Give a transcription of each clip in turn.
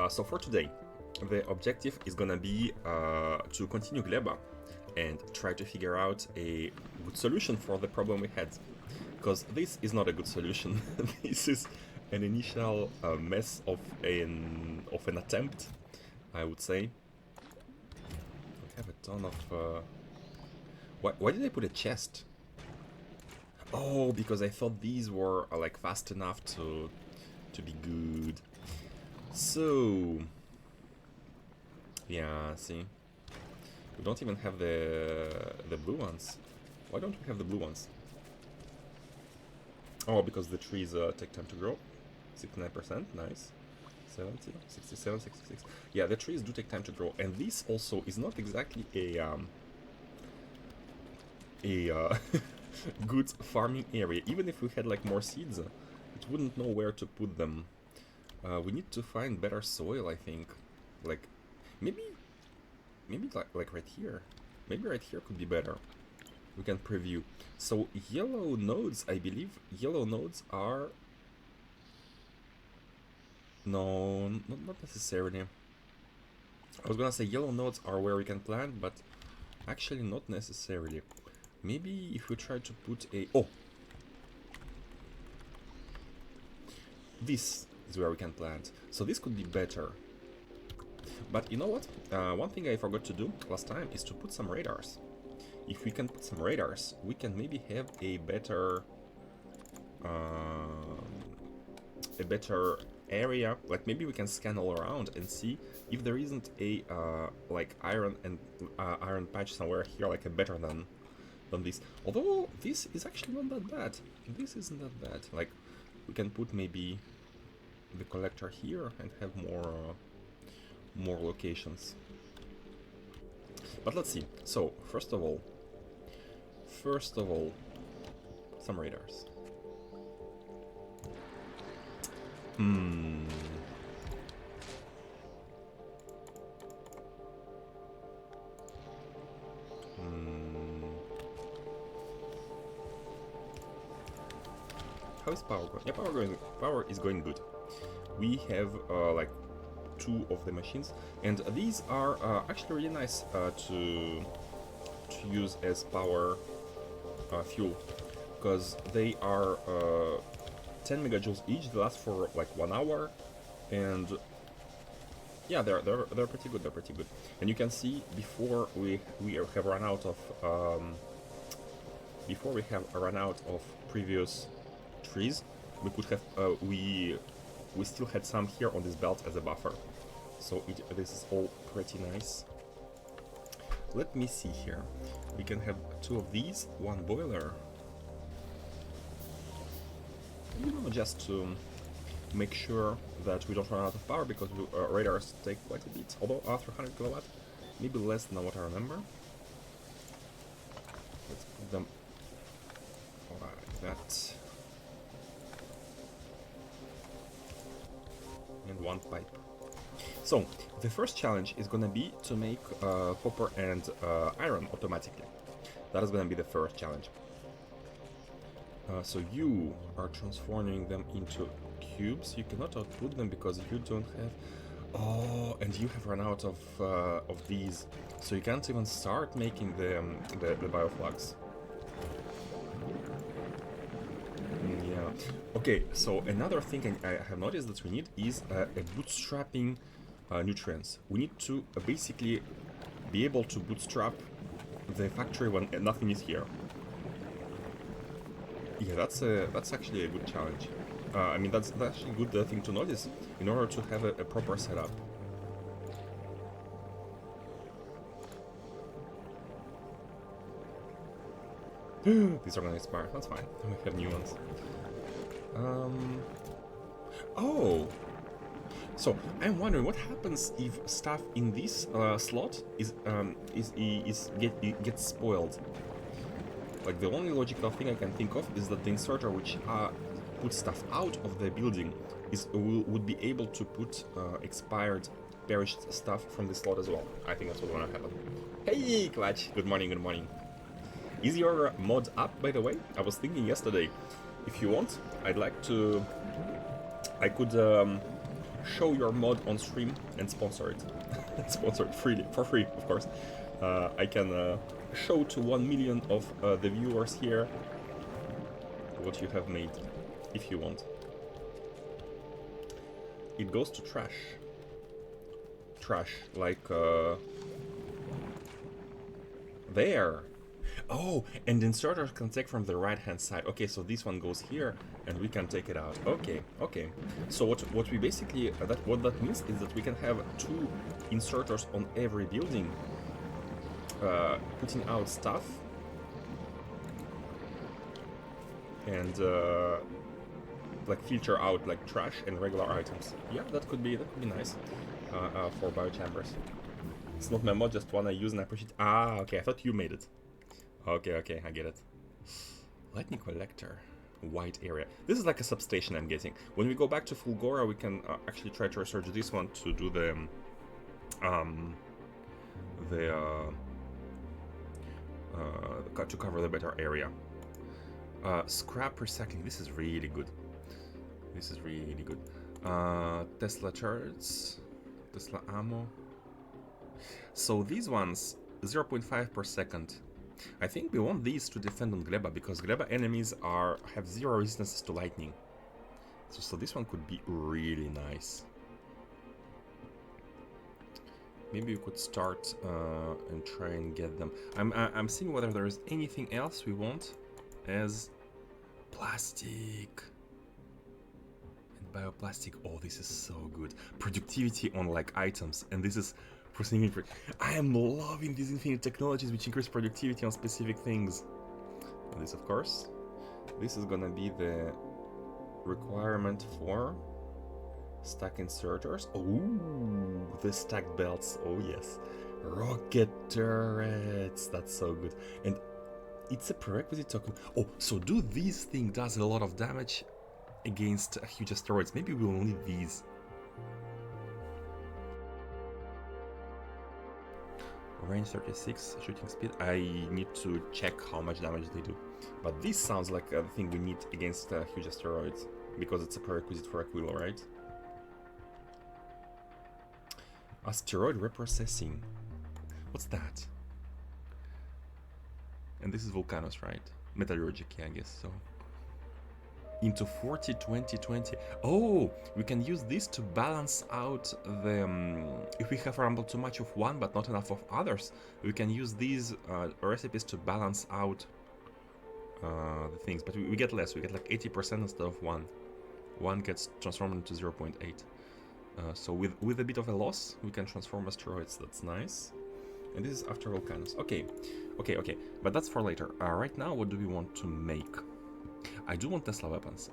So for today, the objective is gonna be to continue Gleba and try to figure out a good solution for the problem we had. Because this is not a good solution. This is an initial mess of an attempt, I would say. We have a ton of... Why did I put a chest? Oh, because I thought these were like fast enough to be good. So... yeah, see? We don't even have the blue ones. Why don't we have the blue ones? Oh, because the trees take time to grow. 69%, nice. 70, 67, 66. Yeah, the trees do take time to grow. And this also is not exactly a good farming area. Even if we had like more seeds, it wouldn't know where to put them. We need to find better soil, I think. Like, maybe like right here. Maybe right here could be better. We can preview. So yellow nodes, I believe yellow nodes are... no, not necessarily. I was gonna say yellow nodes are where we can plant, but actually not necessarily. Maybe if we try to put a... oh! This is where we can plant. So this could be better. But you know what? One thing I forgot to do last time is to put some radars. If we can put some radars, we can maybe have a better area. Like maybe we can scan all around and see if there isn't a like iron patch somewhere here, like a better than this. Although this is actually not that bad. This isn't that bad. Like we can put maybe the collector here and have more locations. But let's see. So first of all, some radars. How is power going? Yeah, power is going good. We have like 2 of the machines, and these are actually really nice to use as power fuel, because they are 10 megajoules each. They last for like 1 hour, and yeah, they're pretty good. They're pretty good. And you can see before we have run out of previous trees, we could have we still had some here on this belt as a buffer. So this is all pretty nice. Let me see here. We can have 2 of these, 1 boiler. You know, just to make sure that we don't run out of power, because radars take quite a bit. Although 300 kilowatt, maybe less than what I remember. Let's put them like that. And 1 pipe. So the first challenge is gonna be to make copper and iron automatically. That is gonna be the first challenge. So you are transforming them into cubes. You cannot output them because you don't have... oh, and you have run out of these, so you can't even start making the bioflags. Yeah. Okay, so another thing I have noticed that we need is a bootstrapping nutrients. We need to basically be able to bootstrap the factory when nothing is here. Yeah, that's actually a good challenge. I mean, that's actually a good thing to notice in order to have a proper setup. These are gonna expire. That's fine. We have new ones. Oh. So I'm wondering what happens if stuff in this slot gets spoiled. Like the only logical thing I can think of is that the inserter which puts stuff out of the building would be able to put expired, perished stuff from the slot as well. I think that's what's gonna happen. Hey, Clutch! Good morning, good morning. Is your mod up, by the way? I was thinking yesterday, if you want, I could show your mod on stream and sponsor it. Sponsor it freely, for free, of course. I can show to 1 million of the viewers here what you have made, if you want. It goes to trash. Trash, like there. Oh, and inserters can take from the right hand side. Okay, so this one goes here and we can take it out. Okay, okay. So what we basically what that means is that we can have 2 inserters on every building, putting out stuff and like filter out like trash and regular items. Yeah, that could be nice for biochambers. It's not my mod, just one I use and I appreciate. Ah, okay, I thought you made it. Okay, okay, I get it. Lightning collector, white area. This is like a substation I'm getting. When we go back to Fulgora, we can actually try to research this one to do the to cover the better area. Scrap recycling. This is really good. This is really good. Tesla turrets, Tesla ammo. So these ones, 0.5 per second. I think we want these to defend on Gleba, because Gleba enemies have 0 resistances to lightning. So this one could be really nice. Maybe we could start and try and get them. I'm seeing whether there is anything else we want as plastic. And bioplastic. Oh, this is so good. Productivity on like items, and this is I am loving these infinite technologies which increase productivity on specific things. And this, of course, this is gonna be the requirement for stack inserters. Oh, the stacked belts. Oh yes, rocket turrets. That's so good, and it's a prerequisite to. Oh, so do these things does a lot of damage against huge asteroids? Maybe we will need these. Range 36, shooting speed. I need to check how much damage they do. But this sounds like a thing we need against huge asteroids, because it's a prerequisite for Aquila, right? Asteroid reprocessing. What's that? And this is Volcanos, right? Metallurgic, yeah, I guess so. Into 40, 20, 20. Oh, we can use this to balance out the... if we have, for example, too much of one but not enough of others, we can use these recipes to balance out the things. But we get less. We get like 80% instead of 1. 1 gets transformed into 0.8. So with a bit of a loss, we can transform asteroids. That's nice. And this is after volcanoes. Okay, okay, okay. But that's for later. Right now, what do we want to make? I do want Tesla weapons.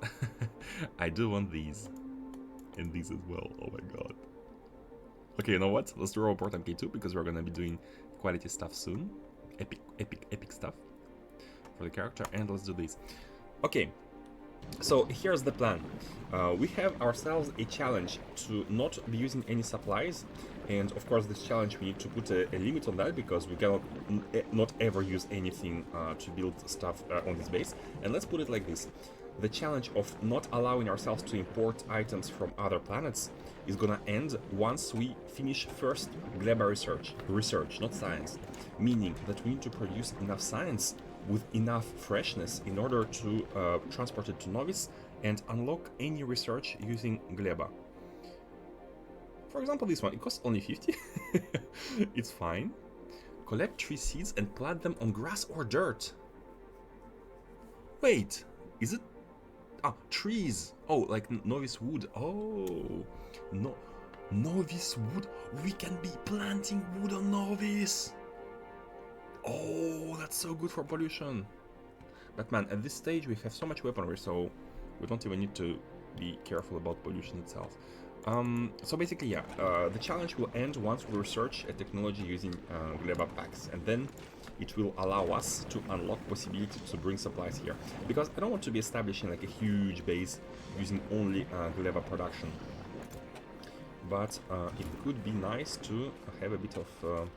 I do want these. And these as well. Oh my god. Okay, you know what? Let's do Roboport MK2, because we're gonna be doing quality stuff soon. Epic stuff for the character. And let's do this. Okay. So here's the plan. We have ourselves a challenge to not be using any supplies, and of course this challenge we need to put a limit on that, because we cannot not ever use anything to build stuff on this base. And let's put it like this: the challenge of not allowing ourselves to import items from other planets is gonna end once we finish first Gleba research, not science, meaning that we need to produce enough science with enough freshness in order to transport it to Novice and unlock any research using Gleba. For example, this one, it costs only 50. It's fine. Collect 3 seeds and plant them on grass or dirt. Wait, is it? Ah, trees. Oh, like Novice wood. Oh, no, Novice wood. We can be planting wood on Novice. Oh, that's so good for pollution. But man, at this stage we have so much weaponry, so we don't even need to be careful about pollution itself. So basically, yeah, the challenge will end once we research a technology using Gleba packs, and then it will allow us to unlock possibility to bring supplies here. Because I don't want to be establishing like a huge base using only Gleba production. But it could be nice to have a bit of...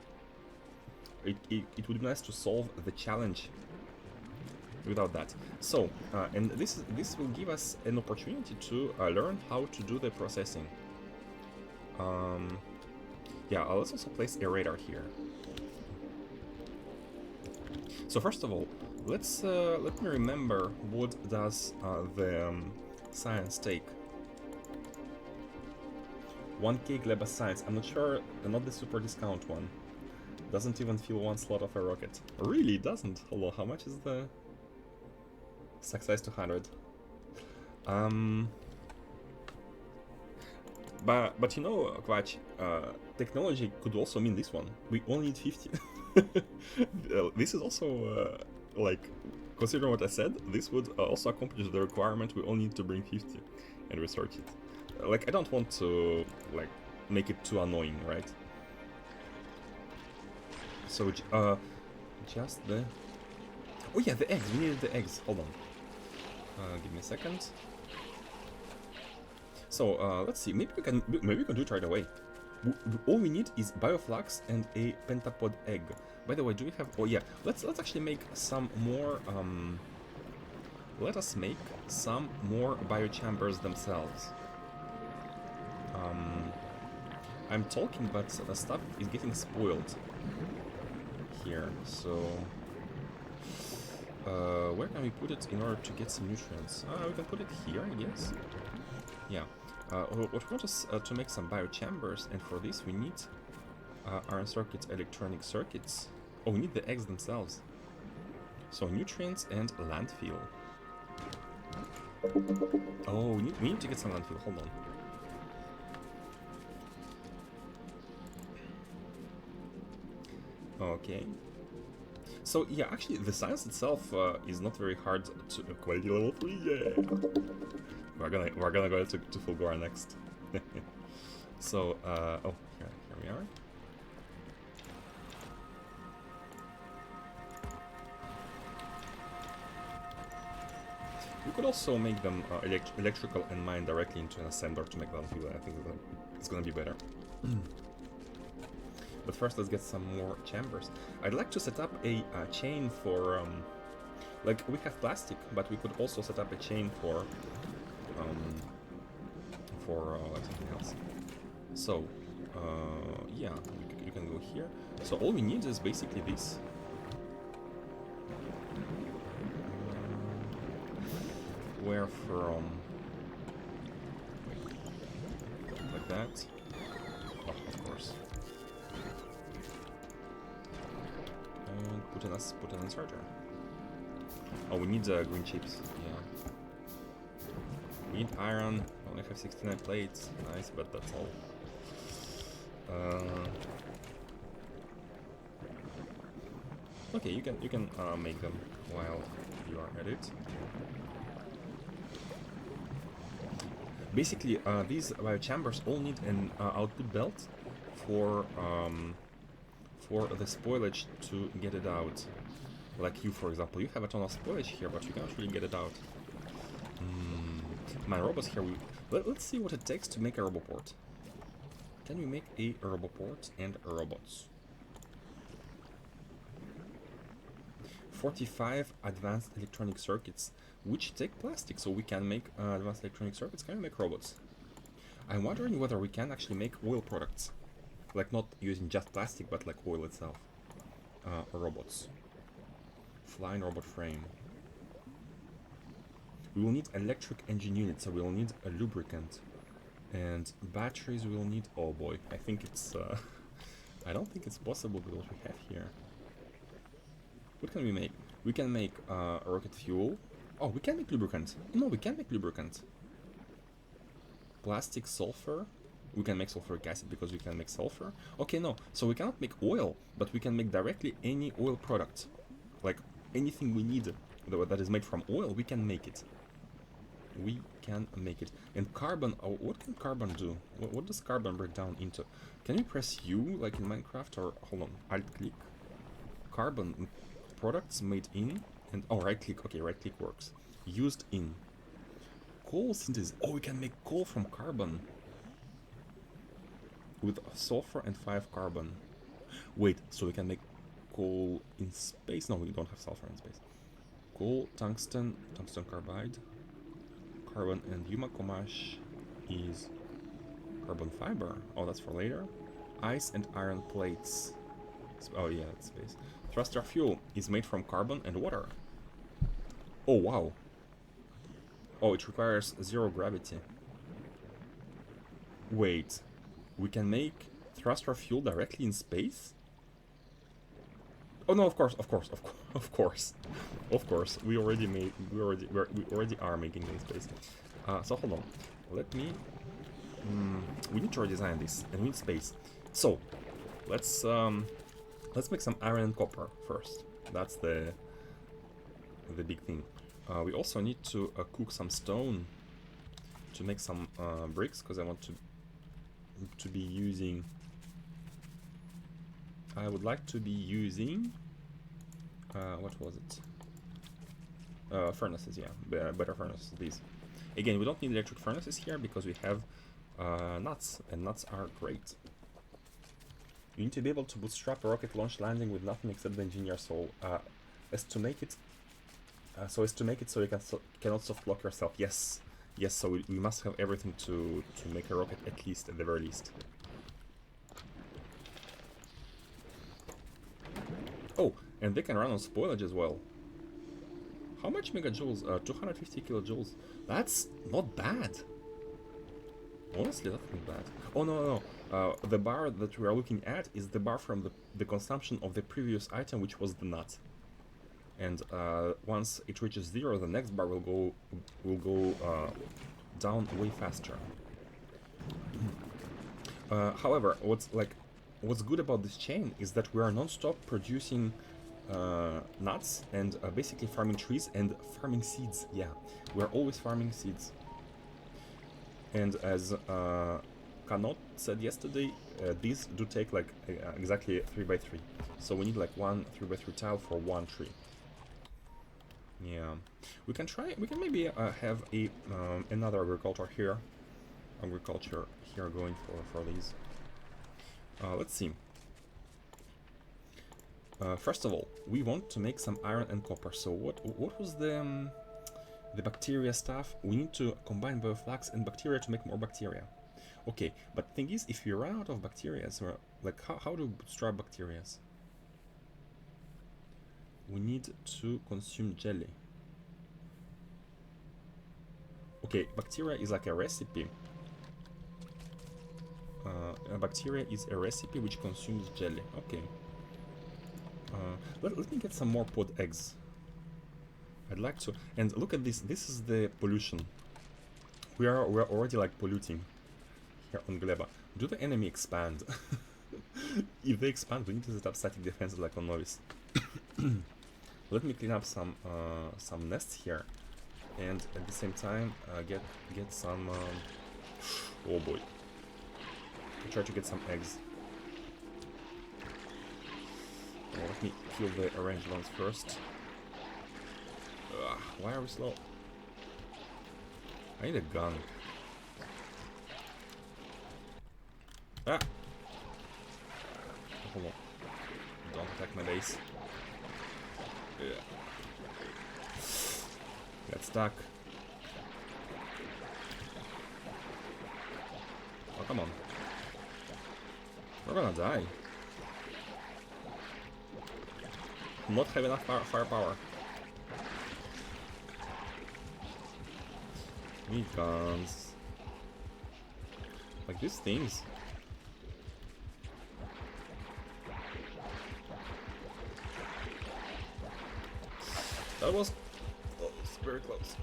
It would be nice to solve the challenge without that. So, and this will give us an opportunity to learn how to do the processing. Yeah, let's also place a radar here. So first of all, let me remember what does the science take. 1k Gleba science. I'm not sure, not the super discount one. Doesn't even fill one slot of a rocket. Really doesn't. Hello, how much is the success 200? But you know, Kvach, technology could also mean this one. We only need 50. This is also like, considering what I said, this would also accomplish the requirement. We only need to bring 50 and research it. Like, I don't want to like make it too annoying, right? So just the... Oh yeah, the eggs. We needed the eggs. Hold on. Give me a second. So let's see. Maybe we can do it right away. All we need is bioflux and a pentapod egg. By the way, do we have... Oh yeah, let's actually make some more... Let us make some more biochambers themselves. I'm talking, but the stuff is getting spoiled here. So where can we put it in order to get some nutrients? We can put it here, I guess. Yeah. What we want is to make some biochambers, and for this we need iron circuits, electronic circuits. Oh, we need the eggs themselves. So nutrients and landfill. Oh, we need to get some landfill. Hold on. Okay. So yeah, actually the science itself is not very hard to quality level 3. Yeah. We're gonna go to full Gora next. So oh, here we are. We could also make them electrical and mine directly into an assembler to make them feel. I think it's gonna be better. But first, let's get some more chambers. I'd like to set up a chain for, like, we have plastic, but we could also set up a chain for like something else. So, yeah, you can go here. So all we need is basically this. Where from? Like that. Oh, of course. And put an inserter. Oh, we need green chips. Yeah. We need iron. We only have 69 plates. Nice, but that's all. Okay, you can make them while you are at it. Basically, these biochambers all need an output belt for the spoilage to get it out. Like you, for example, you have a ton of spoilage here, but you can't really get it out. My robots here. Let's see what it takes to make a roboport. Can we make a roboport and robots? 45 advanced electronic circuits, which take plastic, so we can make advanced electronic circuits. Can we make robots? I'm wondering whether we can actually make oil products, like not using just plastic, but like oil itself. Robots. Flying robot frame. We will need electric engine units, so we will need a lubricant. And batteries we will need... Oh boy, I think it's... I don't think it's possible with what we have here. What can we make? We can make rocket fuel. Oh, we can make lubricant. No, we can make lubricant. Plastic, sulfur. We can make sulfuric acid because we can make sulfur. Okay, no. So we cannot make oil, but we can make directly any oil product. Like anything we need that is made from oil, we can make it. We can make it. And carbon, oh, what can carbon do? What does carbon break down into? Can you press U like in Minecraft, or hold on, alt click? Carbon products made in, and oh, right click, okay, right click works. Used in. Coal synthesis, oh, we can make coal from carbon. With sulfur and 5 carbon. Wait, so we can make coal in space? No, we don't have sulfur in space. Coal, tungsten carbide. Carbon and Yuma Komash is Carbon fiber. Oh, that's for later. Ice and iron plates. Oh yeah, that's space. Thruster fuel is made from carbon and water. Oh wow. Oh, it requires 0 gravity. Wait, we can make thruster fuel directly in space? Oh no, of course. Of course. We already are making it in space. So hold on. Let me. We need to redesign this, and we need space. So let's make some iron and copper first. That's the big thing. We also need to cook some stone to make some bricks, because I want to be using. I would like to be using. What was it? Furnaces, yeah, better furnaces. These. Again, we don't need electric furnaces here because we have nuts, and nuts are great. You need to be able to bootstrap a rocket launch landing with nothing except the engineer soul, as to make it so you cannot soft lock yourself. Yes, so we must have everything to make a rocket, at the very least. Oh, and they can run on spoilage as well. How much megajoules? 250 kilojoules. That's not bad. Honestly, that's not bad. Oh no. The bar that we are looking at is the bar from the consumption of the previous item, which was the nut. And once it reaches 0, the next bar will go down way faster. However, what's good about this chain is that we are non-stop producing nuts and basically farming trees and farming seeds. Yeah, we're always farming seeds. And as Kanot said yesterday, these do take like exactly 3x3. So we need like one 3x3 tile for one tree. Yeah, we can maybe have a another agriculture here going for these. Let's see. First of all, we want to make some iron and copper. So what was the bacteria stuff? We need to combine bioflux and bacteria to make more bacteria. Okay, but the thing is, if you run out of bacteria, so like how do we bootstrap bacteria? We need to consume jelly. Okay, bacteria is like a recipe. Bacteria is a recipe which consumes jelly. Okay. Let me get some more pod eggs. I'd like to. And look at this. This is the pollution. We're already like polluting here on Gleba. Do the enemy expand? If they expand, we need to set up static defenses like on Novice. Let me clean up some nests here, and at the same time get some. Oh boy! Try to get some eggs. Let me kill the orange ones first. Ugh, why are we slow? I need a gun. Ah! Hold on. Don't attack my base. Yeah. Got stuck. Oh, come on. We're gonna die. Not have enough firepower. Need guns. Like these things. That was very close.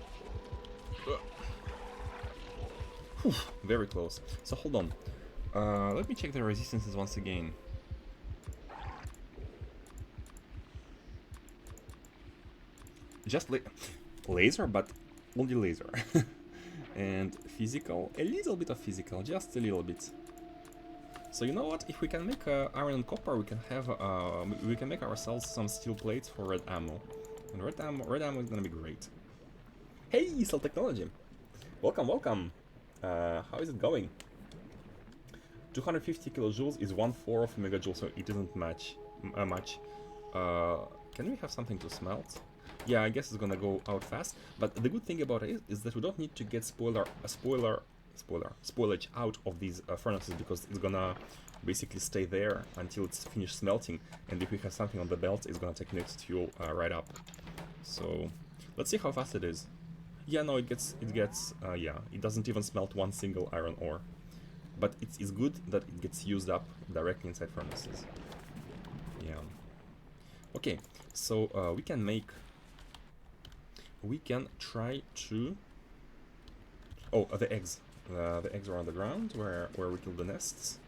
Whew, very close. So hold on. Let me check the resistances once again. Just laser, but only laser. And physical, a little bit of physical, just a little bit. So you know what? If we can make iron and copper, we can have we can make ourselves some steel plates for red ammo. And red ammo is gonna be great. Hey, Cell Technology! Welcome. How is it going? 250 kilojoules is 1/4 of a megajoule, so it isn't much. Can we have something to smelt? Yeah, I guess it's gonna go out fast. But the good thing about it is that we don't need to get a spoiler spoilage out of these furnaces, because it's gonna basically stay there until it's finished smelting, and if we have something on the belt, it's gonna take next fuel right up. So let's see how fast it is. Yeah, no, it gets yeah, it doesn't even smelt one single iron ore, but it's good that it gets used up directly inside furnaces. Yeah. Okay, so we can try to... Oh, the eggs. The eggs are on the ground where we kill the nests.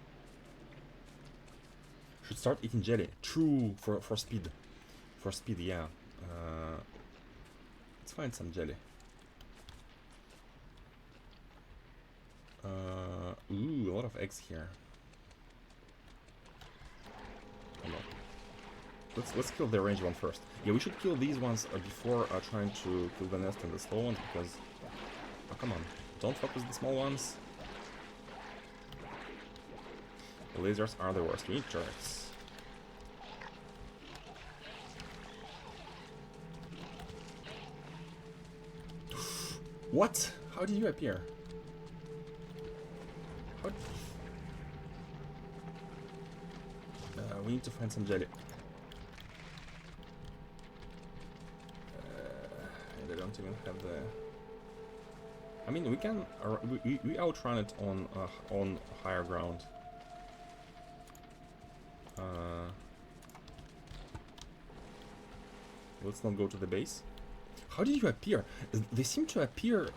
Should start eating jelly. True, for speed. For speed, yeah. Let's find some jelly. Ooh, a lot of eggs here. Hold on. Let's kill the range one first. Yeah, we should kill these ones before trying to kill the nest and the slow ones, because... Oh, come on. Don't fuck with the small ones. The lasers are the worst. We need turrets. What? How did you appear? How... we need to find some jelly. They don't even have the... I mean, we can... we outrun it on higher ground. Let's not go to the base. How did you appear? They seem to appear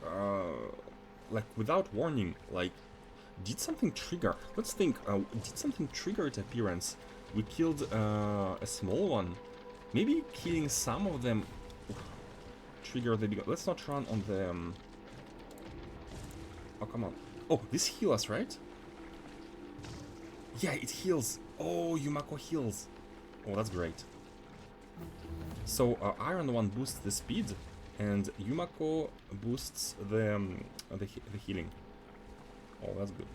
like without warning. Like, did something trigger? Let's think. Did something trigger its appearance? We killed a small one. Maybe killing some of them trigger the big... Let's not run on the... Oh, come on. Oh, this heals us, right? Yeah, it heals. Oh, Yumako heals. Oh, that's great. So, Iron One boosts the speed, and Yumako boosts the healing. Oh, that's good.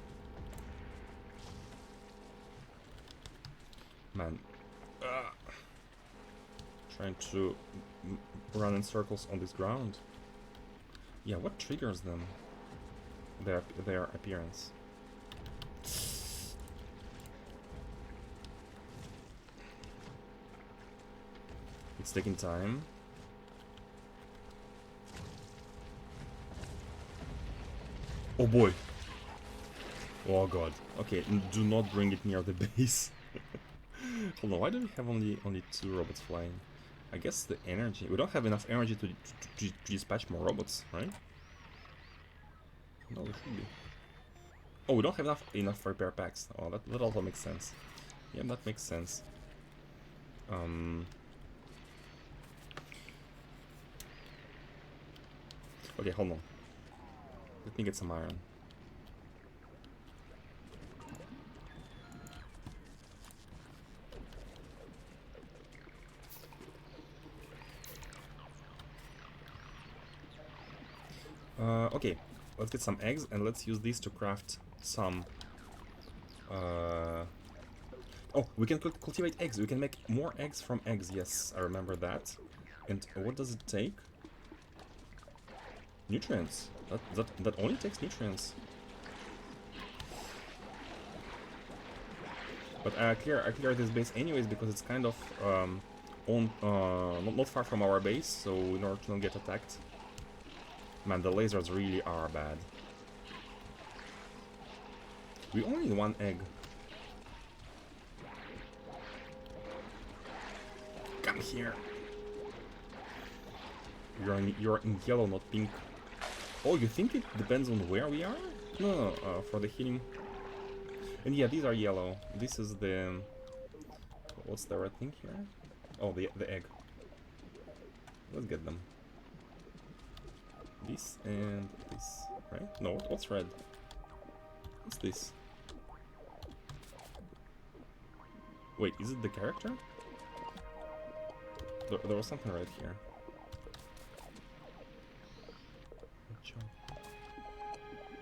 Man. Trying to run in circles on this ground. Yeah, what triggers them? Their appearance. It's taking time. Oh boy. Oh god. Okay, do not bring it near the base. Hold on, why do we have only 2 robots flying? I guess the energy... We don't have enough energy to dispatch more robots, right? No, we should be. Oh, we don't have enough repair packs. Oh, that also makes sense. Yeah, that makes sense. Okay, hold on. Let me get some iron. Okay, let's get some eggs and let's use these to craft some... Oh, we can cultivate eggs. We can make more eggs from eggs. Yes, I remember that. And what does it take? Nutrients. That only takes nutrients. But I clear this base anyways because it's kind of not far from our base, so in order to not get attacked. Man, the lasers really are bad. We only need 1 egg. Come here. You're in yellow, not pink. Oh, you think it depends on where we are? No, for the healing. And yeah, these are yellow. This is the... What's the red thing here? Oh, the egg. Let's get them. This and this, right? No, what's red? What's this? Wait, is it the character? There was something right here.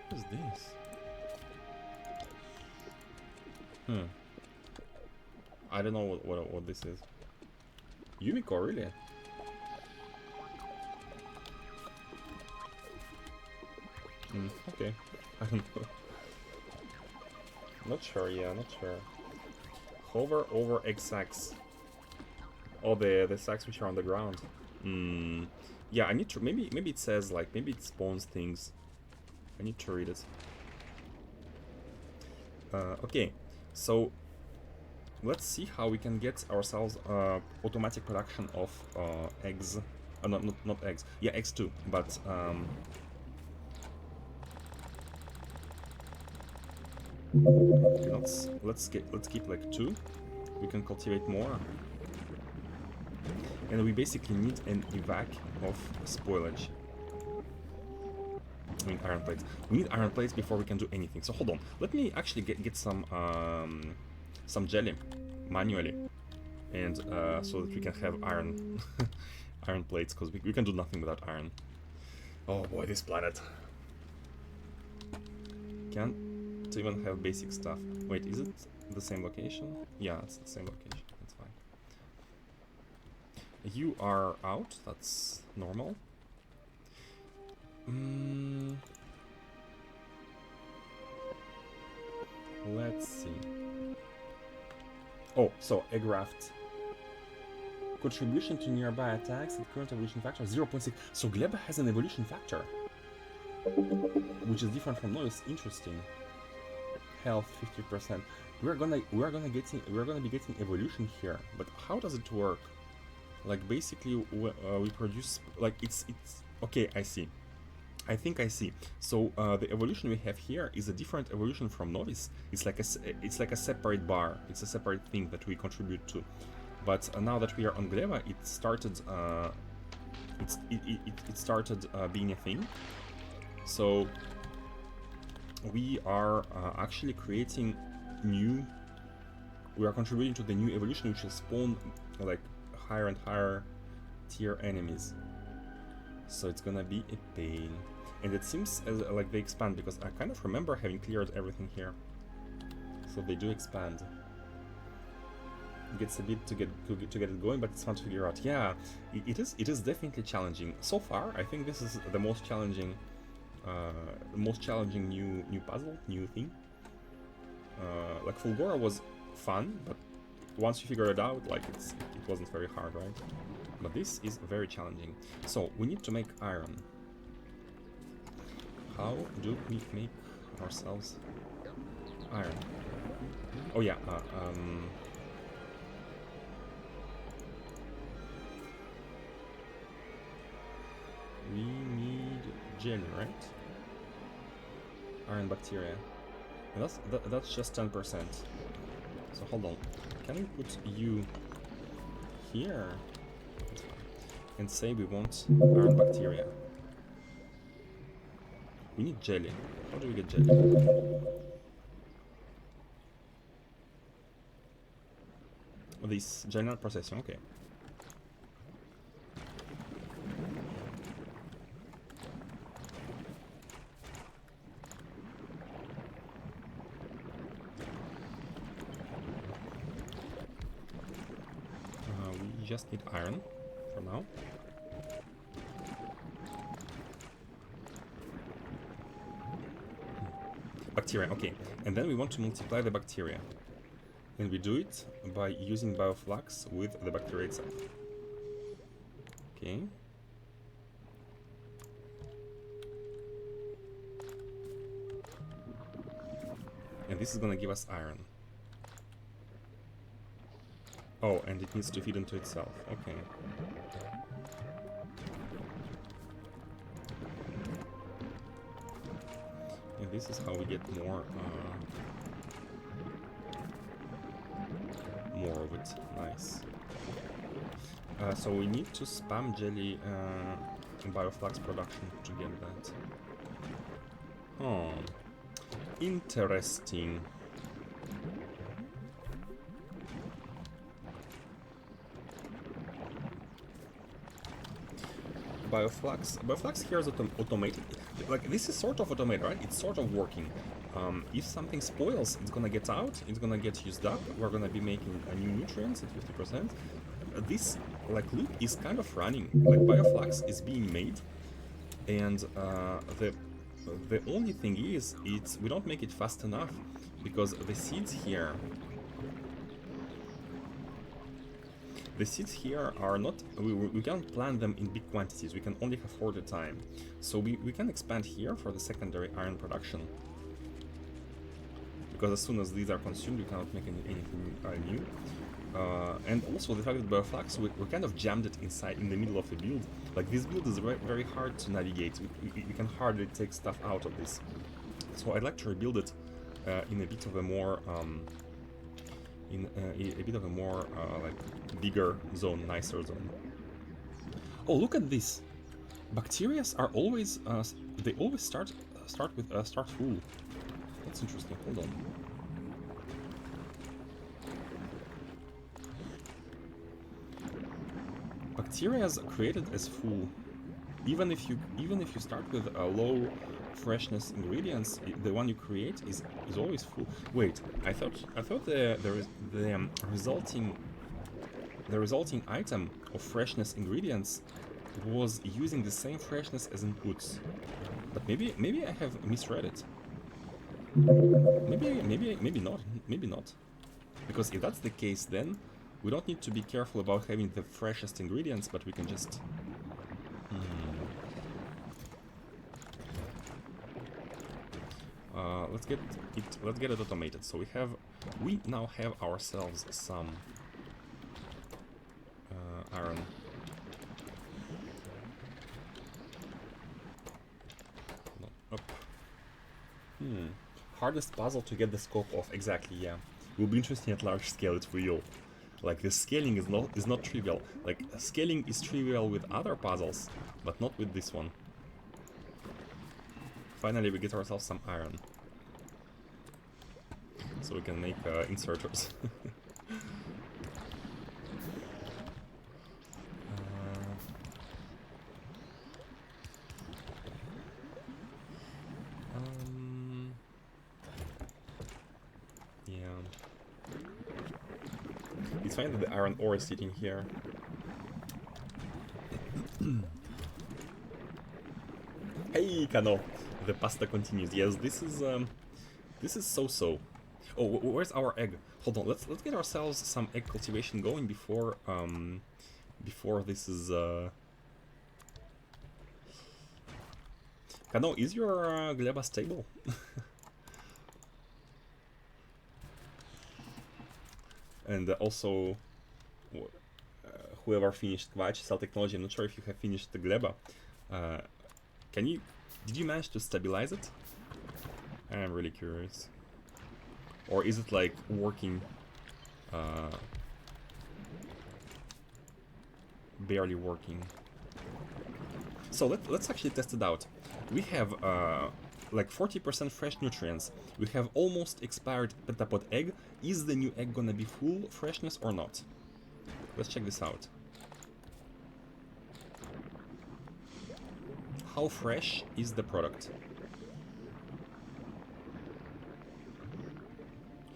What is this? I don't know what this is. Yumiko, really? Okay. I don't know. Not sure, yeah, not sure. Hover over egg sacs. Oh, the sacs which are on the ground. Yeah, I need to... Maybe it says, like, maybe it spawns things. I need to read it. Okay, so... Let's see how we can get ourselves automatic production of eggs. Not eggs. Yeah, eggs too, but... let's keep like 2. We can cultivate more. And we basically need an evac of spoilage. I mean iron plates. We need iron plates before we can do anything. So hold on. Let me actually get some jelly manually, and so that we can have iron iron plates, because we can do nothing without iron. Oh boy, this planet. Can't even have basic stuff. Wait, is it the same location? Yeah, it's the same location. That's fine. You are out. That's normal. Let's see. Oh, so egg raft. Contribution to nearby attacks at current evolution factor 0.6. So Gleba has an evolution factor, which is different from noise. Interesting. Health 50%. We're gonna be getting evolution here, but how does it work? Like basically we produce, like it's okay. I see. I think I see. So the evolution we have here is a different evolution from noise. It's like a separate bar. It's a separate thing that we contribute to. But now that we are on Gleba, it started being a thing. So we are actually creating new. We are contributing to the new evolution, which will spawn like higher and higher tier enemies. So it's gonna be a pain. And it seems as like they expand, because I kind of remember having cleared everything here. So they do expand. It gets a bit to get it going, but it's fun to figure out. Yeah, it is definitely challenging. So far, I think this is the most challenging new puzzle, new thing. Like Fulgora was fun, but once you figure it out, like it wasn't very hard, right? But this is very challenging. So we need to make iron. How do we make ourselves iron? Oh yeah, we need jelly, right? Iron bacteria. And that's just 10%. So hold on. Can we put you here? And say we want iron bacteria. We need jelly. How do we get jelly? This general processing, okay. We just need iron for now. Bacteria, okay. And then we want to multiply the bacteria. And we do it by using bioflux with the bacteria itself. Okay. And this is gonna give us iron. Oh, and it needs to feed into itself. Okay. And this is how we get more of it. Nice. So we need to spam jelly bioflux production to get that. Oh, interesting. Bioflux here is automated. Like, this is sort of automated, right? It's sort of working. If something spoils, it's gonna get out, it's gonna get used up, we're gonna be making new nutrients at 50%. This, like, loop is kind of running. Like, bioflux is being made, and The only thing is, we don't make it fast enough, because the seeds here are not, we can't plant them in big quantities, we can only have 4 at a time. So we can expand here for the secondary iron production. Because as soon as these are consumed, we cannot make anything new. And also the fact that Bioflux, we kind of jammed it in the middle of the build. Like, this build is very hard to navigate. We can hardly take stuff out of this. So I'd like to rebuild it in a bit of a more like bigger zone, nicer zone. Oh, look at this! Bacteria are always they always start full. That's interesting. Hold on. Bacteria is created as full. Even if you start with a low freshness ingredients, the one you create is always full. Wait, I thought the resulting item of freshness ingredients was using the same freshness as inputs. But maybe I have misread it. Maybe not. Because if that's the case, then we don't need to be careful about having the freshest ingredients, but we can just... let's get it automated. So we now have ourselves some iron. No, up. Hardest puzzle to get the scope of, exactly, yeah. Will be interesting at large scale, it's real. Like, the scaling is not trivial. Like, scaling is trivial with other puzzles, but not with this one. Finally, we get ourselves some iron. So we can make inserters. Yeah. It's fine that the iron ore is sitting here. Hey, Kano! The pasta continues. Yes, this is so-so. Oh, where's our egg? Hold on, let's get ourselves some egg cultivation going before this is Kano, is your Gleba stable? And also, whoever finished Kvachi Cell Technology, I'm not sure if you have finished the Gleba. Did you manage to stabilize it? I'm really curious. Or is it like working, barely working? So let's actually test it out. We have like 40% fresh nutrients. We have almost expired pentapod egg. Is the new egg gonna be full freshness or not? Let's check this out. How fresh is the product?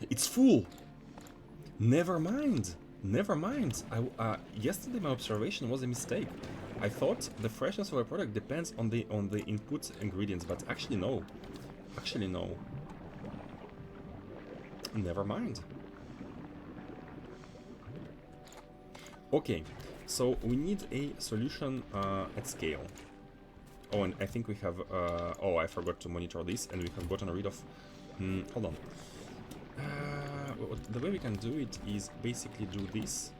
It's full! Never mind! Never mind! Yesterday my observation was a mistake. I thought the freshness of a product depends on the input ingredients, but actually no. Actually no. Never mind. Okay, so we need a solution at scale. Oh, and I think we have... oh, I forgot to monitor this, and we have gotten rid of... hold on. The way we can do it is basically do this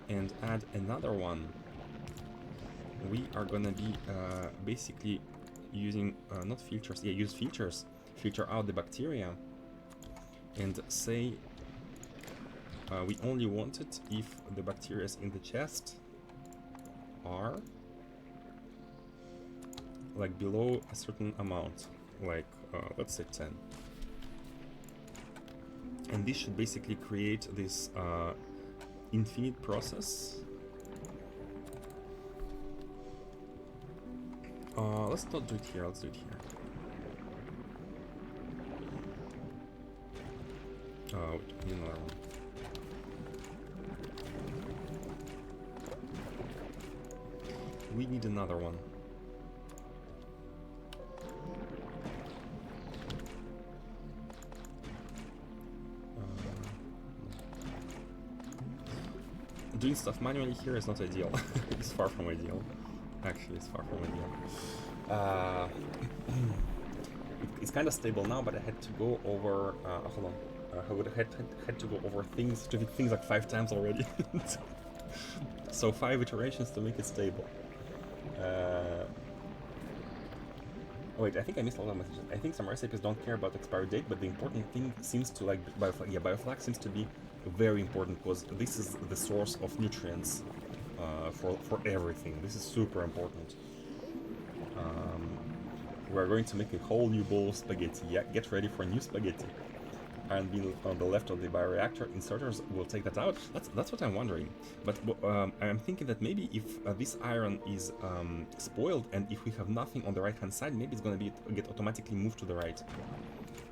and add another one. We are gonna be basically using not filters, yeah, use filters, filter out the bacteria, and say we only want it if the bacteria in the chest are like below a certain amount, like let's say 10. And this should basically create this infinite process. Let's not do it here, let's do it here. Oh, we need another one. We need another one. doing stuff manually here is not ideal. It's far from ideal. Actually, it's far from ideal. It's kind of stable now, but I had to go over. Hold on. I would have had to go over things to fix things like 5 times already. So 5 iterations to make it stable. Oh wait, I think I missed a lot of messages. I think some recipes don't care about expiry date, but the important thing seems to like bioflag seems to be very important because this is the source of nutrients for everything. This is super important. We're going to make a whole new bowl of spaghetti. Yeah, get ready for new spaghetti. And being on the left of the bioreactor, inserters will take that out. That's what I'm wondering. But I'm thinking that maybe if this iron is spoiled and if we have nothing on the right hand side, maybe it's gonna get automatically moved to the right.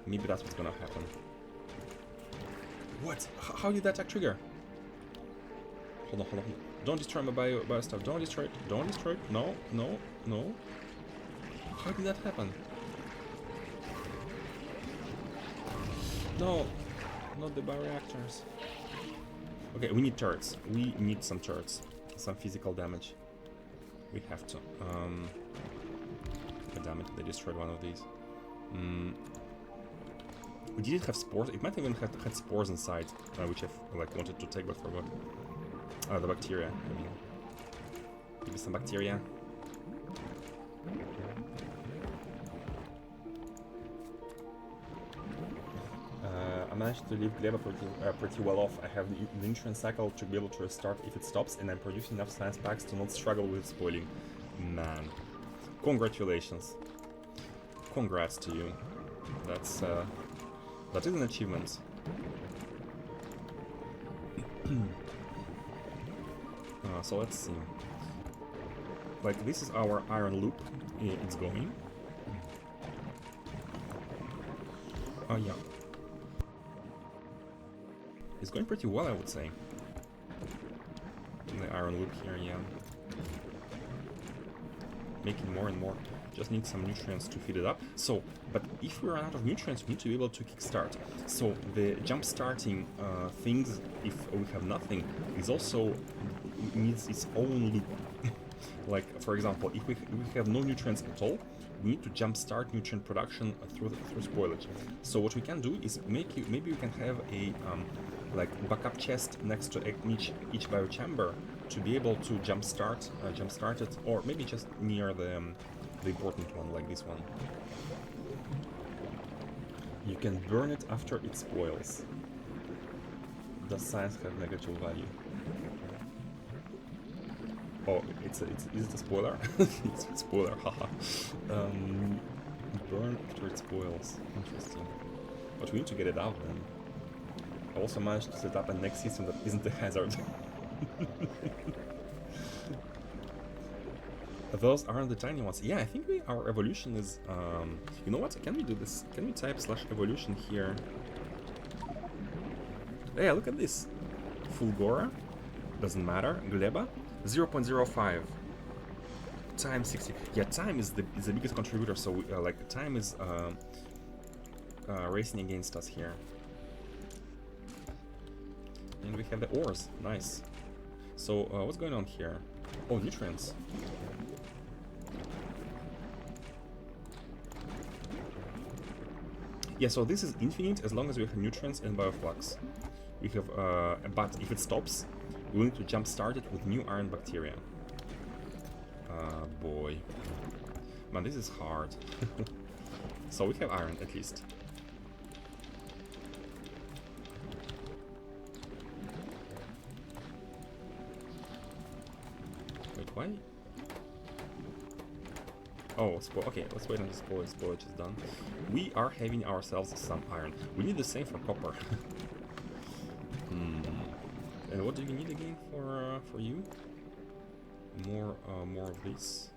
Maybe that's what's gonna happen. What? How did that attack trigger? Hold on. Don't destroy my bio stuff. Don't destroy it. Don't destroy it. No. How did that happen? No, not the bioreactors. Okay, we need turrets. We need some turrets. Some physical damage. We have to. God damn it, they destroyed one of these. We didn't have spores. It might even have had spores inside, which I've wanted to take but forgot. The bacteria. I mean, maybe some bacteria. I managed to leave Gleba pretty well off. I have the nutrient cycle to be able to restart if it stops, and I'm producing enough science packs to not struggle with spoiling. Man, congratulations. Congrats to you. That is an achievement. So let's see. Like, this is our iron loop. It's going. Oh yeah. It's going pretty well, I would say. The iron loop here, yeah. Making more and more. Just need some nutrients to feed it up. So, but if we run out of nutrients, we need to be able to kickstart. So the jump starting things, if we have nothing, is also needs its own loop. Like, for example, if we have no nutrients at all, we need to jumpstart nutrient production through spoilage. So what we can do is maybe we can have a like backup chest next to each biochamber to be able to jumpstart it, or maybe just near the important one, like this one. You can burn it after it spoils. Does science have negative value? Oh, is it a spoiler? It's a spoiler, haha. Burn after it spoils. Interesting. But we need to get it out then. I also managed to set up a next system that isn't a hazard. Those aren't the tiny ones. Yeah, I think our evolution is... you know what? Can we do this? Can we type /evolution here? Yeah, look at this. Fulgora. Doesn't matter. Gleba. 0.05 time 60. Yeah, time is the biggest contributor. So like time is racing against us here. And we have the ores. Nice. So what's going on here? Oh, nutrients. Yeah, so this is infinite as long as we have nutrients and bioflux. We have, but if it stops, we need to jump start it with new iron bacteria. Boy. Man, this is hard. So we have iron, at least. Wait, why? Oh, okay, let's wait until spoilage is done. We are having ourselves some iron. We need the same for copper. And what do you need again for you? More of this.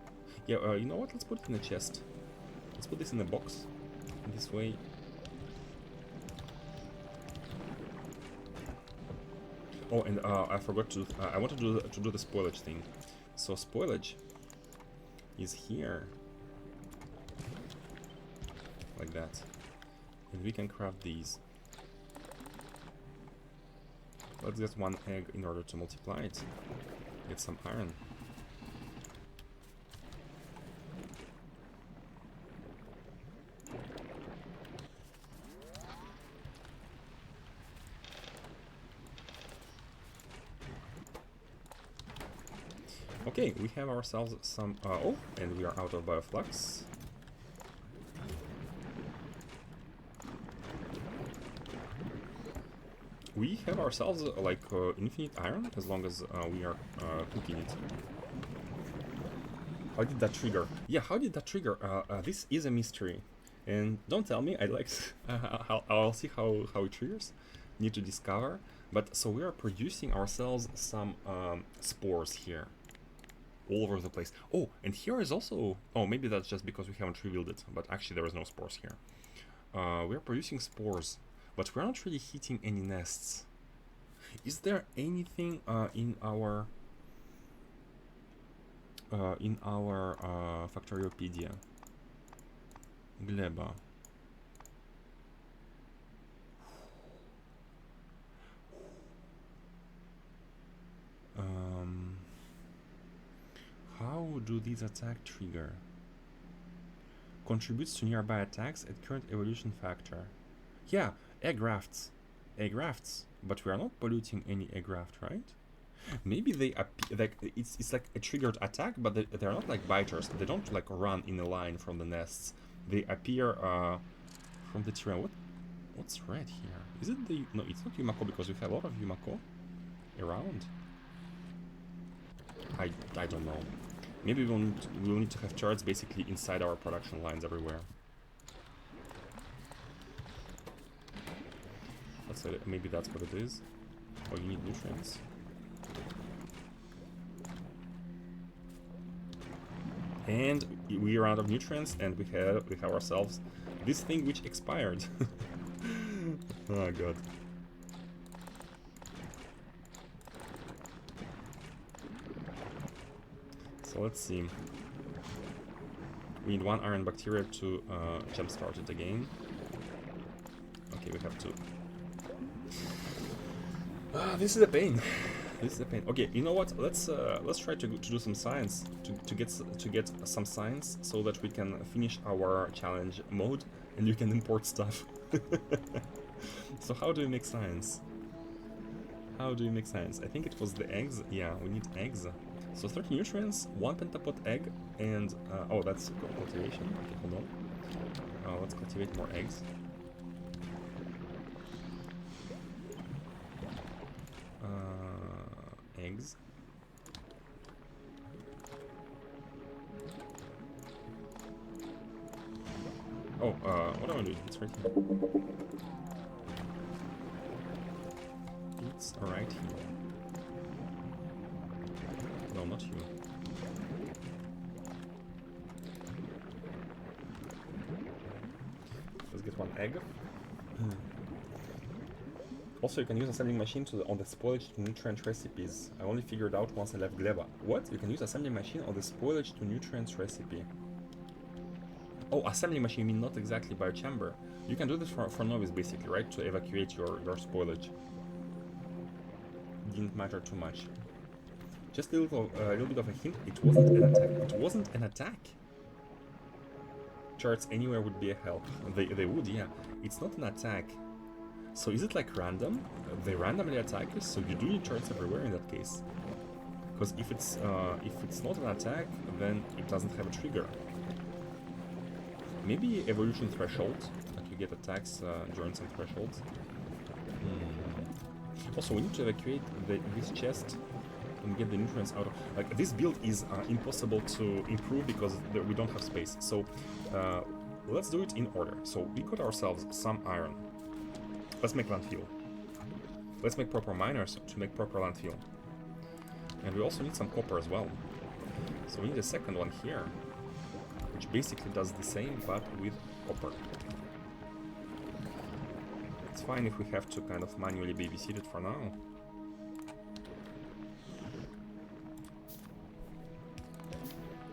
Yeah, you know what? Let's put it in a chest. Let's put this in a box. This way. Oh, and I forgot to. I wanted to do the spoilage thing. So spoilage is here, like that, and we can craft these. let's get one egg in order to multiply it. Get some iron. Okay, we have ourselves some... oh, and we are out of bioflux. We have ourselves like infinite iron as long as we are cooking it. How did that trigger? Yeah, how did that trigger? This is a mystery. And don't tell me, I like... I'll see how it triggers. Need to discover. But so we are producing ourselves some spores here. All over the place. Oh, and here is also... Oh, maybe that's just because we haven't revealed it. But actually there is no spores here. We are producing spores. But we're not really hitting any nests. Is there anything in our Factoriopedia? Gleba. How do these attack trigger? Contributes to nearby attacks at current evolution factor. Yeah, egg rafts. Egg rafts. But we are not polluting any egg raft, right? Maybe they like it's like a triggered attack, but they're not like biters. They don't like run in a line from the nests. They appear from the terrain. What's red here? Is it the... No, it's not Yumako because we have a lot of Yumako around. I don't know. Maybe we'll need to have turrets basically inside our production lines everywhere. Maybe that's what it is. Oh, you need nutrients. And we are out of nutrients, and we have ourselves this thing which expired. Oh god. So let's see. We need one iron bacteria to jumpstart it again. Okay, we have two. This is a pain. This is a pain. Okay, you know what? Let's try to do some science to get some science so that we can finish our challenge mode and you can import stuff. So how do we make science? How do we make science? I think it was the eggs. Yeah, we need eggs. So 30 nutrients, 1 pentapod egg, and oh, that's cultivation. Okay, hold on. Let's cultivate more eggs. Eggs. Oh, what am I doing? It's right here. It's right here. No, not you. Let's get one egg. Also, you can use assembling machine on the spoilage to nutrient recipes. I only figured out once I left Gleba. What? You can use assembling machine on the spoilage to nutrients recipe. Oh, assembling machine, you mean not exactly biochamber. You can do this for novice basically, right? To evacuate your spoilage. Didn't matter too much. Just a little bit of a hint, it wasn't an attack. It wasn't an attack! Charts anywhere would be a help. They would, yeah. It's not an attack. So is it like random? They randomly attack us, so you do need charts everywhere in that case. Because if it's not an attack, then it doesn't have a trigger. Maybe evolution threshold, like you get attacks during some thresholds. Also, we need to evacuate this chest and get the nutrients out of... Like, this build is impossible to improve because we don't have space. So, let's do it in order. So, we got ourselves some iron. Let's make landfill. Let's make proper miners to make proper landfill. And we also need some copper as well. So we need a second one here, which basically does the same, but with copper. It's fine if we have to kind of manually babysit it for now.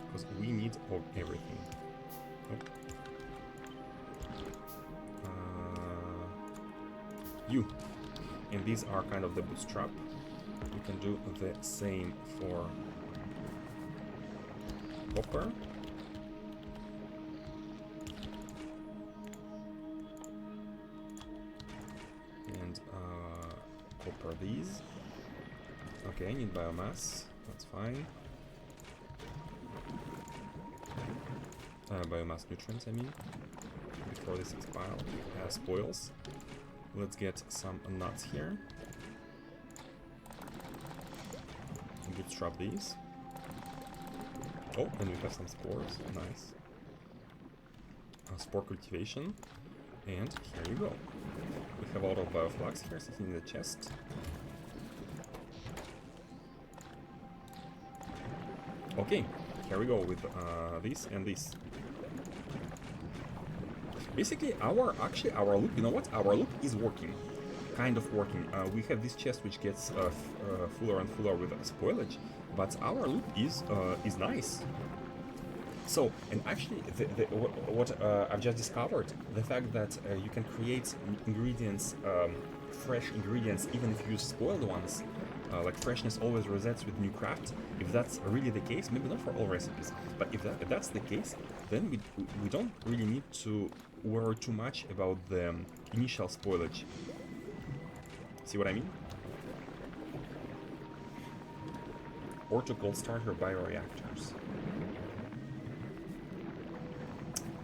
Because we need everything. Nope. and these are kind of the bootstrap. We can do the same for copper. And copper these. Okay, I need biomass. That's fine. Biomass nutrients, I mean, before this spoils. Let's get some nuts here. Bootstrap these. Oh, and we have some spores. Nice. Spore cultivation. And here you go. We have a lot of bioflux here sitting in the chest. Okay, here we go with this and this. Basically, our loop, you know what? Our loop is working. Kind of working. We have this chest which gets fuller and fuller with spoilage, but our loop is nice. So, and actually, what I've just discovered, the fact that you can create ingredients, fresh ingredients, even if you use spoiled ones, like freshness always resets with new craft. If that's really the case, maybe not for all recipes, but if that's the case, then we don't really need to worry too much about the initial spoilage. See what I mean? Or to cold start your bioreactors.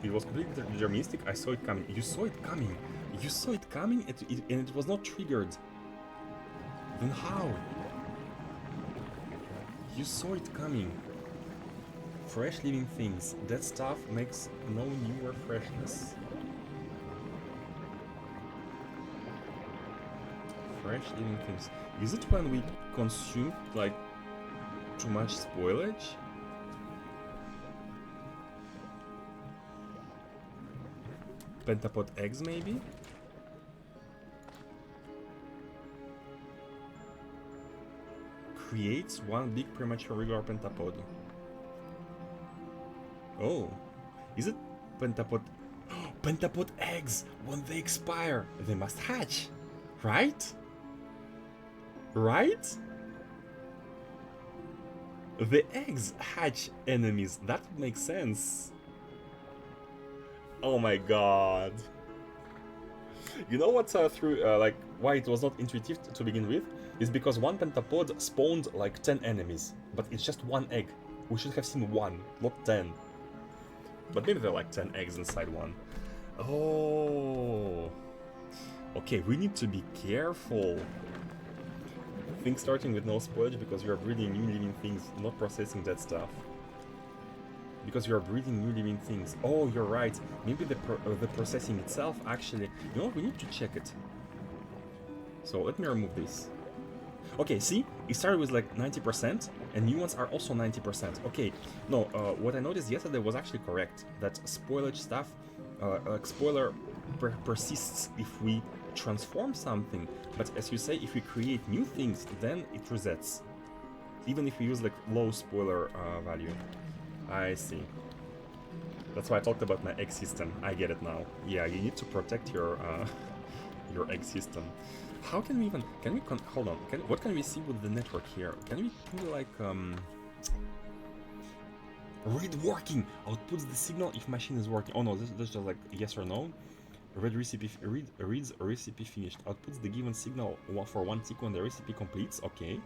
It was completely deterministic. I saw it coming. You saw it coming. You saw it coming, and it was not triggered. Then how? You saw it coming. Fresh living things. That stuff makes no newer freshness. Fresh living things. Is it when we consume like too much spoilage? Pentapod eggs maybe? Creates one big premature regular pentapod. Oh, is it pentapod? Pentapod eggs, when they expire, they must hatch, right? Right? The eggs hatch enemies, that would make sense. Oh my god. You know what's like why it was not intuitive to begin with? Is because one pentapod spawned like 10 enemies, but it's just one egg. We should have seen one, not 10. But maybe there are like 10 eggs inside one. Oh. Okay, we need to be careful. Think starting with no spoilage because you are breeding new living things, not processing that stuff. Because you are breeding new living things. Oh, you're right. Maybe the processing itself actually... You know what? We need to check it. So let me remove this. Okay, see? It started with like 90%, and new ones are also 90%. Okay, no, what I noticed yesterday was actually correct. That spoilage stuff, like spoiler persists if we transform something. But as you say, if we create new things, then it resets. Even if we use like low spoiler value. I see. That's why I talked about my egg system. I get it now. Yeah, you need to protect your egg system. How can we even... Can we... hold on. What can we see with the network here? Can we like... Read working! Outputs the signal if machine is working. Oh no, this is just like yes or no. Reads a recipe finished. Outputs the given signal for one tick when the recipe completes. Okay.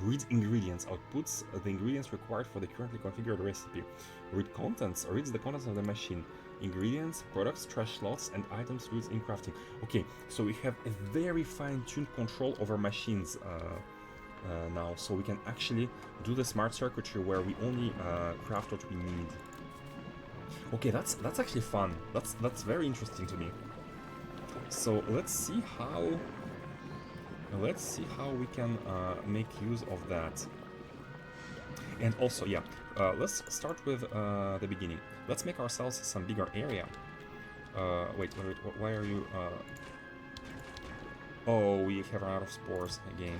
Reads ingredients. Outputs the ingredients required for the currently configured recipe. Read contents. Reads the contents of the machine. Ingredients, products, trash slots, and items used in crafting. Okay, so we have a very fine-tuned control over machines now, so we can actually do the smart circuitry where we only craft what we need. Okay, that's actually fun. That's very interesting to me. So let's see how we can make use of that. And also, yeah, let's start with the beginning. Let's make ourselves some bigger area. Wait, why are you... Oh, we have run out of spores again.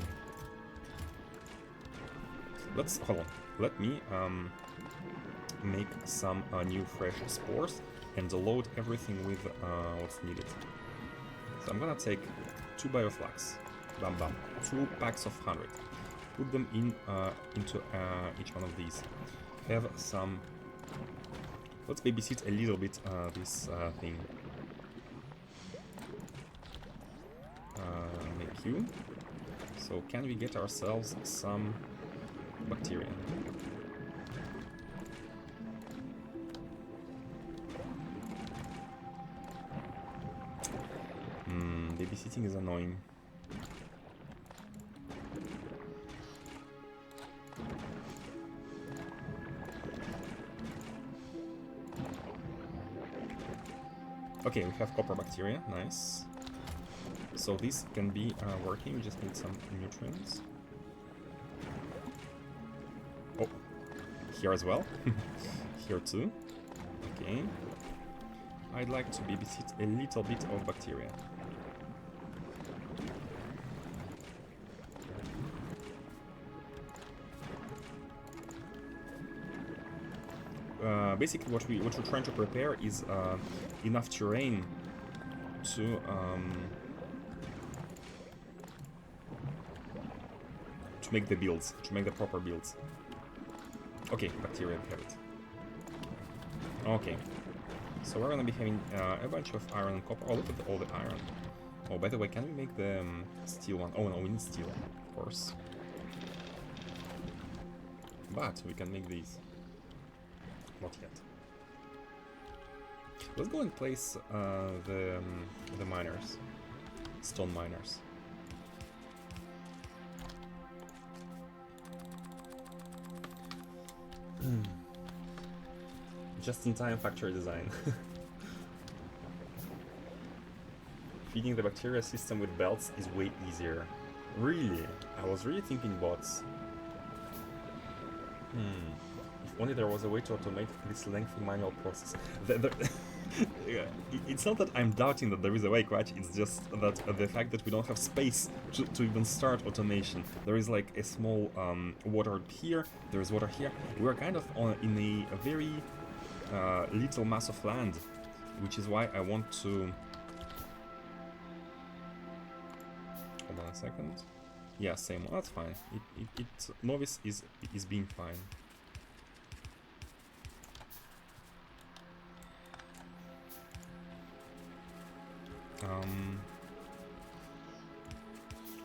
Hold on. Let me make some new fresh spores and load everything with what's needed. So I'm gonna take 2 bioflux. Bam bam. 2 packs of 100. Put them in into each one of these. Have some. Let's babysit a little bit this thing. Make you. So can we get ourselves some bacteria? Babysitting is annoying. Okay, we have copper bacteria, nice. So this can be working, we just need some nutrients. Oh, here as well. Here too. Okay. I'd like to babysit a little bit of bacteria. Basically what we're trying to prepare is enough terrain to make the builds, to make the proper builds. Okay, bacteria, we have it. Okay, so we're gonna be having a bunch of iron and copper. Oh, look at all the iron. Oh, by the way, can we make the steel one? Oh no, we need steel, of course. But we can make these. Not yet. Let's go and place the miners, stone miners. Just-in-time factory design. Feeding the bacteria system with belts is way easier. Really? I was really thinking bots. If only there was a way to automate this lengthy manual process. It's not that I'm doubting that there is a way, Quatch, it's just that the fact that we don't have space to even start automation. There is like a small water here, there is water here. We're kind of in a very little mass of land, which is why I want to... Hold on a second. Yeah, same one, that's fine. Novice is being fine.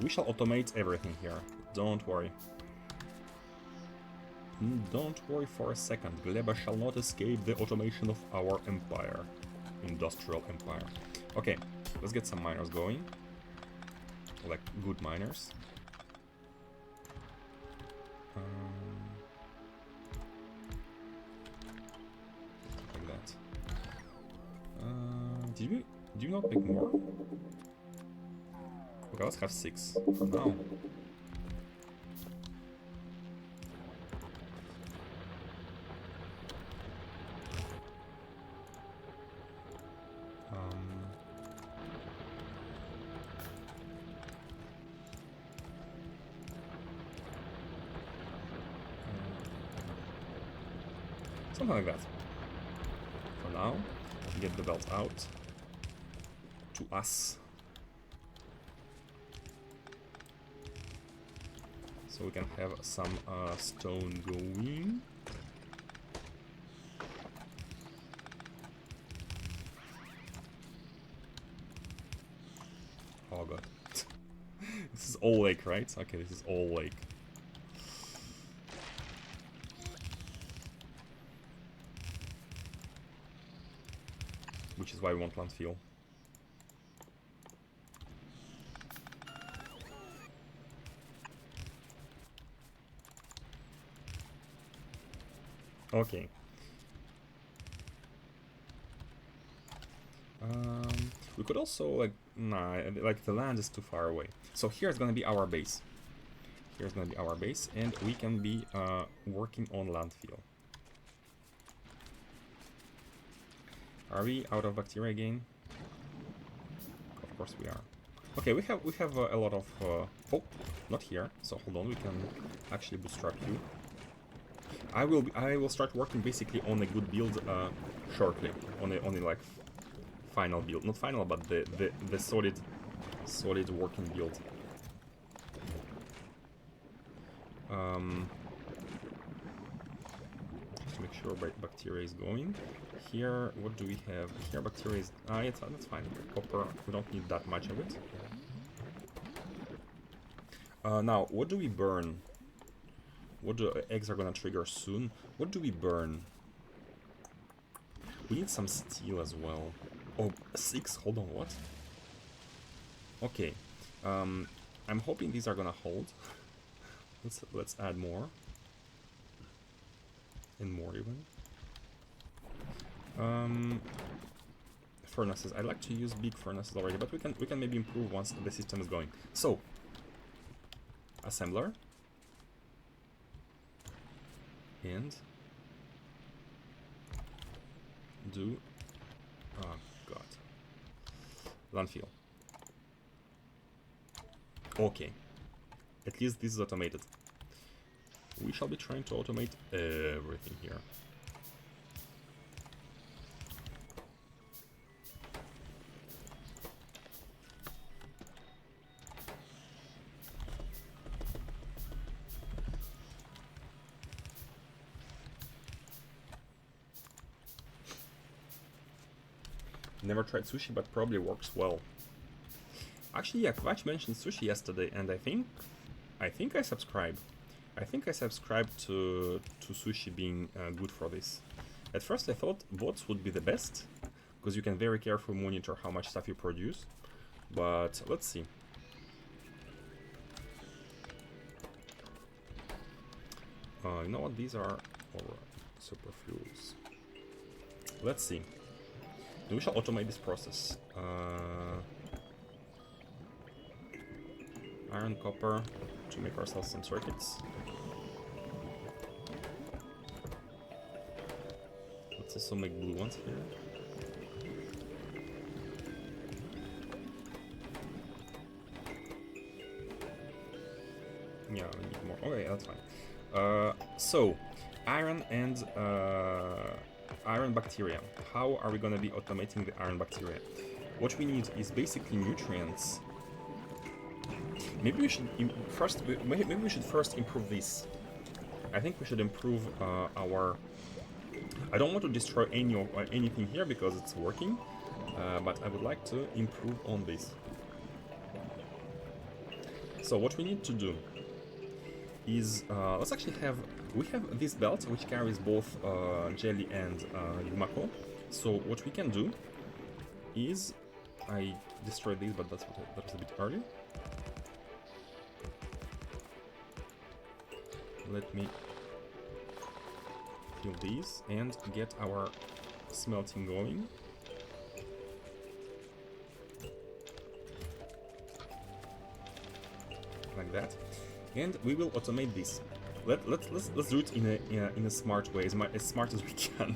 We shall automate everything here. Don't worry. Don't worry for a second. Gleba shall not escape the automation of our empire. Industrial empire. Okay, let's get some miners going. Like good miners. Like that. Did you not make more? Okay, let's have 6 for now. Something like that. For now, get the belt out to us. So we can have some stone going. Oh god. This is all lake, right? Okay, this is all lake. Which is why we want landfill. Okay. We could also, like, nah, like the land is too far away. So here's gonna be our base. Here's gonna be our base, and we can be working on landfill. Are we out of bacteria again? Of course we are. Okay, we have a lot of. Oh, not here. So hold on, we can actually bootstrap you. I will start working basically on a good build shortly. On a like final build, not final, but the solid working build. Just to make sure bacteria is going. Here, what do we have? Here, bacteria is... that's fine. Copper, we don't need that much of it. Now, what do we burn? What do eggs are gonna trigger soon? What do we burn? We need some steel as well. Oh, 6? Hold on, what? Okay. I'm hoping these are gonna hold. Let's add more. And more even. Furnaces. I like to use big furnaces already, but we can maybe improve once the system is going. So, assembler. And do oh god. Landfill. Okay. At least this is automated. We shall be trying to automate everything here. Never tried sushi, but probably works well. Actually, yeah, Kvatch mentioned sushi yesterday, and I think I subscribe. I think I subscribed to sushi being good for this. At first I thought bots would be the best, because you can very carefully monitor how much stuff you produce. But let's see. You know what? These are superfluous. Let's see. We shall automate this process. Iron, copper, to make ourselves some circuits. Let's also make blue ones here. Yeah, we need more. Okay, that's fine. So, iron and iron bacteria. How are we gonna be automating the iron bacteria? What we need is basically nutrients. Maybe we should first improve this. I think we should improve our. I don't want to destroy anything here because it's working, but I would like to improve on this. So what we need to do is let's actually we have this belt which carries both jelly and Yumako. So what we can do is I destroyed these, but that was a bit early. Let me fill these and get our smelting going. Like that. And we will automate this. Let's do it in a smart way, as smart as we can.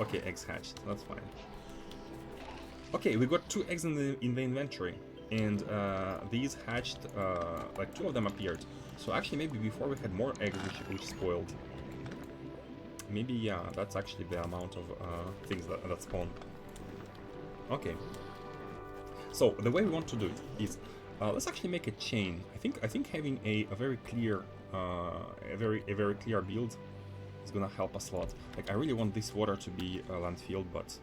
Okay, eggs hatched. That's fine. Okay, we got 2 eggs in the inventory, and these hatched. Like 2 of them appeared. So actually, maybe before we had more eggs, which spoiled. Maybe yeah, that's actually the amount of things that spawn. Okay. So the way we want to do it is. Let's actually make a chain. I think having a very clear, a very clear build is gonna help us a lot. Like I really want this water to be a landfill, but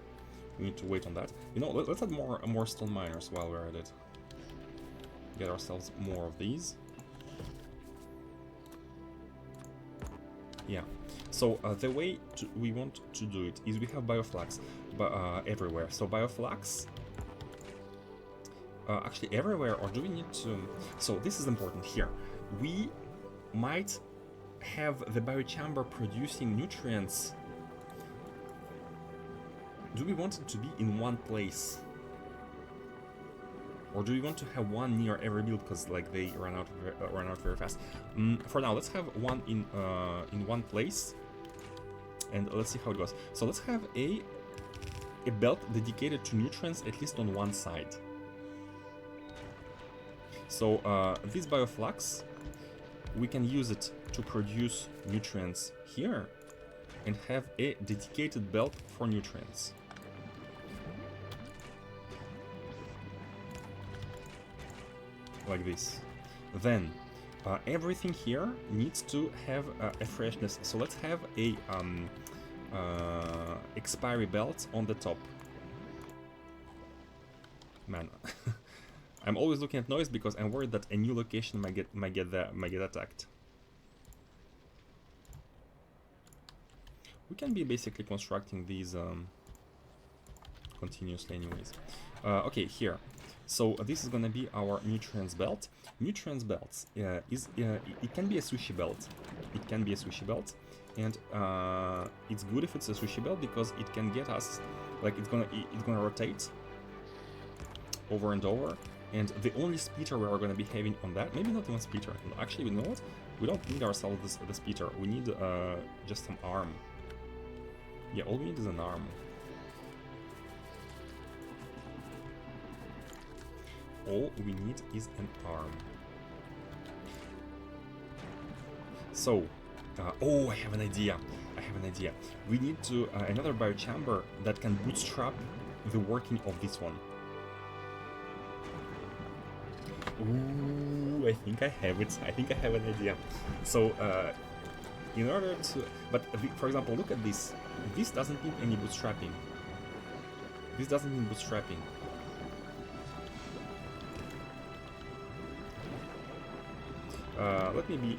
we need to wait on that. You know, let's add more stone miners while we're at it. Get ourselves more of these. Yeah. So the way we want to do it is we have bioflax everywhere. So bioflax. Actually everywhere, or do we need to... So this is important here. We might have the biochamber producing nutrients. Do we want it to be in one place? Or do we want to have one near every build because like they run out very fast? For now, let's have one in one place, and let's see how it goes. So let's have a belt dedicated to nutrients at least on one side. So this bioflux, we can use it to produce nutrients here and have a dedicated belt for nutrients. Like this. Then everything here needs to have a freshness. So let's have a expiry belt on the top. Man, I'm always looking at noise because I'm worried that a new location might get attacked. We can be basically constructing these continuously anyways. Okay, here. So this is gonna be our nutrients belt. Nutrients belts it can be a sushi belt. It can be a sushi belt, and it's good if it's a sushi belt because it can get us, like, it's gonna rotate over and over. And the only splitter we are gonna be having on that, maybe not even splitter. Actually, you know what? We don't need ourselves the splitter. We need just some arm. Yeah, all we need is an arm. All we need is an arm. So, oh, I have an idea. We need to another biochamber that can bootstrap the working of this one. Ooh, I think I have it. I think I have an idea. So, in order to... But, for example, look at this. This doesn't need any bootstrapping. This doesn't need bootstrapping. Let me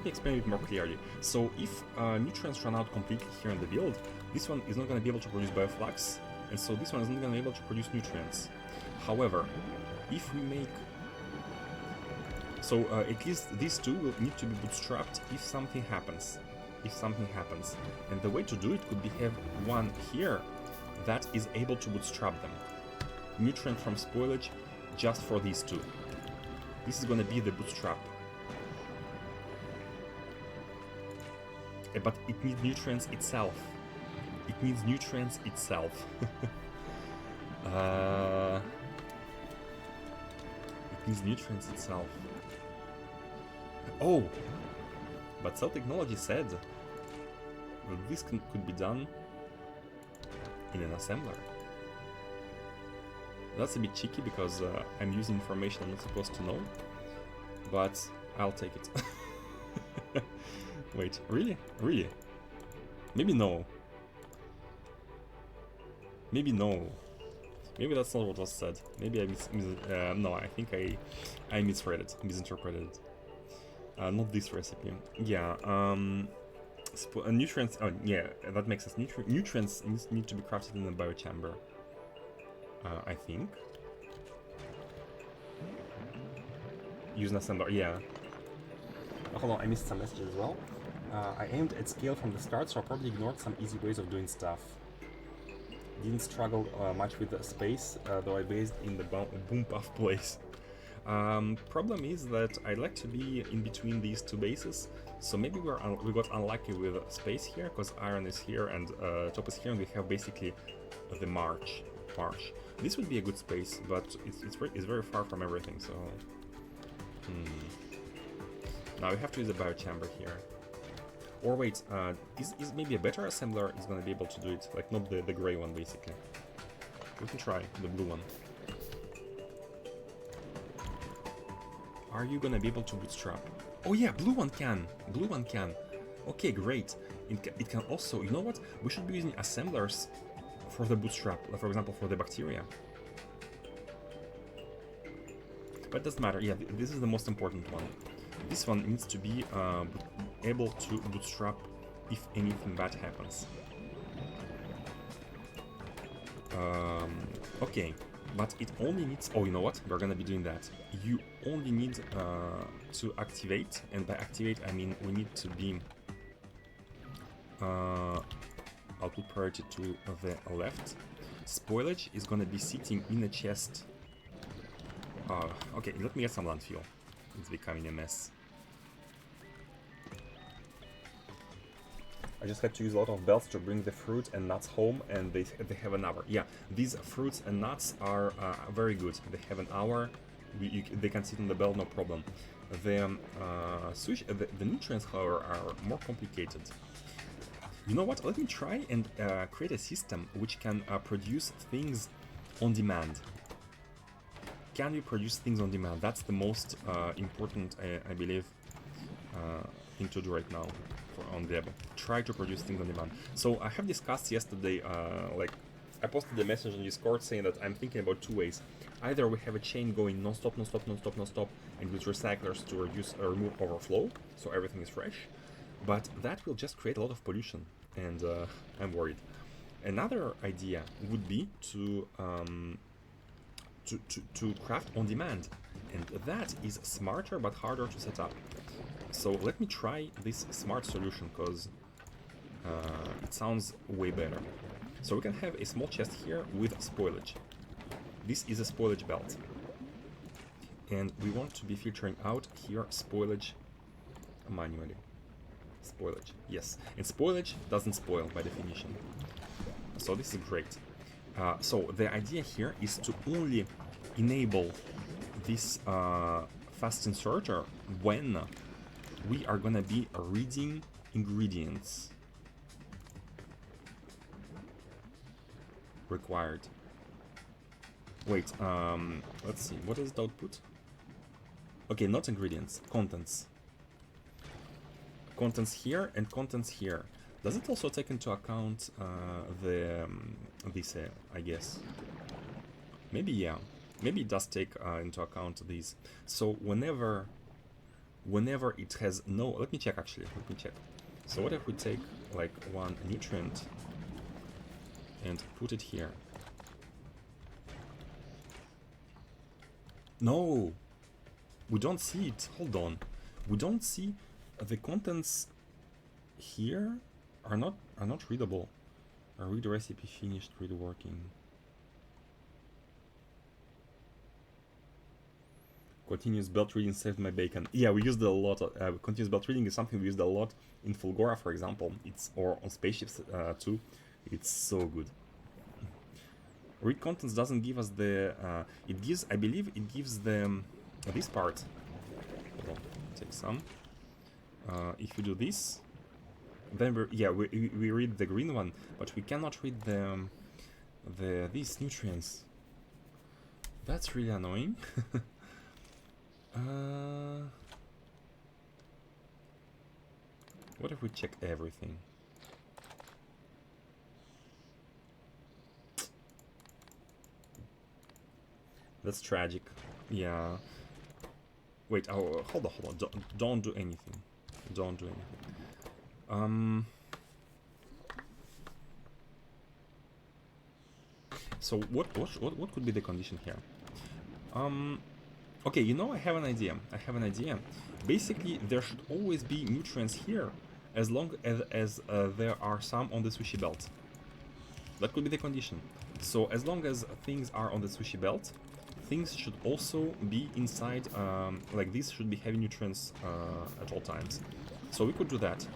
explain it more clearly. So, if nutrients run out completely here in the build, this one is not going to be able to produce bioflux, and so this one is not going to be able to produce nutrients. However, if we make... So, at least these two will need to be bootstrapped if something happens. And the way to do it could be have one here that is able to bootstrap them. Nutrient from spoilage just for these two. This is gonna be the bootstrap. But it needs nutrients itself. It needs nutrients itself. Oh! But Cell Technology said that this could be done in an assembler. That's a bit cheeky because I'm using information I'm not supposed to know, but I'll take it. Wait, really? Really? Maybe no. Maybe no. Maybe that's not what was said. Maybe I no, I think I misread it, misinterpreted it. Not this recipe. Yeah, nutrients... Oh, yeah, that makes sense. Nutrients need to be crafted in a biochamber. I think. Use an assembler, yeah. Oh, hold on, I missed some messages as well. I aimed at scale from the start, so I probably ignored some easy ways of doing stuff. Didn't struggle much with the space, though I based in the boom puff place. Problem is that I like to be in between these two bases, so maybe we got unlucky with space here, because iron is here and top is here, and we have basically the marsh. This would be a good space, but it's very far from everything, so... Now we have to use a biochamber here. Or wait, is maybe a better assembler is gonna be able to do it, like not the gray one basically. We can try the blue one. Are you gonna be able to bootstrap? Oh yeah, blue one can! Blue one can! Okay, great. It can also, you know what? We should be using assemblers for the bootstrap, like for example for the bacteria. But it doesn't matter, yeah, this is the most important one. This one needs to be able to bootstrap if anything bad happens. Okay, but it only needs... Oh, you know what? We're gonna be doing that. You only need to activate, and by activate I mean we need to be... I'll put priority to the left. Spoilage is gonna be sitting in a chest. Okay, let me get some landfill. It's becoming a mess. I just had to use a lot of belts to bring the fruit and nuts home, and they have an hour. Yeah, these fruits and nuts are very good. They have an hour. They can sit on the belt, no problem. The nutrients, however, are more complicated. You know what? Let me try and create a system which can produce things on demand. can we produce things on demand? That's the most important, I believe, thing to do right now on Gleba. Try to produce things on demand. So I have discussed yesterday, like I posted a message on Discord saying that I'm thinking about two ways. Either we have a chain going non-stop, non-stop, non-stop, non-stop, and use recyclers to reduce or remove overflow, so everything is fresh. But that will just create a lot of pollution, and I'm worried. Another idea would be to craft on demand, and that is smarter but harder to set up. So let me try this smart solution, because it sounds way better. So we can have a small chest here with spoilage. This is a spoilage belt, and we want to be filtering out here spoilage manually. Spoilage, yes, and spoilage doesn't spoil by definition, so this is great. So the idea here is to only enable this fast inserter when we are gonna be reading ingredients required. Wait, let's see, what is the output? Okay, not ingredients, contents. Contents here and contents here. Does it also take into account this, I guess? Maybe, yeah. Maybe it does take into account these. So whenever it has no... Let me check, actually. Let me check. So what if we take, like, one nutrient and put it here? No! We don't see it. Hold on. We don't see... The contents here are not readable. Read recipe finished, read working. Continuous belt reading saved my bacon. Yeah, we used a lot of continuous belt reading is something we used a lot in Fulgora, for example. It's or on spaceships too. It's so good. Read contents doesn't give us the it gives, I believe it gives them this part. Hold on, take some. If you do this, then we read the green one, but we cannot read these nutrients. That's really annoying. What if we check everything? That's tragic. Yeah. Wait. Oh, hold on. Don't do anything. Don't do anything. So what could be the condition here? Okay, you know, I have an idea. Basically, there should always be nutrients here, as long as there are some on the sushi belt. That could be the condition. So as long as things are on the sushi belt, things should also be inside, like this should be heavy nutrients at all times. So we could do that.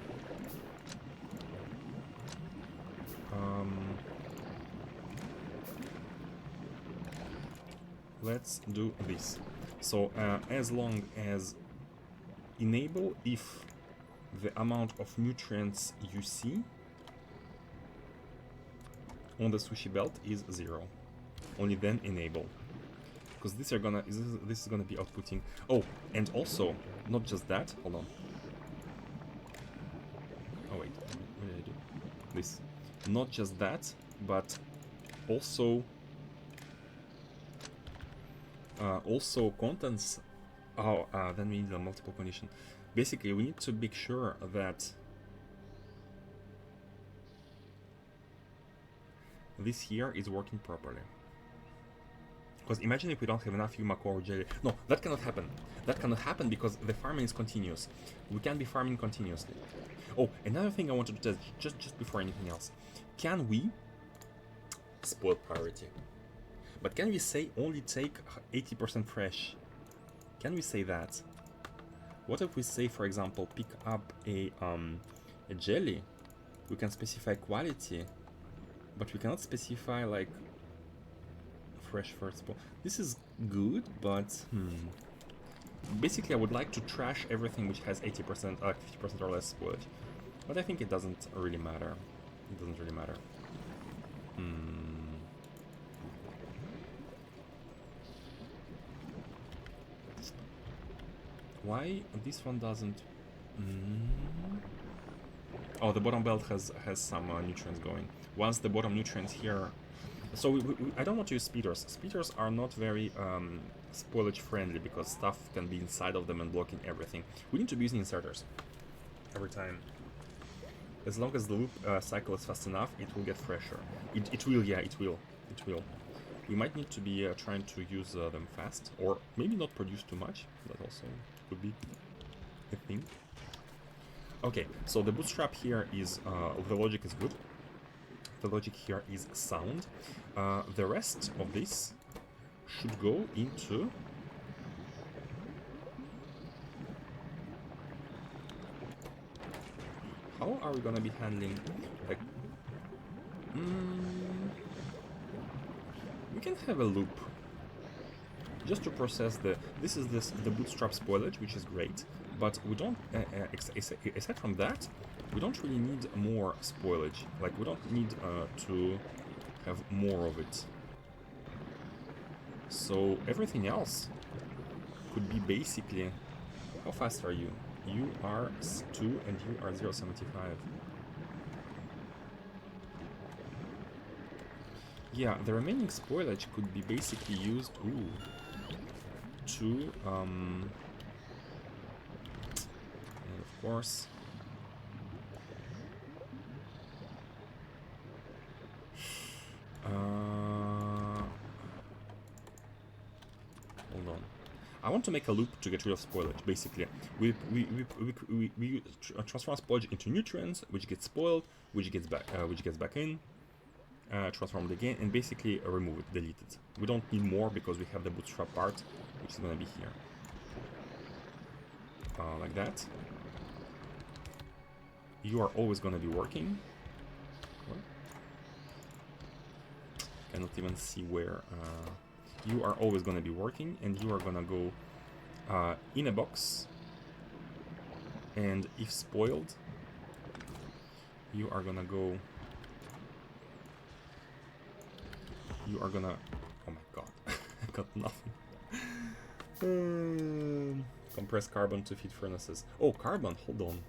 Let's do this. So as long as enable if the amount of nutrients you see on the sushi belt is 0, only then enable, because this is gonna be outputting. Oh, and also not just that. Hold on. Oh wait, what did I do? This. Not just that, but also contents. Oh, then we need a multiple condition. Basically, we need to make sure that this here is working properly. Because imagine if we don't have enough Yuma core jelly. No, that cannot happen. That cannot happen because the farming is continuous. We can't be farming continuously. Oh, another thing I wanted to test just before anything else. Can we spoil priority? But can we say only take 80% fresh? Can we say that? What if we say, for example, pick up a jelly? We can specify quality, but we cannot specify like fresh first spoil. This is good, but basically I would like to trash everything which has 80%, 50% or less spoilage. But I think it doesn't really matter. It doesn't really matter. Why this one doesn't? Oh, the bottom belt has some nutrients going. Once the bottom nutrients here, so I don't want to use speeders. Speeders are not very spoilage friendly because stuff can be inside of them and blocking everything. We need to be using inserters every time. As long as the loop cycle is fast enough, it will get fresher. It will, yeah, it will. It will. We might need to be trying to use them fast, or maybe not produce too much. That also could be a thing. Okay, so the bootstrap here is, the logic is good. The logic here is sound. The rest of this should go into... How are we gonna be handling, like... we can have a loop just to process the... This is the bootstrap spoilage, which is great, but we don't... aside from that, we don't really need more spoilage. Like, we don't need to have more of it. So everything else could be basically... How fast are you? You are 2 and you are 0.75. Yeah, the remaining spoilage could be basically used to and of course hold on. I want to make a loop to get rid of spoilage. Basically, we transform spoilage into nutrients, which gets spoiled, which gets back in, transform it again, and basically remove it, delete it. We don't need more because we have the bootstrap part, which is gonna be here, like that. You are always gonna be working. What? Cannot even see where. You are always gonna be working, and you are gonna go in a box, and if spoiled, you are gonna go... You are gonna... Oh my god, I got nothing. Compress carbon to feed furnaces. Oh, carbon, hold on.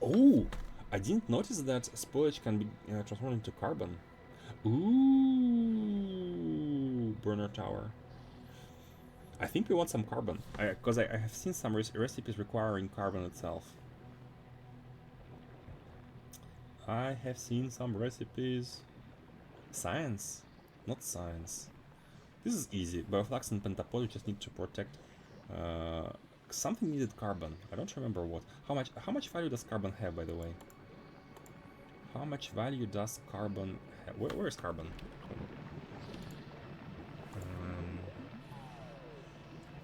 Oh, I didn't notice that spoilage can be transformed into carbon. Ooh, burner tower. I think we want some carbon, because I have seen some recipes requiring carbon itself. I have seen some recipes. Science, not science. This is easy. Bioflux and pentapod, you just need to protect. Something needed carbon. I don't remember what. How much value does carbon have, by the way? How much value does carbon have? Where is carbon?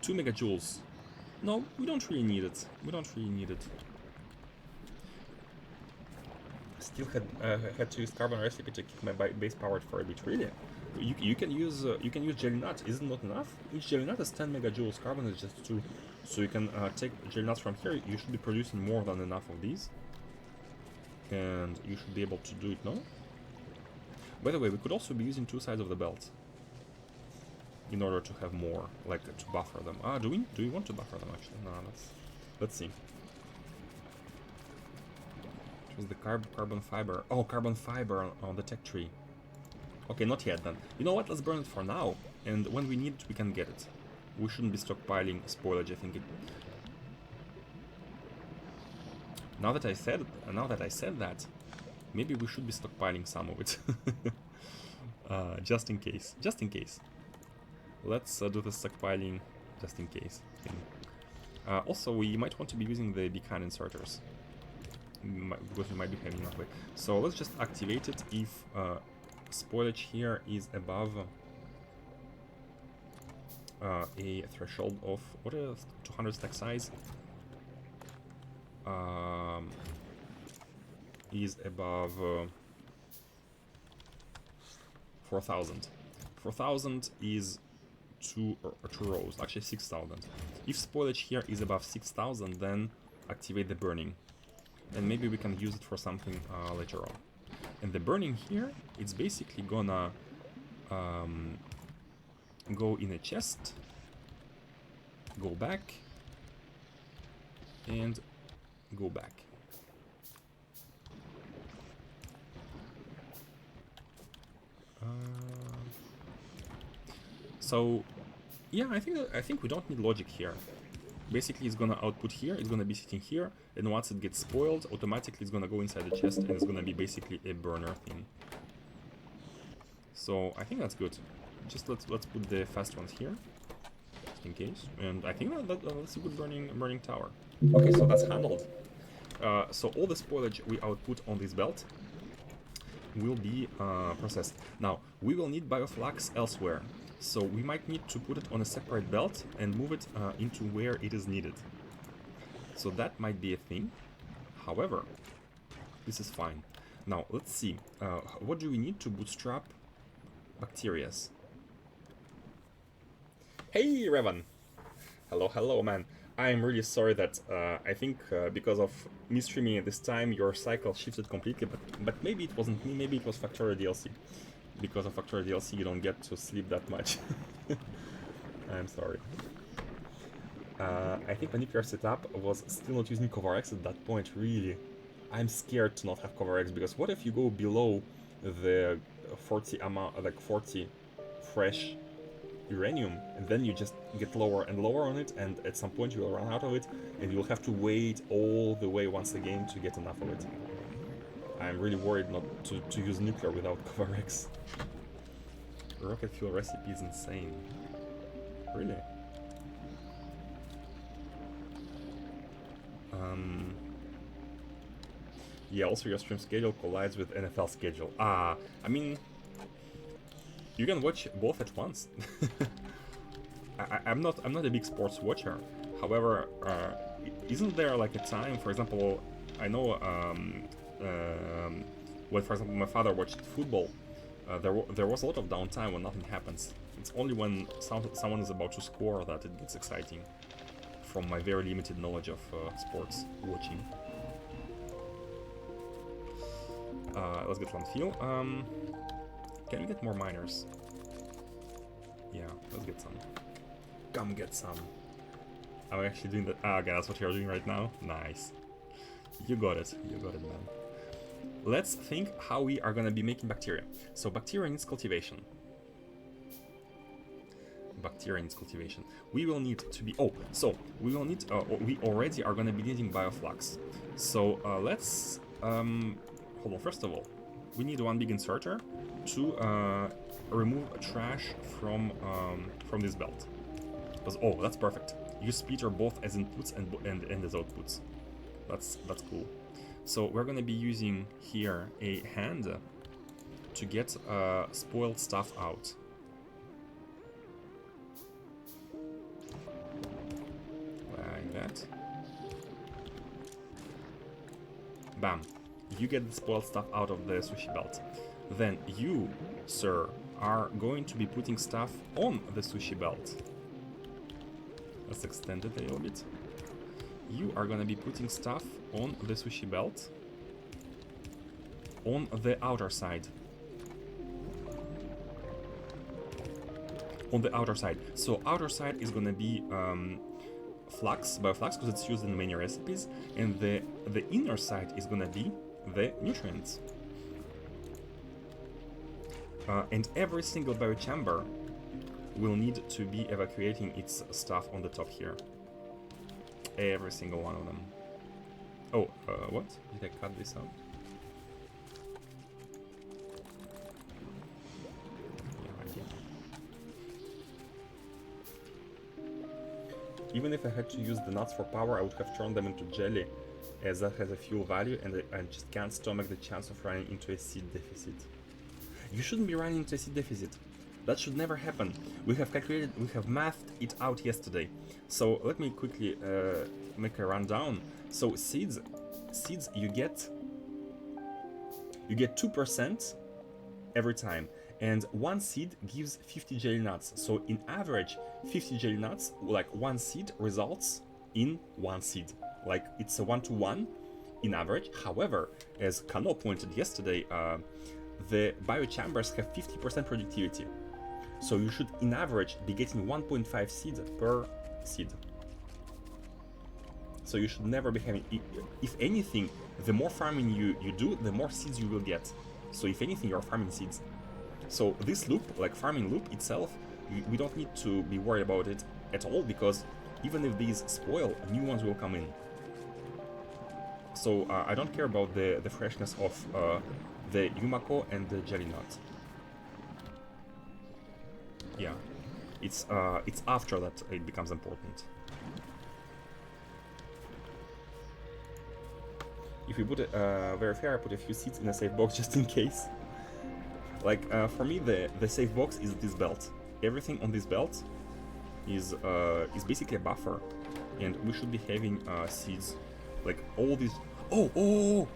2 megajoules. No, we don't really need it. We don't really need it. Still had to use carbon recipe to keep my base powered for a bit. Really? You can use jelly nut. Is it not enough? Each jelly nut is 10 megajoules. Carbon is just 2. So you can take jelly nuts from here. You should be producing more than enough of these, and you should be able to do it. No. By the way, we could also be using 2 sides of the belt in order to have more, like to buffer them. Do we want to buffer them actually? No, let's see. Choose the carbon fiber. Oh, carbon fiber on the tech tree. Okay, not yet then. You know what? Let's burn it for now, and when we need it, we can get it. We shouldn't be stockpiling spoilage. I think it. Now that I said that, maybe we should be stockpiling some of it, just in case. Just in case. Let's do the stockpiling just in case thing. Also, we might want to be using the beacon inserters because we might be having enough. So let's just activate it if spoilage here is above a threshold of what is 200 stack size. Is above 4,000. 4,000 is 2 rows, actually 6,000. If spoilage here is above 6,000, then activate the burning, and maybe we can use it for something later on. And the burning here, it's basically gonna go in a chest go back, and go back. So yeah, I think we don't need logic here. Basically, it's gonna output here, it's gonna be sitting here, and once it gets spoiled, automatically it's gonna go inside the chest, and it's gonna be basically a burner thing. So I think that's good. Just let's put the fast ones here, just in case. And I think that's a good burning tower. Okay, so that's handled. So all the spoilage we output on this belt will be processed. Now we will need bioflux elsewhere. So we might need to put it on a separate belt and move it into where it is needed. So that might be a thing. However, this is fine. Now let's see. What do we need to bootstrap bacterias? Hey Revan! Hello man. I am really sorry that I think because of me streaming at this time your cycle shifted completely, but maybe it wasn't me, maybe it was Factorio DLC. Because of Factorio DLC you don't get to sleep that much. I'm sorry. I think my nuclear setup was still not using cover X at that point, really. I'm scared to not have cover X, because what if you go below the 40 amount, like 40 fresh uranium, and then you just get lower and lower on it, and at some point you will run out of it, and you'll have to wait all the way once again to get enough of it. I'm really worried not to use nuclear without cover X. Rocket fuel recipe is insane. Really? Yeah, also your stream schedule collides with NFL schedule. I mean, you can watch both at once. I'm not a big sports watcher. However, isn't there like a time, for example, I know when, for example, my father watched football, there was a lot of downtime when nothing happens. It's only when someone is about to score that it gets exciting, from my very limited knowledge of sports watching. Let's get landfill. Can we get more miners? Yeah, let's get some. Come get some. I'm actually doing that. Okay, that's what you're doing right now? Nice. You got it, man. Let's think how we are gonna be making bacteria. So bacteria needs cultivation. We will need to be... Oh, so we will need... we already are gonna be needing bioflux. So let's... hold on, first of all, we need one big inserter to remove trash from this belt. Because, oh, that's perfect. Use splitter both as inputs and as outputs. That's cool. So we're gonna be using here a hand to get spoiled stuff out. Like that. Bam. You get the spoiled stuff out of the sushi belt. Then you, sir, are going to be putting stuff on the sushi belt. Let's extend it a little bit. You are gonna be putting stuff on the sushi belt on the outer side. On the outer side. So outer side is gonna be bioflux, because it's used in many recipes, and the inner side is gonna be the nutrients. And every single biochamber will need to be evacuating its stuff on the top here. Every single one of them. Oh, what? Did I cut this out? Yeah, I did. Even if I had to use the nuts for power, I would have turned them into jelly, as that has a fuel value, and I just can't stomach the chance of running into a seed deficit. You shouldn't be running into a seed deficit. That should never happen. We have calculated, we have mathed it out yesterday. So let me quickly make a rundown. So seeds you get 2% every time, and one seed gives 50 jelly nuts. So in average, 50 jelly nuts, like one seed results in one seed. Like it's a 1-to-1 in average. However, as Kano pointed yesterday, the biochambers have 50% productivity. So you should, in average, be getting 1.5 seeds per seed. So you should never be having, if anything, the more farming you do, the more seeds you will get. So if anything, you're farming seeds. So this loop, like farming loop itself, we don't need to be worried about it at all, because even if these spoil, new ones will come in. So I don't care about the freshness of the Yumako and the jelly nut. Yeah, it's after that it becomes important. If you put it very fair, I put a few seeds in a safe box just in case. Like for me, the safe box is this belt. Everything on this belt is basically a buffer, and we should be having seeds, like all these. Oh!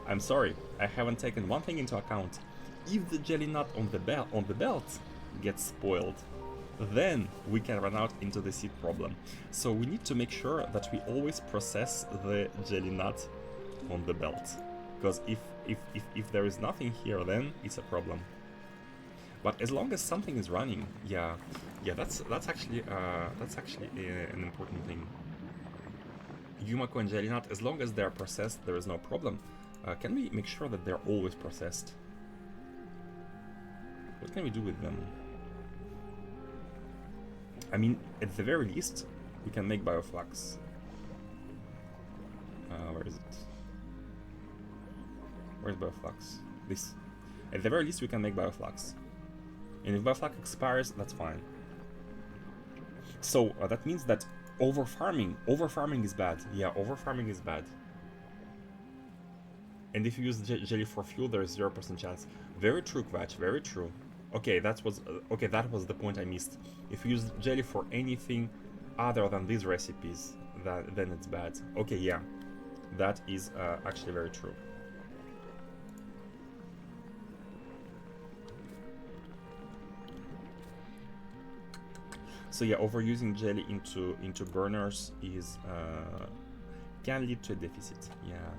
I'm sorry, I haven't taken one thing into account. If the jelly nut on the belt gets spoiled, then we can run out into the seed problem. So we need to make sure that we always process the jelly nut on the belt, because if there is nothing here, then it's a problem. But as long as something is running, yeah, that's actually an important thing. Yumako and jelly nut, as long as they are processed, there is no problem. Can we make sure that they're always processed? What can we do with them? I mean, at the very least, we can make bioflux. Where is it? Where's bioflux? This. At the very least, we can make bioflux. And if bioflux expires, that's fine. So that means that overfarming is bad. Yeah, overfarming is bad. And if you use jelly for fuel, there is 0% chance. Very true, Kvatch, very true. Okay, that was the point I missed. If you use jelly for anything other than these recipes, then it's bad. Okay, yeah, that is actually very true. So yeah, overusing jelly into burners is can lead to a deficit. Yeah.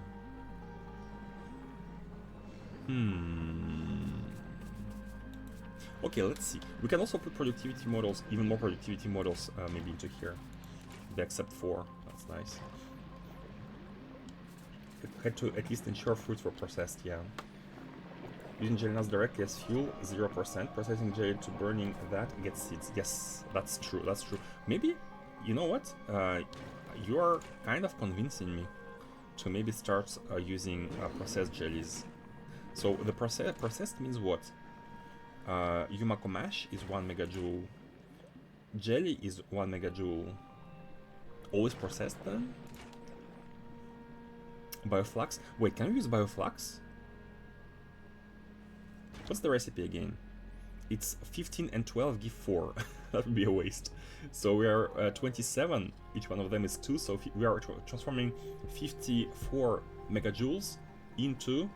Okay, let's see. We can also put productivity models, even more productivity models, maybe into here. The accept 4. That's nice. It had to at least ensure fruits were processed. Yeah. Using jelly nuts directly as fuel, 0%. Processing jelly to burning that gets seeds. Yes, that's true. That's true. Maybe, you know what? You are kind of convincing me to maybe start using processed jellies. So the processed means what? Yumako mash is 1 megajoule. Jelly is 1 megajoule. Always processed then? Bioflux? Wait, can we use bioflux? What's the recipe again? It's 15 and 12 give 4. That would be a waste. So we are 27. Each one of them is 2. So we are transforming 54 megajoules into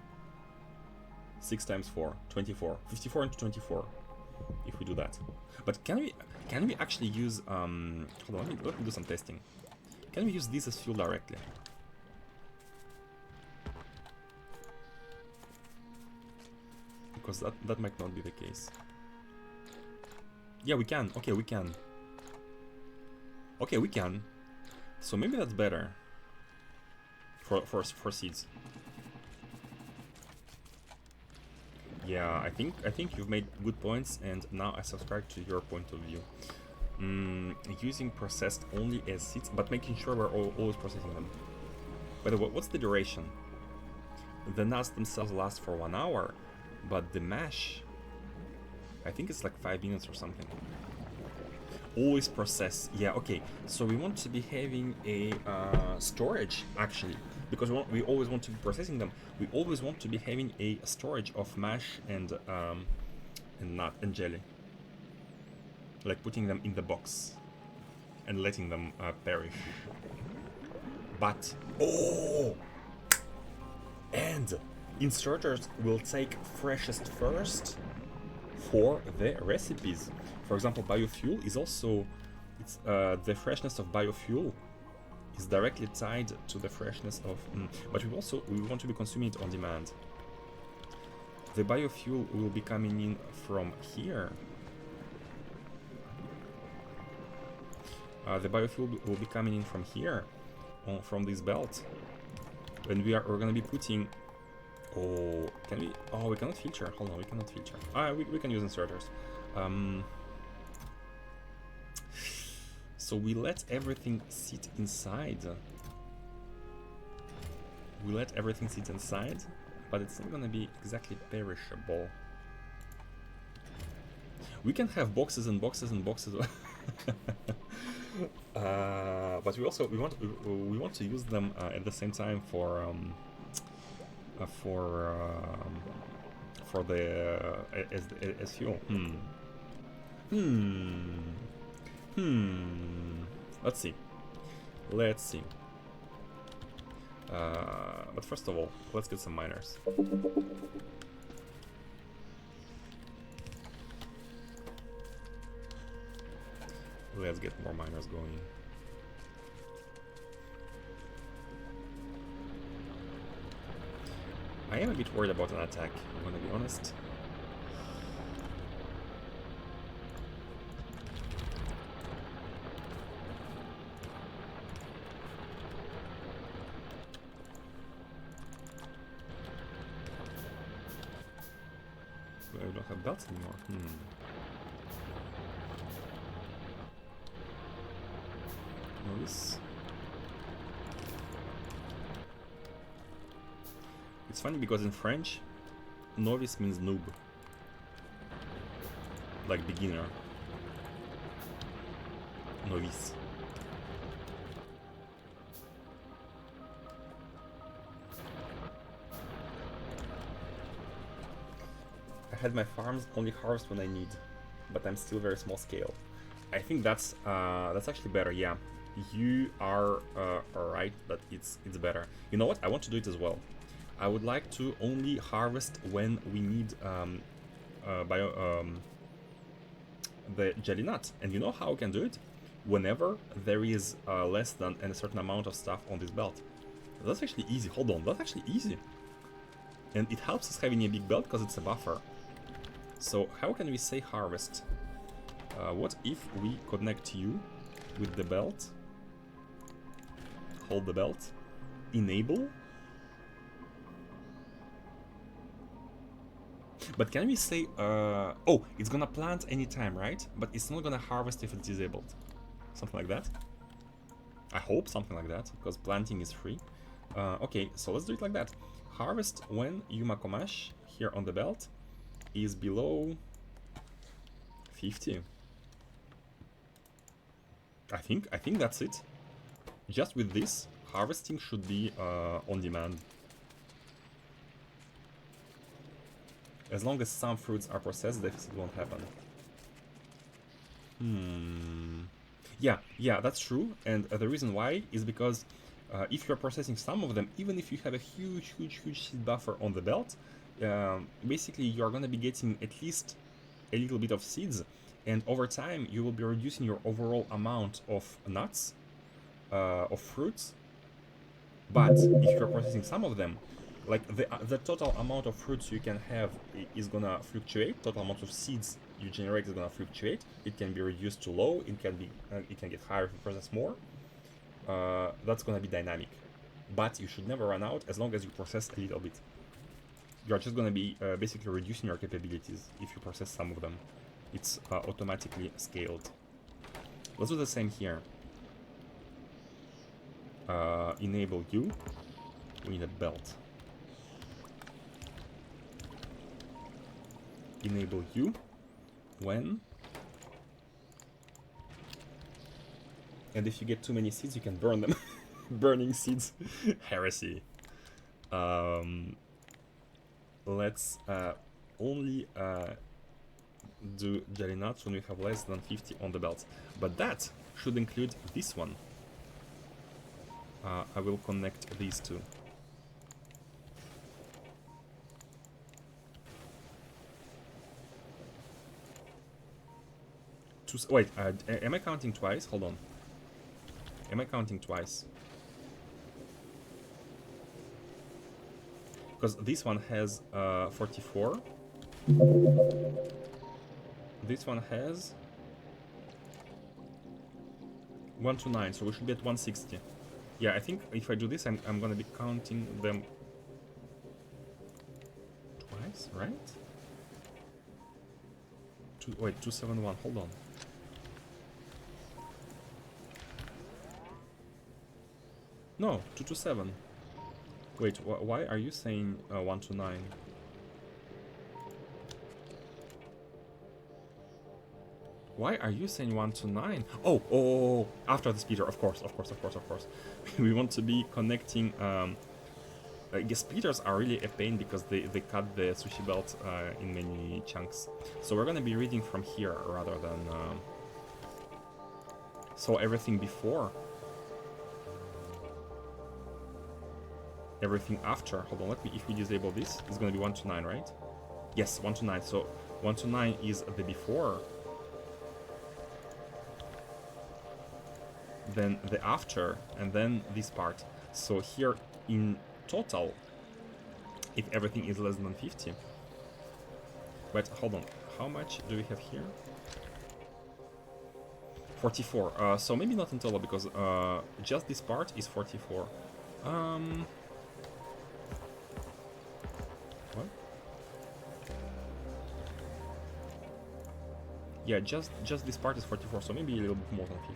6 times 4, 24. 54 into 24, if we do that. But can we actually use hold on, let me do some testing. Can we use this as fuel directly? Because that might not be the case. Yeah, we can. Okay, we can. Okay, we can. So maybe that's better for seeds. Yeah, I think you've made good points, and now I subscribe to your point of view. Using processed only as seeds, but making sure we're always processing them. By the way, what's the duration? The nuts themselves last for 1 hour, but the mash, I think it's like 5 minutes or something. Always process. Yeah, okay. So we want to be having a storage, actually, because we always want to be processing them. We always want to be having a storage of mash and nut and jelly, like putting them in the box and letting them perish. But and inserters will take freshest first for the recipes. For example, biofuel is also, it's the freshness of biofuel is directly tied to the freshness of, but we want to be consuming it on demand. The biofuel will be coming in from here. The biofuel will be coming in from here, from this belt. And we're gonna be putting... Oh, can we... Oh, we cannot filter. Hold on, we cannot filter. We can use inserters. So we let everything sit inside. We let everything sit inside, but it's not gonna be exactly perishable. We can have boxes and boxes and boxes. But we want to use them at the same time for the as fuel. Let's see. But first of all, let's get some miners. Let's get more miners going. I am a bit worried about an attack, I'm gonna be honest. I don't have belts anymore. This. It's funny because in French, novice means noob, like beginner. Novice. I had my farms only harvest when I need, but I'm still very small scale. I think that's actually better. Yeah, you are right, but it's better. You know what? I want to do it as well. I would like to only harvest when we need the jelly nut. And you know how I can do it? Whenever there is less than a certain amount of stuff on this belt. That's actually easy. Hold on, that's actually easy. And it helps us having a big belt because it's a buffer. So how can we say harvest? What if we connect you with the belt? Hold the belt. Enable. But can we say, oh, it's gonna plant anytime, right? But it's not gonna harvest if it's disabled. Something like that. I hope something like that, because planting is free. Okay, so let's do it like that. Harvest when Yuma Komash, here on the belt, is below 50. I think that's it. Just with this, harvesting should be on demand. As long as some fruits are processed, deficit won't happen. Yeah, that's true. And the reason why is because if you're processing some of them, even if you have a huge seed buffer on the belt, basically you're gonna be getting at least a little bit of seeds, and over time you will be reducing your overall amount of nuts, of fruits. But if you're processing some of them, like the total amount of fruits you can have is gonna fluctuate. Total amount of seeds you generate is gonna fluctuate. It can be reduced to low. It can get higher if you process more. That's gonna be dynamic, but you should never run out as long as you process a little bit. You're just gonna be basically reducing your capabilities if you process some of them. It's automatically scaled. Let's do the same here. Enable you. We need a belt. Enable you when, and if you get too many seeds you can burn them. Burning seeds. Heresy. Let's only do jelly nuts when we have less than 50 on the belt, but that should include this one. I will connect these two. Wait, am I counting twice? Hold on. Am I counting twice? Because this one has 44. This one has 129, so we should be at 160. Yeah, I think if I do this, I'm gonna be counting them twice, right? Wait, 271, hold on. No, 227. Wait, why are you saying 129? Why are you saying 129? Oh, after the speeder, of course. We want to be connecting. The speeders are really a pain because they cut the sushi belt in many chunks. So we're gonna be reading from here rather than. So everything before. Everything after. Hold on, if we disable this, it's gonna be 129, right? Yes, 129. So 129 is the before. Then the after, and then this part. So here in total, if everything is less than 50. Wait, hold on. How much do we have here? 44. So maybe not in total because just this part is 44. What? Yeah, just this part is 44. So maybe a little bit more than 50.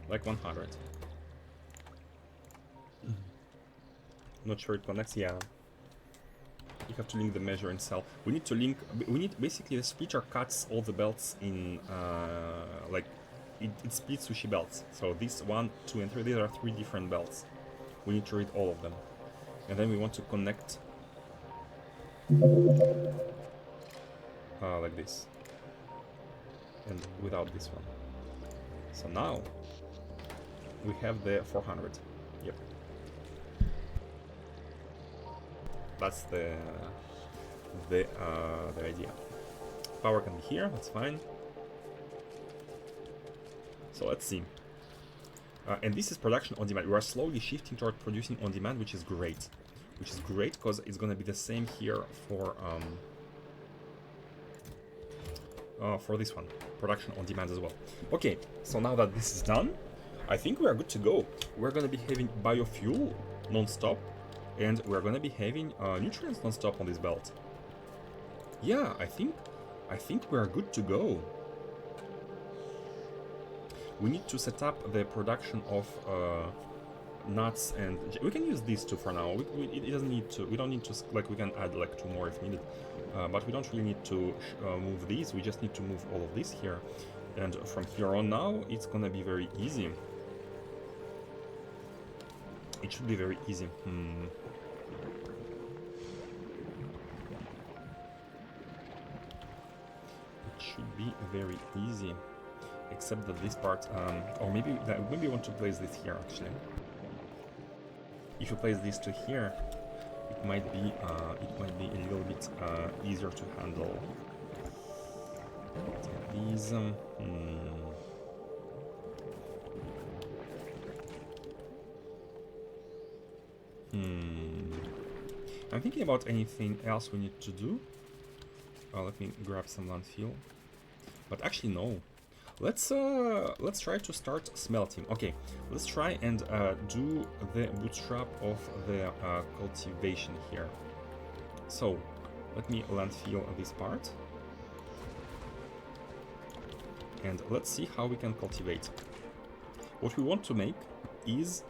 Like 100. Not sure it connects. Yeah. You have to link the measure in cell. We need to link. We need basically the splitter cuts all the belts in like it splits sushi belts. So this 1, 2, and 3. These are 3 different belts. We need to read all of them, and then we want to connect like this, and without this one. So now we have the 400. Yep. That's the idea. Power can be here, that's fine. So let's see. And this is production on demand. We are slowly shifting toward producing on demand, which is great. Which is great because it's gonna be the same here for this one, production on demand as well. Okay, so now that this is done, I think we are good to go. We're gonna be having biofuel non-stop, and we're gonna be having nutrients non-stop on this belt. Yeah, I think we are good to go. We need to set up the production of nuts, and we can use these two for now. It doesn't need to. We don't need to, like, we can add like 2 more if needed, but we don't really need to move these. We just need to move all of this here, and from here on now it's gonna be very easy. It should be very easy. It should be very easy, except that this part, or maybe we want to place this here actually. If you place these two here, it might be a little bit easier to handle. These. I'm thinking about anything else we need to do. Let me grab some landfill. But actually, no. Let's try to start smelting. Okay, let's try and do the bootstrap of the cultivation here. So let me landfill this part, and let's see how we can cultivate. What we want to make is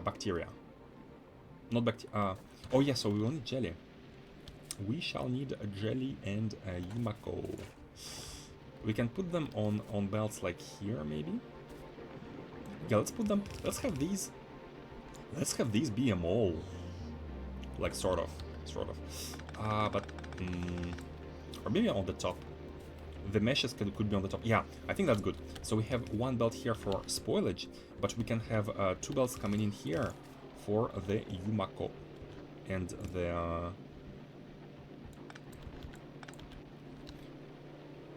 bacteria, not bacteria. Oh yeah, so we will need jelly. We shall need a jelly and a Yumako. We can put them on belts like here, maybe. Yeah, let's put them. Let's have these be a mole, like sort of. But or maybe on the top. The meshes could be on the top. Yeah, I think that's good. So we have 1 belt here for spoilage, but we can have 2 belts coming in here for the Yumako and the.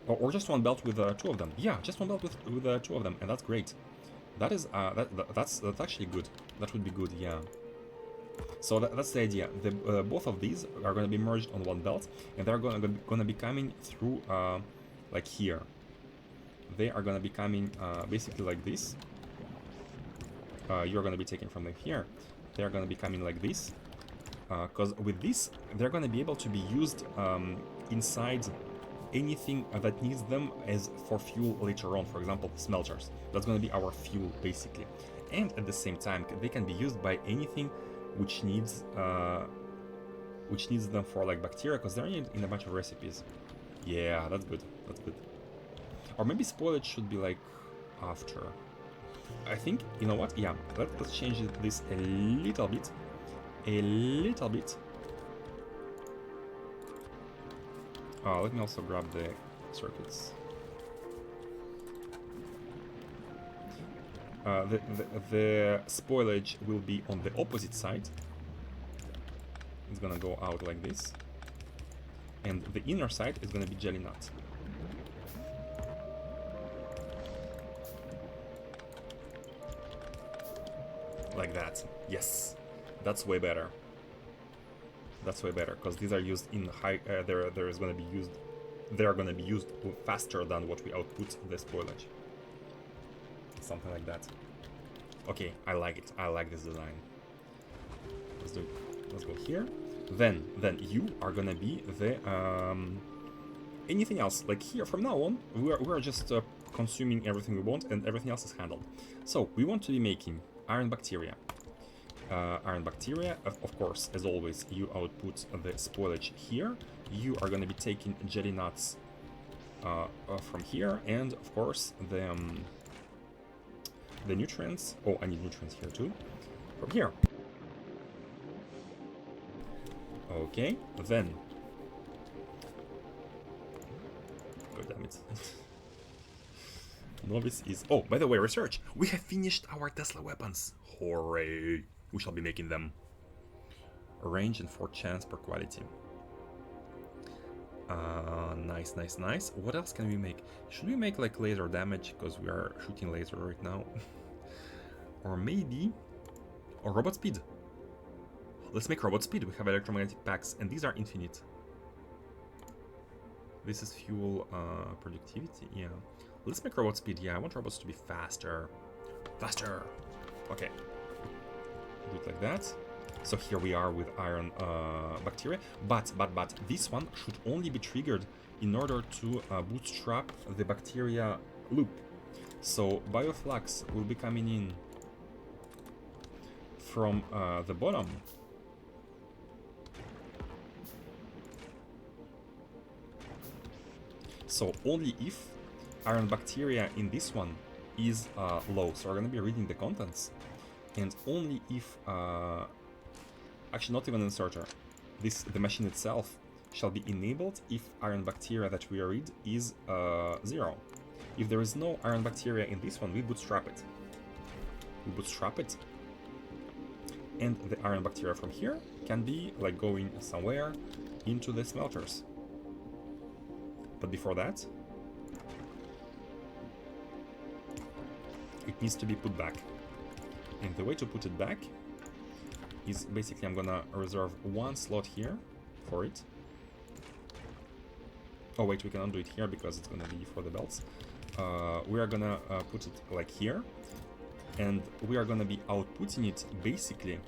Or just 1 belt with 2 of them. Yeah, just 1 belt with 2 of them, and that's great. That is that's actually good. That would be good, yeah. So that's the idea. Both of these are going to be merged on 1 belt, and they're going to be coming through like here. they are gonna be coming basically like this. You're gonna be taken from here. They're gonna be coming like this. Because with this, they're gonna be able to be used inside anything that needs them as for fuel later on. For example, smelters. That's gonna be our fuel basically. And at the same time, they can be used by anything which needs them for like bacteria, because they're in a bunch of recipes. Yeah, that's good. That's good. Or maybe spoilage should be like after. I think, you know what? Yeah, let's change this a little bit. A little bit. Let me also grab the circuits. The spoilage will be on the opposite side. It's gonna go out like this. And the inner side is gonna be jelly nut. Like that. Yes. That's way better. That's way better, because these are used in high. There is gonna be used. They are gonna be used faster than what we output the spoilage. Something like that. Okay, I like it. I like this design. Let's do it. Let's go here. Then you are gonna be the anything else. Like here, from now on, we are just consuming everything we want, and everything else is handled. So we want to be making iron bacteria. Iron bacteria, of course, as always, you output the spoilage here. You are going to be taking jelly nuts from here, and of course the nutrients. Oh, I need nutrients here too. From here. Okay, then. God damn it. Novice is. Oh, by the way, research. We have finished our Tesla weapons. Hooray! We shall be making them. Range and 4 chance per quality. Nice, nice, nice. What else can we make? Should we make like laser damage, because we are shooting laser right now? Or maybe... Or robot speed. Let's make robot speed. We have electromagnetic packs, and these are infinite. This is fuel productivity, yeah. Let's make robot speed, yeah. I want robots to be faster. Faster! Okay. Do it like that. So here we are with iron bacteria, but this one should only be triggered in order to bootstrap the bacteria loop. So bioflux will be coming in from the bottom. So only if iron bacteria in this one is low. So we're going to be reading the contents. And only if, actually not even inserter, the machine itself shall be enabled if iron bacteria that we read is 0. If there is no iron bacteria in this one, we bootstrap it. We bootstrap it, and the iron bacteria from here can be like going somewhere into the smelters. But before that, it needs to be put back. And the way to put it back is basically I'm gonna reserve 1 slot here for it. Oh wait, we cannot do it here because it's gonna be for the belts. We are gonna put it like here, and we are gonna be outputting it basically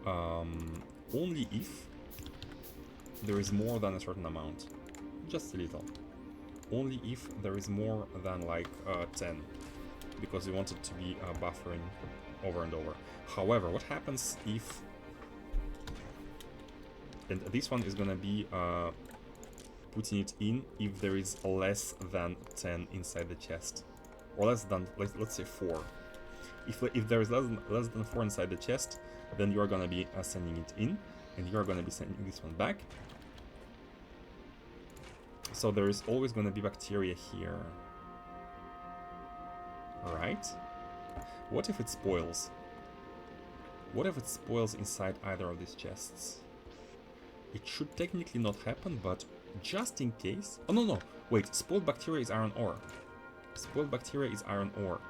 only if there is more than a certain amount. Just a little. Only if there is more than like 10. Because we want it to be buffering over and over. However, what happens if... And this one is gonna be putting it in if there is less than 10 inside the chest. Or less than, let's say 4. If there is less than 4 inside the chest, then you are gonna be sending it in, and you are gonna be sending this one back. So there is always gonna be bacteria here. Right? What if it spoils? What if it spoils inside either of these chests? It should technically not happen, but just in case... Oh, no. Wait, spoiled bacteria is iron ore. Spoiled bacteria is iron ore.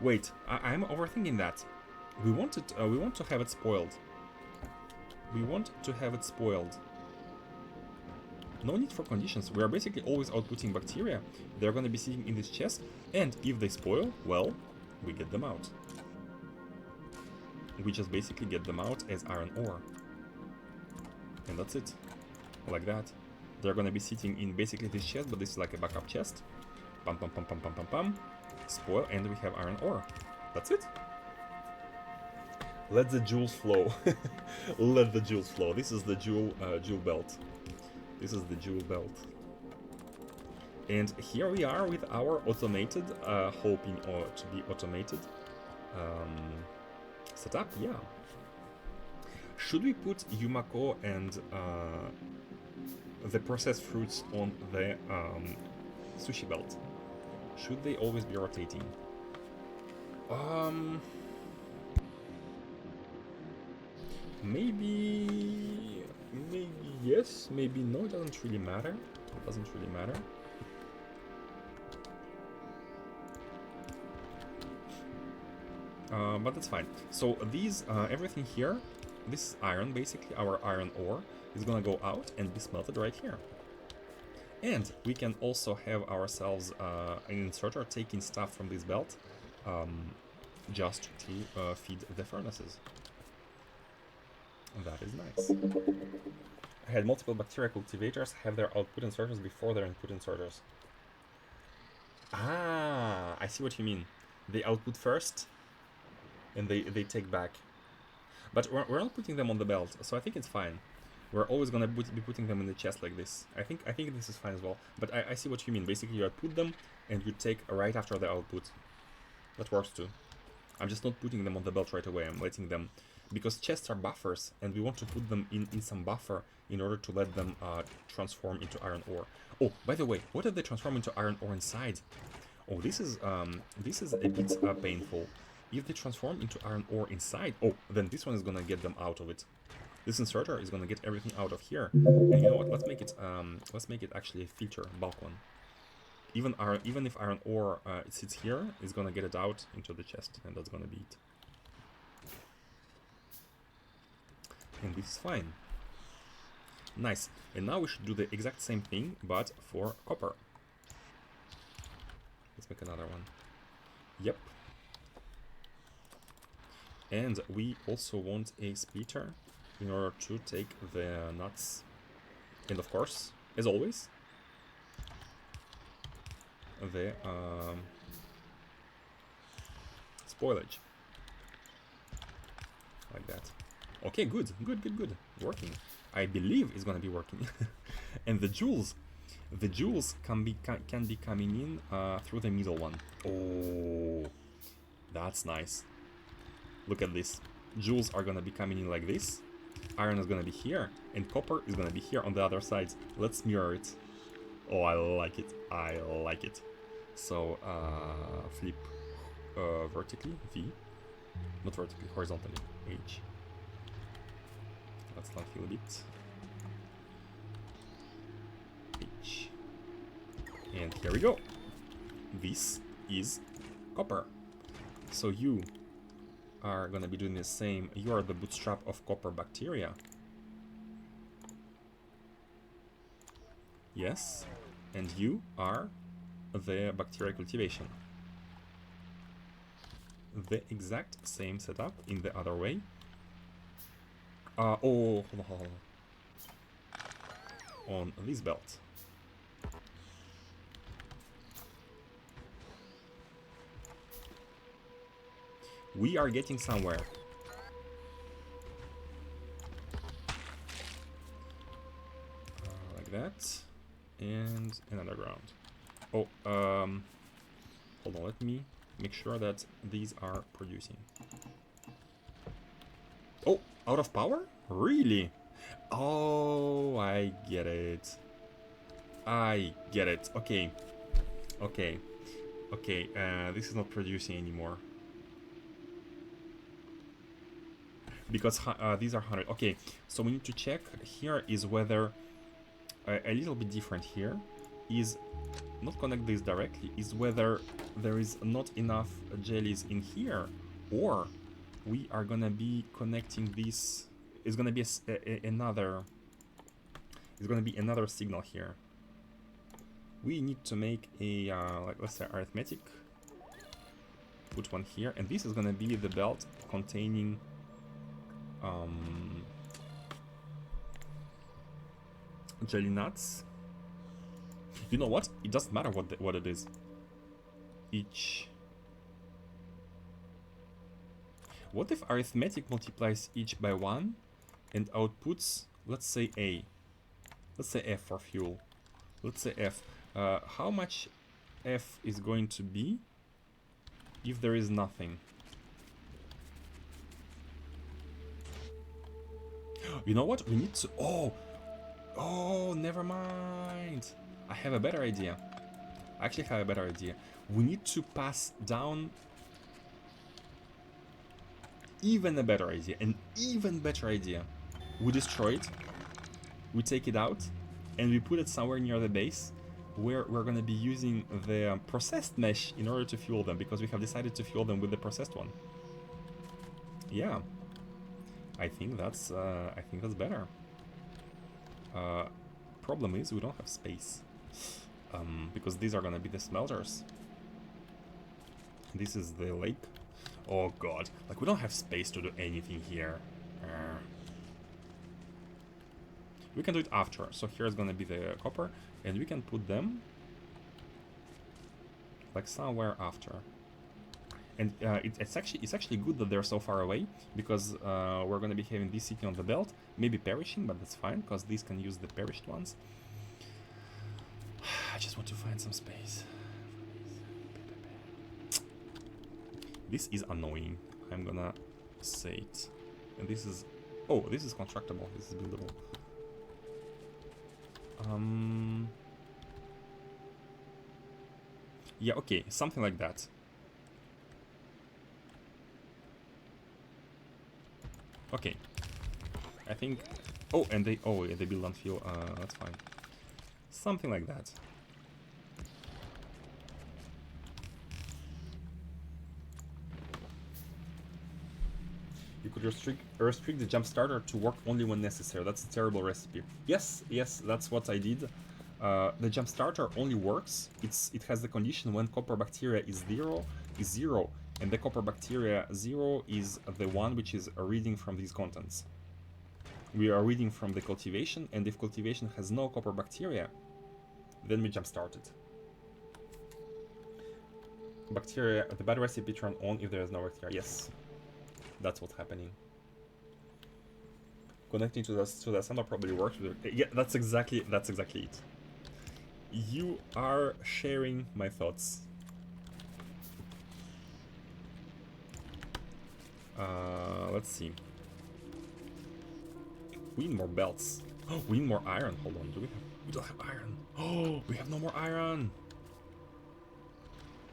Wait, I'm overthinking that. We want to have it spoiled. we want to have it spoiled. No need for conditions, we are basically always outputting bacteria. They're gonna be sitting in this chest, and if they spoil, well, we get them out. We just basically get them out as iron ore. And that's it. Like that. They're gonna be sitting in basically this chest, but this is like a backup chest. Pam pam pam pam pam pam pam. Spoil, and we have iron ore. That's it. Let the jewels flow. Let the jewels flow. This is the jewel belt. This is the jewel belt. And here we are with our automated, hoping to be automated setup. Yeah. Should we put Yumako and the processed fruits on the sushi belt? Should they always be rotating? Maybe yes, maybe no, it doesn't really matter. It doesn't really matter. But that's fine. So these, everything here, this iron, basically our iron ore, is gonna go out and be smelted right here. And we can also have ourselves an inserter taking stuff from this belt, just to feed the furnaces. That is nice. I had multiple bacteria cultivators have their output inserters before their input inserters. Ah, I see what you mean. They output first, and they take back. But we're not putting them on the belt, so I think it's fine. We're always gonna be putting them in the chest like this. I think this is fine as well. But I see what you mean. Basically, you output them, and you take right after the output. That works too. I'm just not putting them on the belt right away. I'm letting them, because chests are buffers, and we want to put them in some buffer in order to let them transform into iron ore. Oh, by the way, what if they transform into iron ore inside? Oh, this is a bit painful. If they transform into iron ore inside, oh, then this one is gonna get them out of it. This inserter is gonna get everything out of here. And you know what? Let's make it actually a filter, bulk one. Even if iron ore it sits here, it's gonna get it out into the chest, and that's gonna be it. And this is fine. Nice. And now we should do the exact same thing, but for copper. Let's make another one. Yep. And we also want a splitter in order to take the nuts. And of course, as always, the spoilage. Like that. Okay, good. Working. I believe it's gonna be working. And the jewels can be coming in through the middle one. Oh, that's nice. Look at this. Jewels are gonna be coming in like this. Iron is gonna be here, and copper is gonna be here on the other side. Let's mirror it. Oh, I like it. I like it. So flip vertically, V. Not vertically, horizontally, H. Let's not feel a bit. H. And here we go. This is copper. So you are gonna be doing the same. You are the bootstrap of copper bacteria. Yes. And you are the bacteria cultivation. The exact same setup in the other way. Oh, hold on. On this belt. We are getting somewhere. Like that. And another ground. Oh, hold on, let me make sure that these are producing. Oh, out of power? Really? Oh, I get it. I get it. Okay. Okay. Okay, this is not producing anymore. Because these are 100. Okay, so we need to check. Here is whether a little bit different here is not connect this directly, is whether there is not enough jellies in here, or we are gonna be connecting this it's gonna be another. It's gonna be another signal here. We need to make a like, let's say, arithmetic. Put one here, and this is gonna be the belt containing jelly nuts. You know what? It doesn't matter what it is. Each. What if arithmetic multiplies each by 1 and outputs, let's say A. Let's say F for fuel. Let's say F. How much F is going to be if there is nothing? You know what? We need to... Oh, never mind. I have a better idea. I actually have a better idea. We need to pass down... Even a better idea. An even better idea. We destroy it. We take it out. And we put it somewhere near the base, where we're going to be using the processed mesh in order to fuel them, because we have decided to fuel them with the processed one. Yeah. I think that's better. Problem is we don't have space, because these are gonna be the smelters. This is the lake. Oh god, like we don't have space to do anything here. We can do it after. So here's gonna be the copper, and we can put them like somewhere after. And it's actually good that they're so far away, because we're going to be having this sitting on the belt, maybe perishing, but that's fine, because these can use the perished ones. I just want to find some space. This is annoying, I'm gonna say it. And this is... Oh, this is constructible, this is buildable. Yeah, okay, something like that. Okay, I think... Oh, and they... Oh, yeah, they build on fuel. That's fine. Something like that. You could restrict the jump starter to work only when necessary. That's a terrible recipe. Yes, that's what I did. The jump starter only works. It has the condition when copper bacteria is zero. And the copper bacteria 0 is the one which is reading from these contents. We are reading from the cultivation, and if cultivation has no copper bacteria, then we jumpstart it. Bacteria, the bad recipe turn on if there is no bacteria. Yes, that's what's happening. Connecting to the assembler probably works with it. Yeah, that's exactly it. You are sharing my thoughts. Let's see. We need more belts. Oh, we need more iron. Hold on, we don't have iron. Oh, we have no more iron.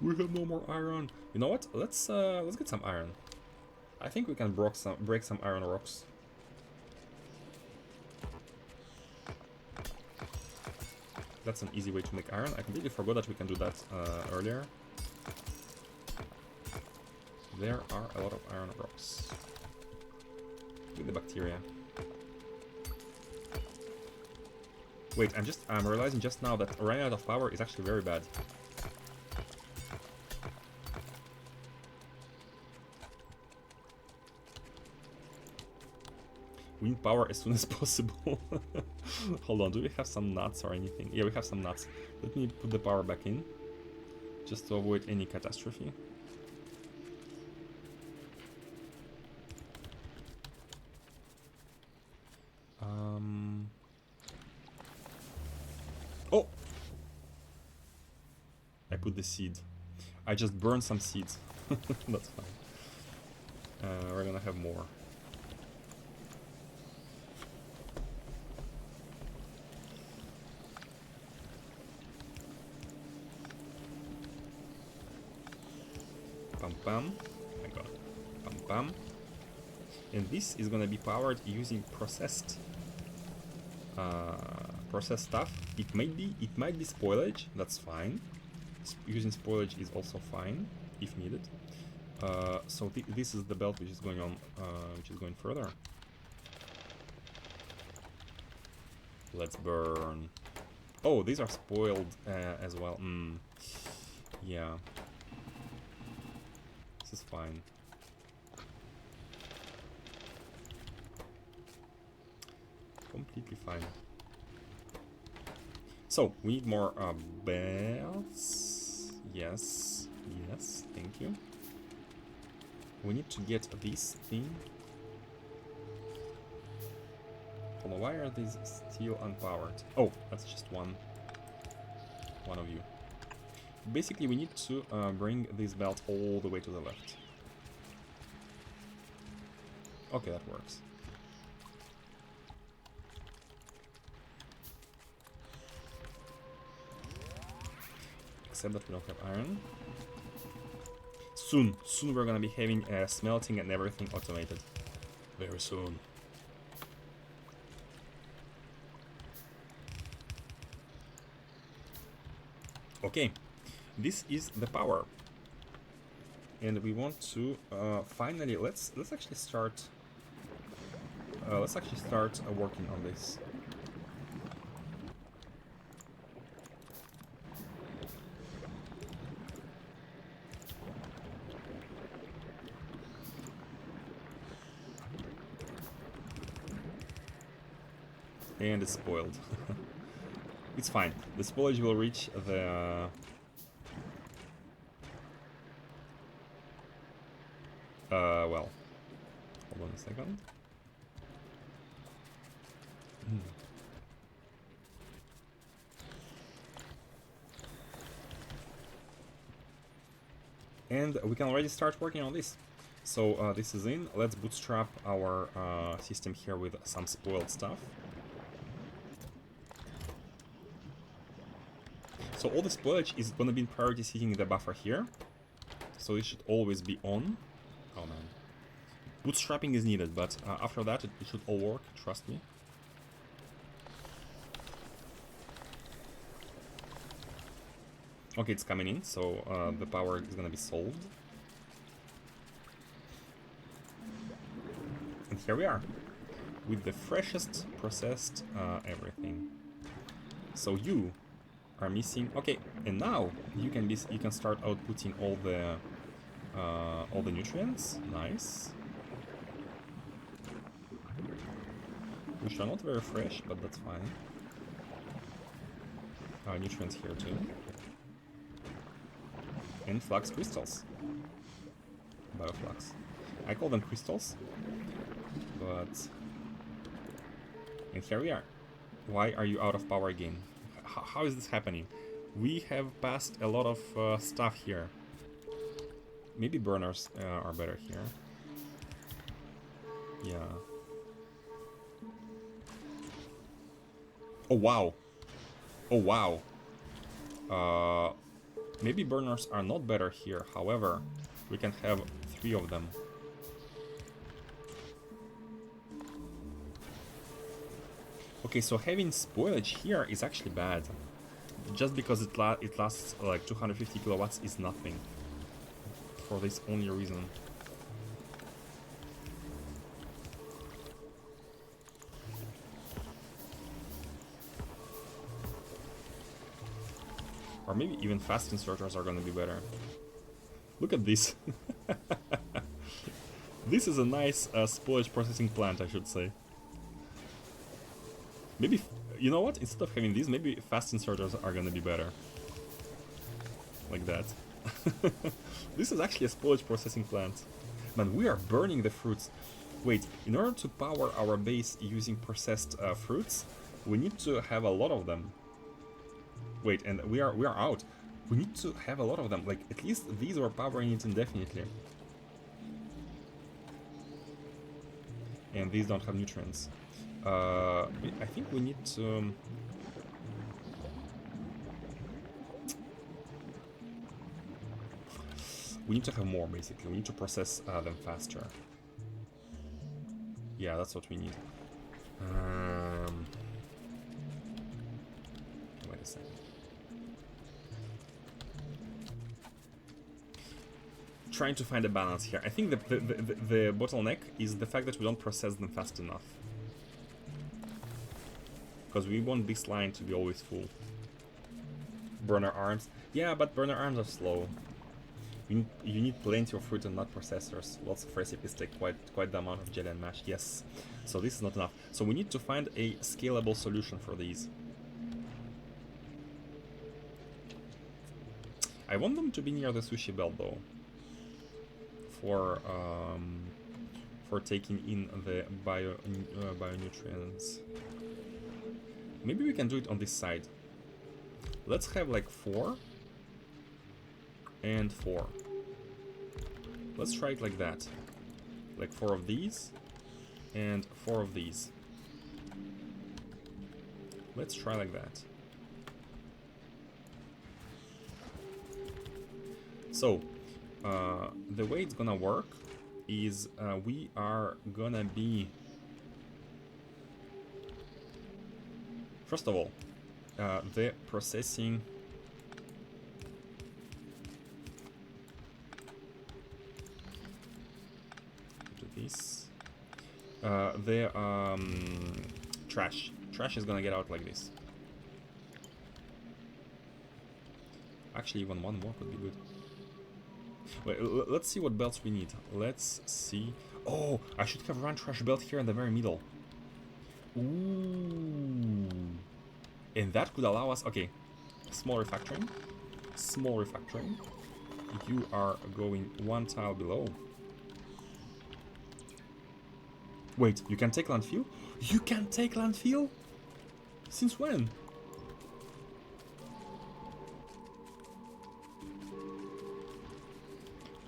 We have no more iron. You know what? Let's get some iron. I think we can break some iron rocks. That's an easy way to make iron. I completely forgot that we can do that earlier. There are a lot of iron rocks. With the bacteria. Wait, I'm realizing just now that running out of power is actually very bad. We need power as soon as possible. Hold on, do we have some nuts or anything? Yeah, we have some nuts. Let me put the power back in, just to avoid any catastrophe. Oh! I put the seed. I just burned some seeds. That's fine. We're gonna have more. Pam pam. Oh my god. Pam pam. And this is gonna be powered using processed stuff. It might be spoilage. That's fine. Using spoilage is also fine if needed. So this is the belt which is going on, which is going further. Let's burn. Oh, these are spoiled as well. Yeah. This is fine. Completely fine. So, we need more bells. Yes. Yes, thank you. We need to get this thing. Hold on, why are these still unpowered? Oh, that's just one of you. Basically, we need to bring this belt all the way to the left. Okay, that works. Except that we don't have iron. Soon we're gonna be having smelting and everything automated. Very soon. Okay, this is the power, and we want to finally let's actually start. Working on this. And it's spoiled. It's fine. The spoilage will reach the... well. Hold on a second. And we can already start working on this. So this is in. Let's bootstrap our system here with some spoiled stuff. So all the spoilage is gonna be in priority seeking the buffer here. So it should always be on. Oh man. Bootstrapping is needed, but after that it should all work, trust me. Okay, it's coming in, so the power is gonna be solved. And here we are, with the freshest processed everything. So you are missing. Okay, and now you can start outputting all the nutrients. Nice. Which are not very fresh, but that's fine. Nutrients here too. And flux crystals. Bioflux. I call them crystals. But... and here we are. Why are you out of power again? How is this happening? We have passed a lot of stuff here. Maybe burners are better here. Yeah. Oh wow. Oh wow. Maybe burners are not better here. However, we can have 3 of them. Okay, so having spoilage here is actually bad. Just because it lasts like 250 kilowatts is nothing. For this only reason. Or maybe even fast inserters are gonna be better. Look at this. This is a nice spoilage processing plant, I should say. Maybe, you know what? Instead of having these, maybe fast inserters are gonna be better. Like that. This is actually a spoilage processing plant. Man, we are burning the fruits. Wait, in order to power our base using processed fruits, we need to have a lot of them. Wait, and we are out. We need to have a lot of them. Like, at least these were powering it indefinitely. And these don't have nutrients. I think we need to... we need to have more, basically. We need to process them faster. Yeah, that's what we need. Wait a second. Trying to find a balance here. I think the bottleneck is the fact that we don't process them fast enough. because we want this line to be always full. Burner arms. Yeah, but burner arms are slow. You need plenty of fruit and nut processors. Lots of recipes take quite the amount of jelly and mash. Yes. So this is not enough. So we need to find a scalable solution for these. I want them to be near the sushi belt though. For taking in the bionutrients. Maybe we can do it on this side. Let's have like 4 and 4. Let's try it like that. Like 4 of these and 4 of these. Let's try like that. So, the way it's gonna work is we are gonna be... First of all, the processing... Do this. The trash. Trash is gonna get out like this. Actually, even one more could be good. Wait, let's see what belts we need. Let's see. Oh, I should have run trash belt here in the very middle. Ooh. And that could allow us... Okay, small refactoring. Small refactoring. You are going 1 tile below. Wait, you can take landfill? You can take landfill? Since when?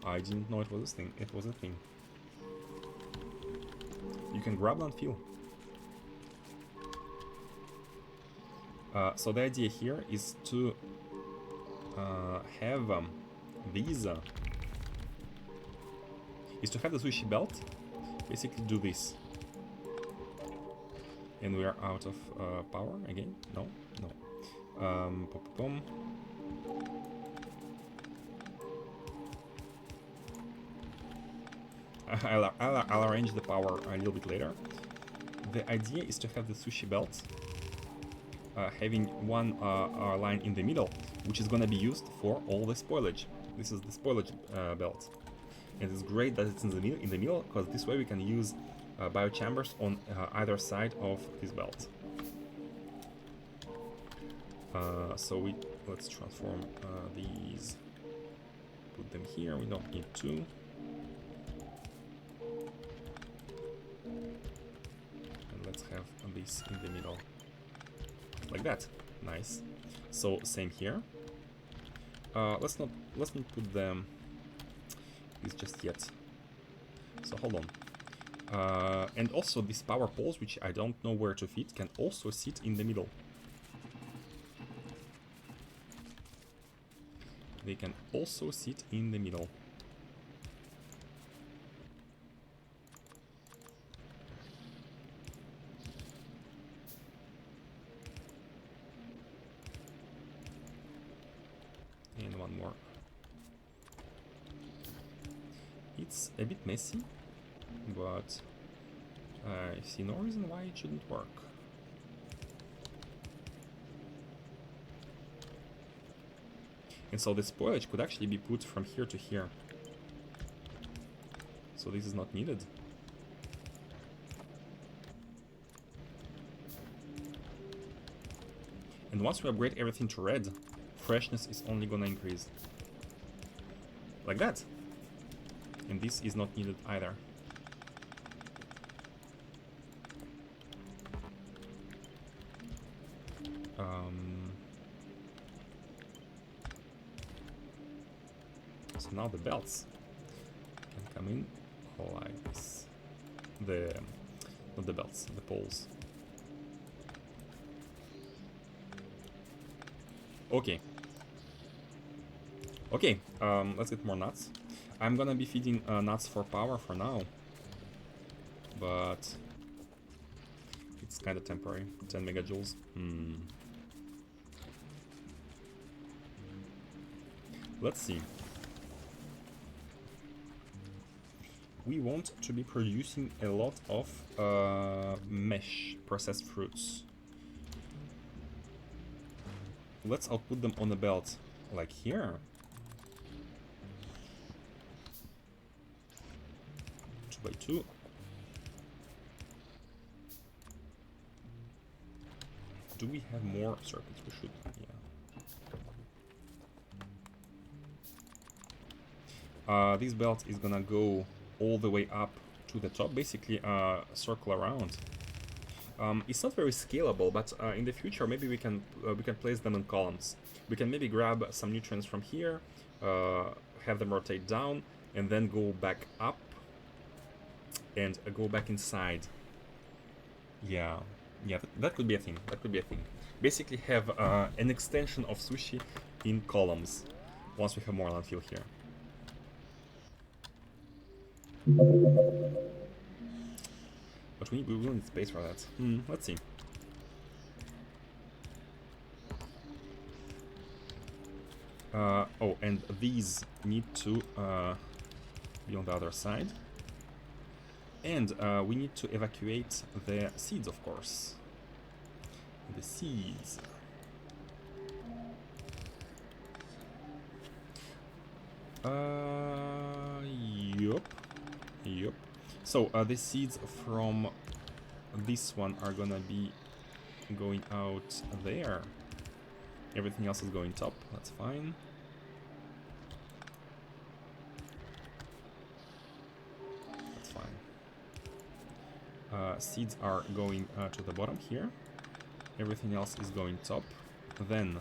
I didn't know it was a thing. It was a thing. You can grab landfill. So the idea here is to have these. Is to have the sushi belt. Basically, do this. And we are out of power again. No, no. Pom. I'll arrange the power a little bit later. The idea is to have the sushi belt having one line in the middle, which is going to be used for all the spoilage. This is the spoilage belt. And it's great that it's in the middle, because this way we can use biochambers on either side of this belt. So let's transform these, put them here, we don't need to. Let's have this in the middle, like that. Nice. So same here. Let's not put them this just yet. So hold on. And also these power poles, which I don't know where to fit, can also sit in the middle. They can also sit in the middle. And one more. It's a bit messy, but I see no reason why it shouldn't work. And so the spoilage could actually be put from here to here. So this is not needed. And once we upgrade everything to red, freshness is only gonna increase. Like that. And this is not needed either. So now the belts can come in like this. Not the belts, the poles. Okay. Okay, let's get more nuts. I'm gonna be feeding nuts for power for now, but it's kind of temporary. 10 megajoules. Let's see. We want to be producing a lot of mesh processed fruits. let's output them on a belt like here. 2x2. Do we have more circuits? We should, yeah. This belt is gonna go all the way up to the top, basically circle around. It's not very scalable, but in the future maybe we can place them in columns. We can maybe grab some nutrients from here, have them rotate down, and then go back up and go back inside. Yeah, that could be a thing. That could be a thing. Basically have an extension of sushi in columns once we have more landfill here. But we will need space for that. Let's see. Oh, and these need to be on the other side. And we need to evacuate the seeds, of course. The seeds. Yup. So the seeds from this one are gonna be going out there. Everything else is going top. That's fine. That's fine. Seeds are going to the bottom here. Everything else is going top. Then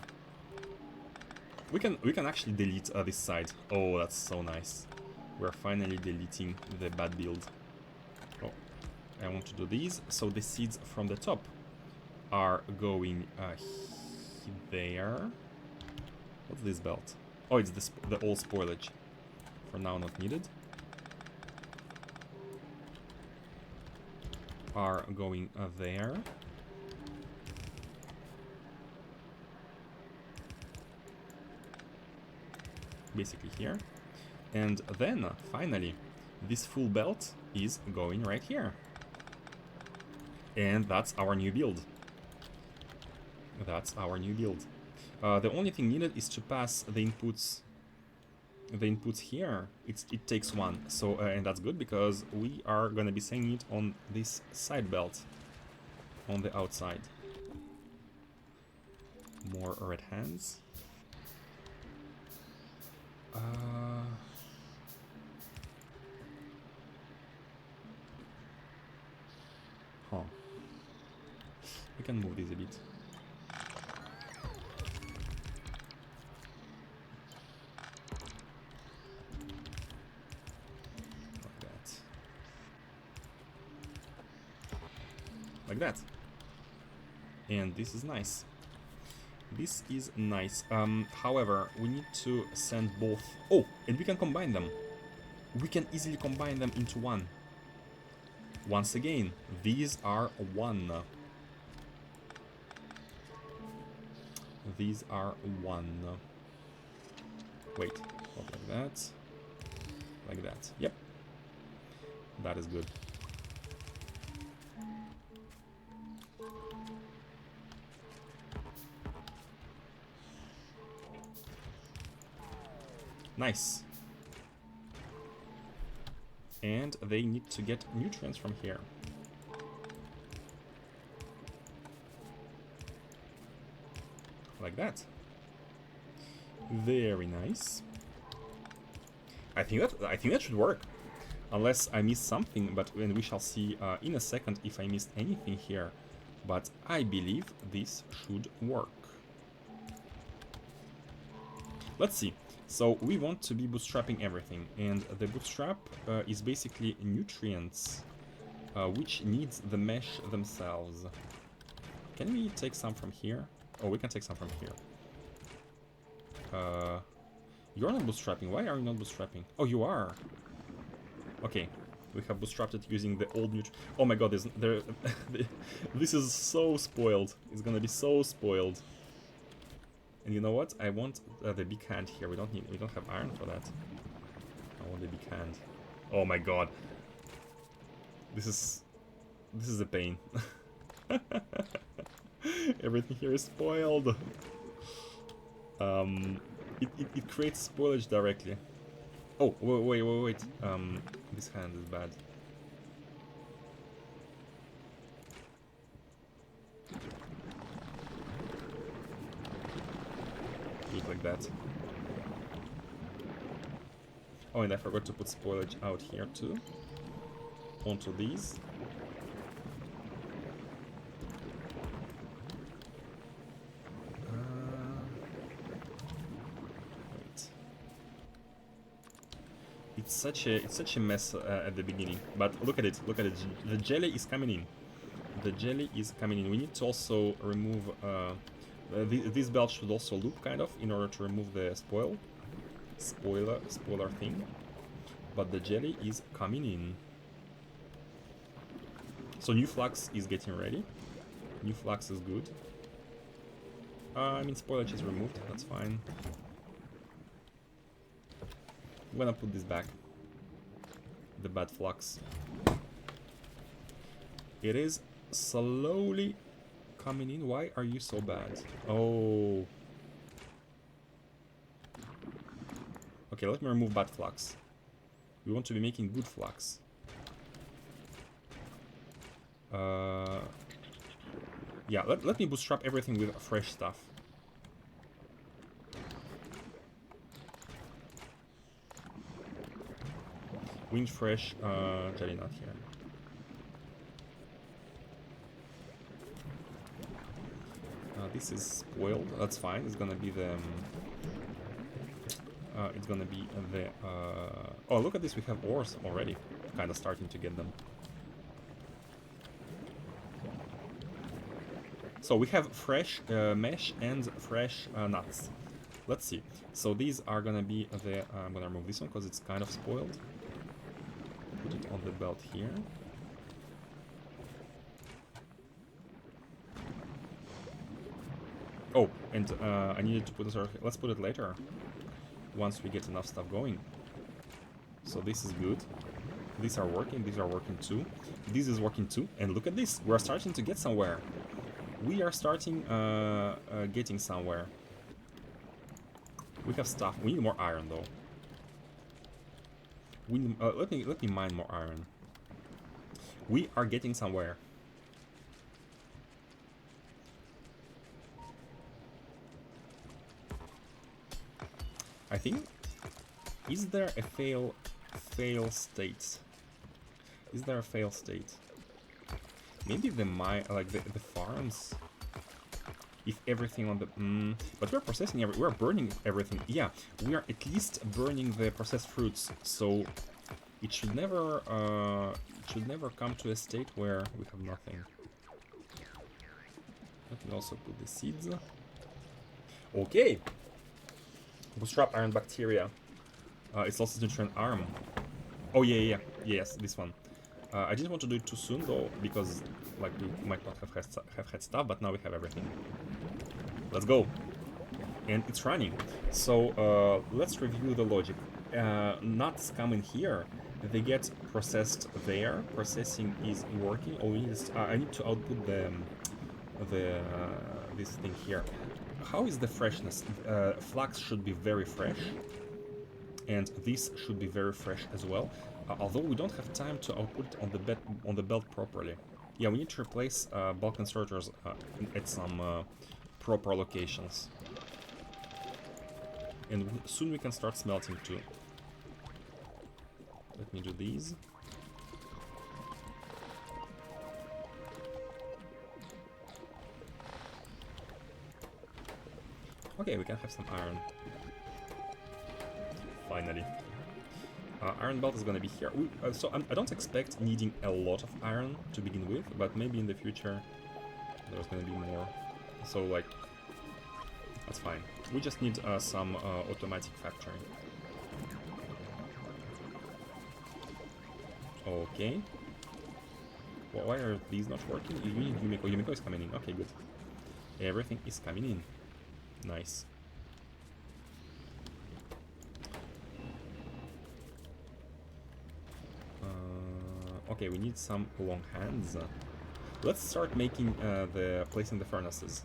we can actually delete this side. Oh, that's so nice. We're finally deleting the bad build. Oh, I want to do these. So the seeds from the top are going there. What's this belt? Oh, it's the old spoilage. For now, not needed. Are going there. Basically here. And then, finally, this full belt is going right here. And that's our new build. That's our new build. The only thing needed is to pass the inputs here. It takes one. So and that's good because we are gonna be sending it on this side belt on the outside. More red hands. We can move this a bit. Like that. And this is nice. This is nice. However, we need to send both. Oh, and we can combine them. We can easily combine them into one. Once again, these are one. These are one. Wait, not like that. Like that. Yep. That is good. Nice. And they need to get nutrients from here. Like that. Very nice. I think that should work. Unless I missed something, but and we shall see in a second if I missed anything here. But I believe this should work. Let's see. So we want to be bootstrapping everything, and the bootstrap is basically nutrients, which needs the mesh themselves. Can we take some from here? Oh, we can take some from here. You're not bootstrapping. Why are you not bootstrapping? Oh, you are. Okay, we have bootstrapped it using the old Oh my god, this is so spoiled. It's gonna be so spoiled. And you know what? I want the big hand here. We don't have iron for that. I want the big hand. Oh my god. This is a pain. Everything here is spoiled. It creates spoilage directly. Oh, wait. This hand is bad. Look like that. Oh, and I forgot to put spoilage out here too. Onto these. Wait. It's such a mess at the beginning. But look at it. Look at it. The jelly is coming in. The jelly is coming in. We need to also remove. This belt should also loop kind of in order to remove the spoiler thing. But the jelly is coming in. So new flux is getting ready. New flux is good. I mean, spoilage is removed. That's fine. I'm gonna put this back. The bad flux. It is slowly coming in. Why are you so bad? Oh. Okay, let me remove bad flux. We want to be making good flux. Yeah, let me bootstrap everything with fresh stuff. Wind fresh, jelly not here. This is spoiled. That's fine. It's gonna be the. Oh, look at this. We have ores already. Kind of starting to get them. So we have fresh mesh and fresh nuts. Let's see. So these are gonna be the. I'm gonna remove this one because it's kind of spoiled. Put it on the belt here. Oh, and I needed to put this. Let's put it later. Once we get enough stuff going. So this is good. These are working. These are working too. This is working too. And look at this. We're starting to get somewhere. We are starting getting somewhere. We have stuff. We need more iron though. We let me mine more iron. We are getting somewhere. I think. Is there a fail state? Is there a fail state? Maybe the the farms. If everything on the but we're processing we're burning everything. Yeah, we are at least burning the processed fruits, so it should never come to a state where we have nothing. Let me also put the seeds. Okay. Bootstrap iron bacteria. It's lost its nutrient arm. Oh yeah. Yes, this one. I didn't want to do it too soon though, because like we might not have had stuff, but now we have everything. Let's go. And it's running. So let's review the logic. Nuts come in here. They get processed there. Processing is working. Oh, I need to output this thing here. How is the freshness? Flux should be very fresh, and this should be very fresh as well. Although we don't have time to output it on the belt properly. Yeah, we need to replace bulk inserters at some proper locations. And soon we can start smelting too. Let me do these. Okay, we can have some iron. Finally. Iron belt is gonna be here. So I don't expect needing a lot of iron to begin with, but maybe in the future there's gonna be more. So like, that's fine. We just need some automatic factoring. Okay. Well, why are these not working? You need Yumiko. Yumiko is coming in. Okay, good. Everything is coming in. Nice. Okay, we need some long hands. Let's start making placing the furnaces.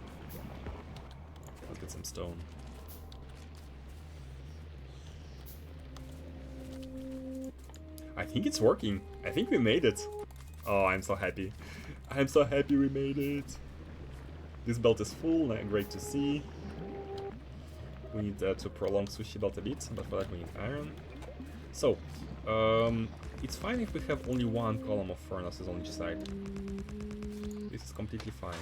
Let's get some stone. think it's working. I think we made it. Oh, I'm so happy. I'm so happy we made it. This belt is full, great to see. We need to prolong sushi belt a bit, but for that we need iron. So, it's fine if we have only one column of furnaces on each side. This is completely fine.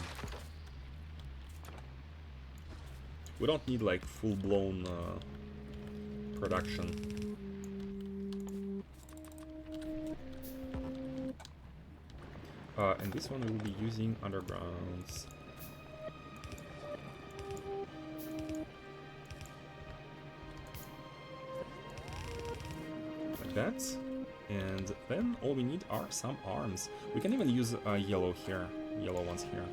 We don't need like full-blown production. And this one we will be using undergrounds. Like that. And then all we need are some arms. We can even use yellow here, yellow ones here.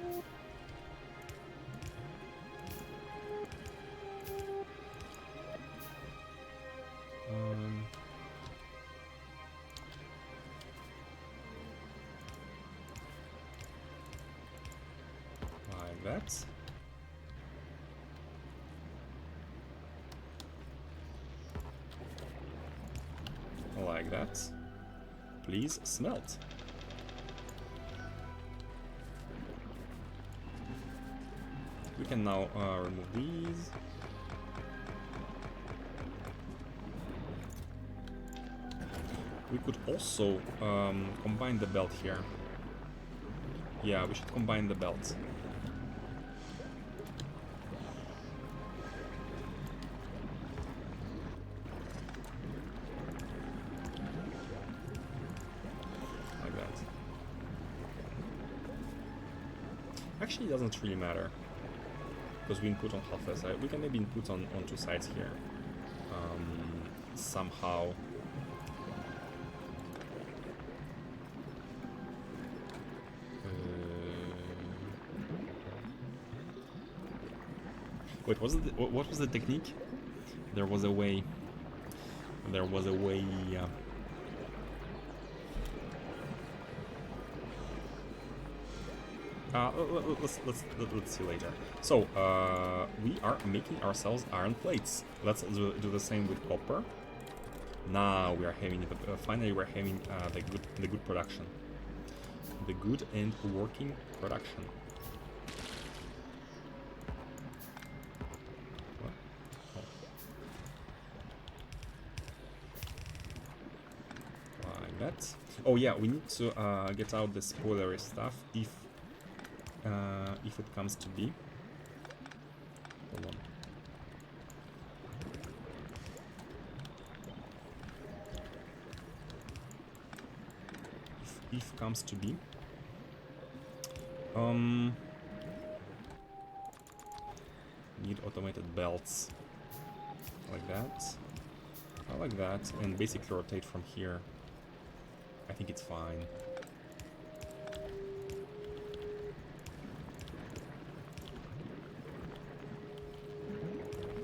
Like that. Like that. Please smelt. We can now remove these. We could also combine the belt here. Yeah, we should combine the belt. Like that. Actually, it doesn't really matter. Because we input on half a side. We can maybe input on two sides here. Somehow. Wait, what was the technique? There was a way. There was a way. Let's see later. So we are making ourselves iron plates. Let's do the same with copper. Now we are having finally we're having the good production, the good and working production. What? Oh. Like that. Oh yeah, we need to get out the spoilery stuff if it comes to be. Hold on. If comes to be. Need automated belts. Like that. I like that. And basically rotate from here. I think it's fine.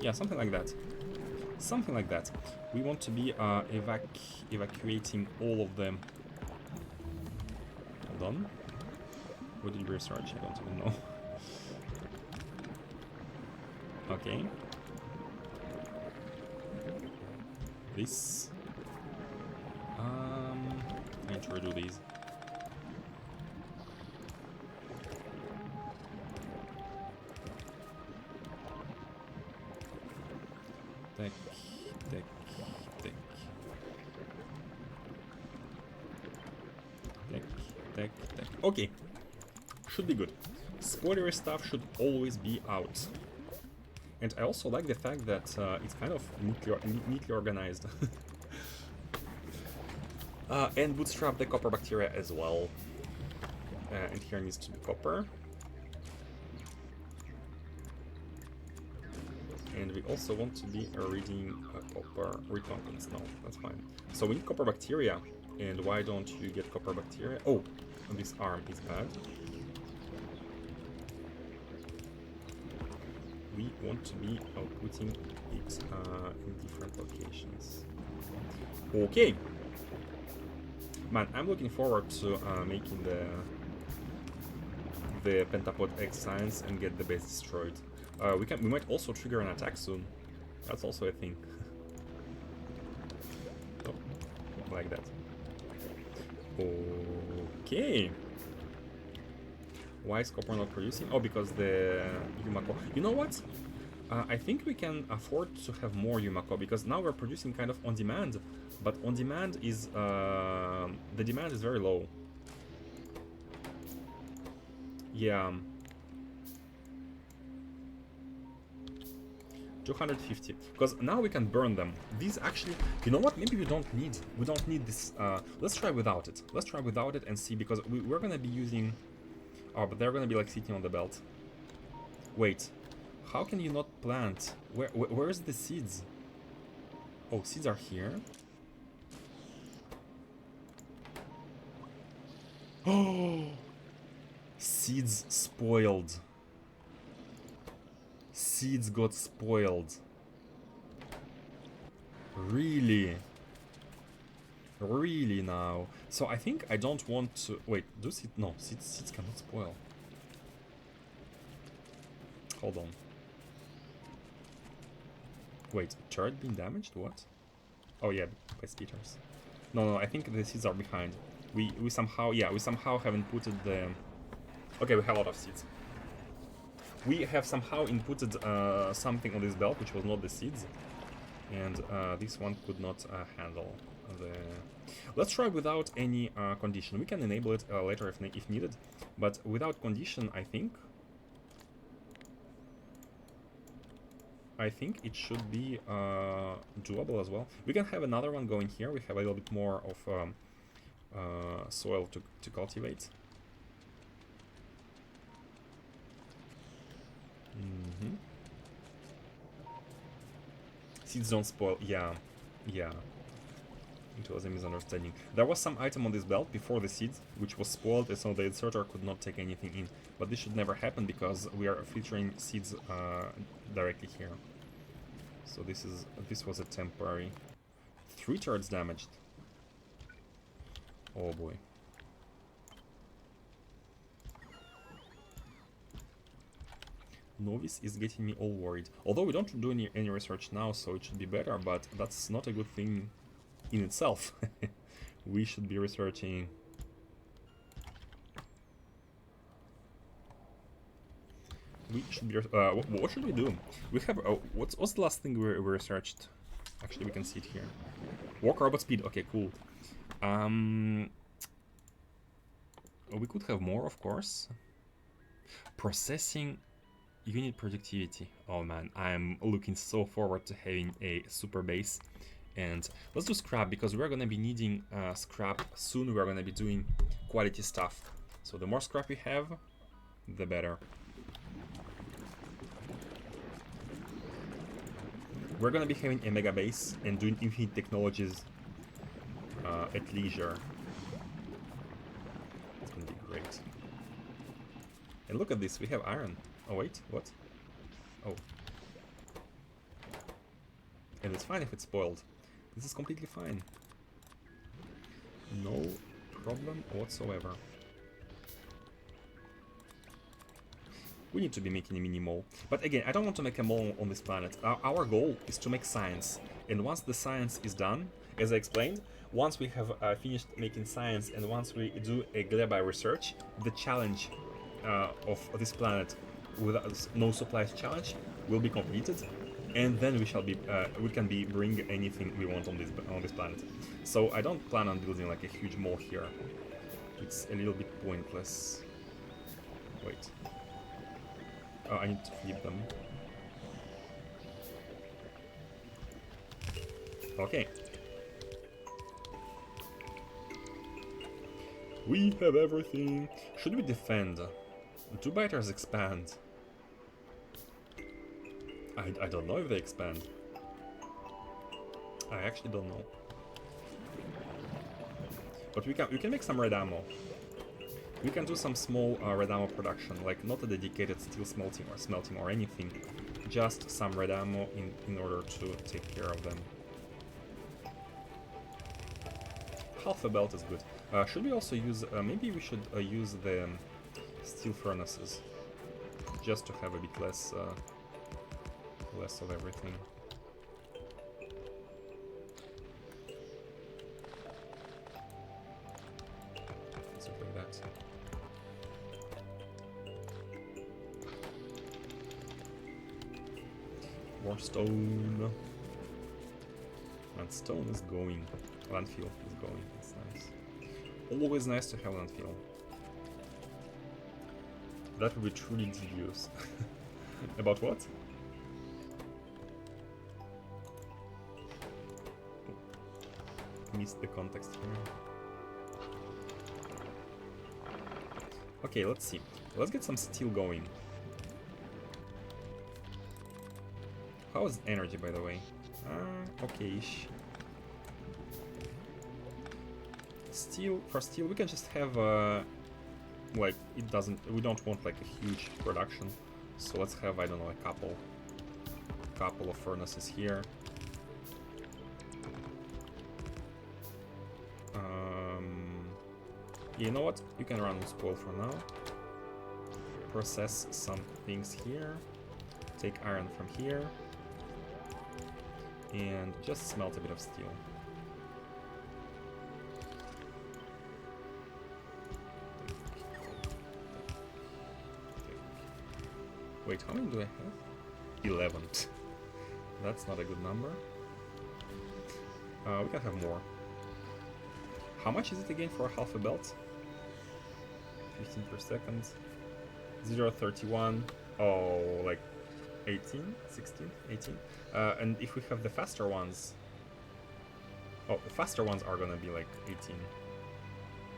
Yeah, something like that. Something like that. We want to be evacuating all of them. Hold on. What did we research? I don't even know. Okay. This. I need to redo these. Deck. Okay. Should be good. Spoilery stuff should always be out. And I also like the fact that it's kind of neatly organized. And bootstrap the copper bacteria as well. And here needs to be copper. And we also want to be reading copper recontents. No, that's fine. So we need copper bacteria. And why don't you get copper bacteria? Oh, this arm is bad. We want to be putting it in different locations. Okay. Man, I'm looking forward to making the pentapod egg science and get the base destroyed. We might also trigger an attack soon. That's also a thing. Oh, like that. Okay. Why is copper not producing? Oh, because the Yumako. You know what? I think we can afford to have more Yumako because now we're producing kind of on demand, but on demand is the demand is very low. Yeah, 250. Because now we can burn them. These actually, you know what? Maybe we don't need this. Let's try without it. Let's try without it and see because we're gonna be using. Oh, but they're gonna be like sitting on the belt. Wait. How can you not plant? Where's the seeds? Oh, seeds are here. Oh, seeds spoiled. Seeds got spoiled. Really? Really now? So I think I don't want to... Wait, do seeds... No, seeds cannot spoil. Hold on. Wait, turret being damaged? What? Oh yeah, by speeders. No, I think the seeds are behind. We somehow... Yeah, we somehow haven't put the... Okay, we have a lot of seeds. We have somehow inputted something on this belt, which was not the seeds. And this one could not handle the... Let's try without any condition. We can enable it later if needed. But without condition, I think it should be doable as well. We can have another one going here. We have a little bit more of soil to cultivate. Mm-hmm. Seeds don't spoil. Yeah. It was a misunderstanding. There was some item on this belt before the seeds, which was spoiled, and so the inserter could not take anything in. But this should never happen because we are featuring seeds directly here. So this was a temporary. 3 turrets damaged. Oh boy. Novice is getting me all worried. Although we don't do any research now, so it should be better, but that's not a good thing in itself. We should be researching. We should be. What should we do? We have. What's the last thing we researched? Actually, we can see it here. Walk robot speed. Okay, cool. We could have more, of course. Processing unit productivity. Oh man, I'm looking so forward to having a super base. And let's do scrap because we're gonna be needing scrap soon. We're gonna be doing quality stuff. So the more scrap we have, the better. We're gonna be having a mega base and doing infinite technologies at leisure. It's gonna be great. And look at this, we have iron. Oh wait, what? Oh. And it's fine if it's spoiled. This is completely fine. No problem whatsoever. We need to be making a mini mall. But again, I don't want to make a mall on this planet. Our goal is to make science. And once the science is done, as I explained, once we have finished making science and once we do a Gleba research, the challenge of this planet with no supplies challenge will be completed. And then we can bring anything we want on this planet. So I don't plan on building like a huge mall here. It's a little bit pointless. Wait. Oh, I need to flip them. Okay. We have everything. Should we defend? Do biters expand? I don't know if they expand. I actually don't know. But we can make some red ammo. We can do some small red ammo production, like not a dedicated steel smelting or anything, just some red ammo in order to take care of them. Half a belt is good. Should we also use, maybe we should use the steel furnaces, just to have a bit less of everything. more stone. And stone is going. Landfill is going. That's nice. Always nice to have landfill. That would be truly devious. About what? Missed the context here. Okay, let's see. Let's get some steel going. How is energy, by the way? Okay-ish. Steel, for steel, we can just have like, it doesn't, we don't want like a huge production. So let's have, I don't know, a couple of furnaces here. You know what? You can run with spoil for now. Process some things here. Take iron from here. And just smelt a bit of steel. Wait, how many do I have? 11. That's not a good number. We can have more. How much is it again for half a belt? 15 per second. 0.31. Oh, like 18, 16, 18. And if we have the faster ones... Oh, the faster ones are gonna be like 18.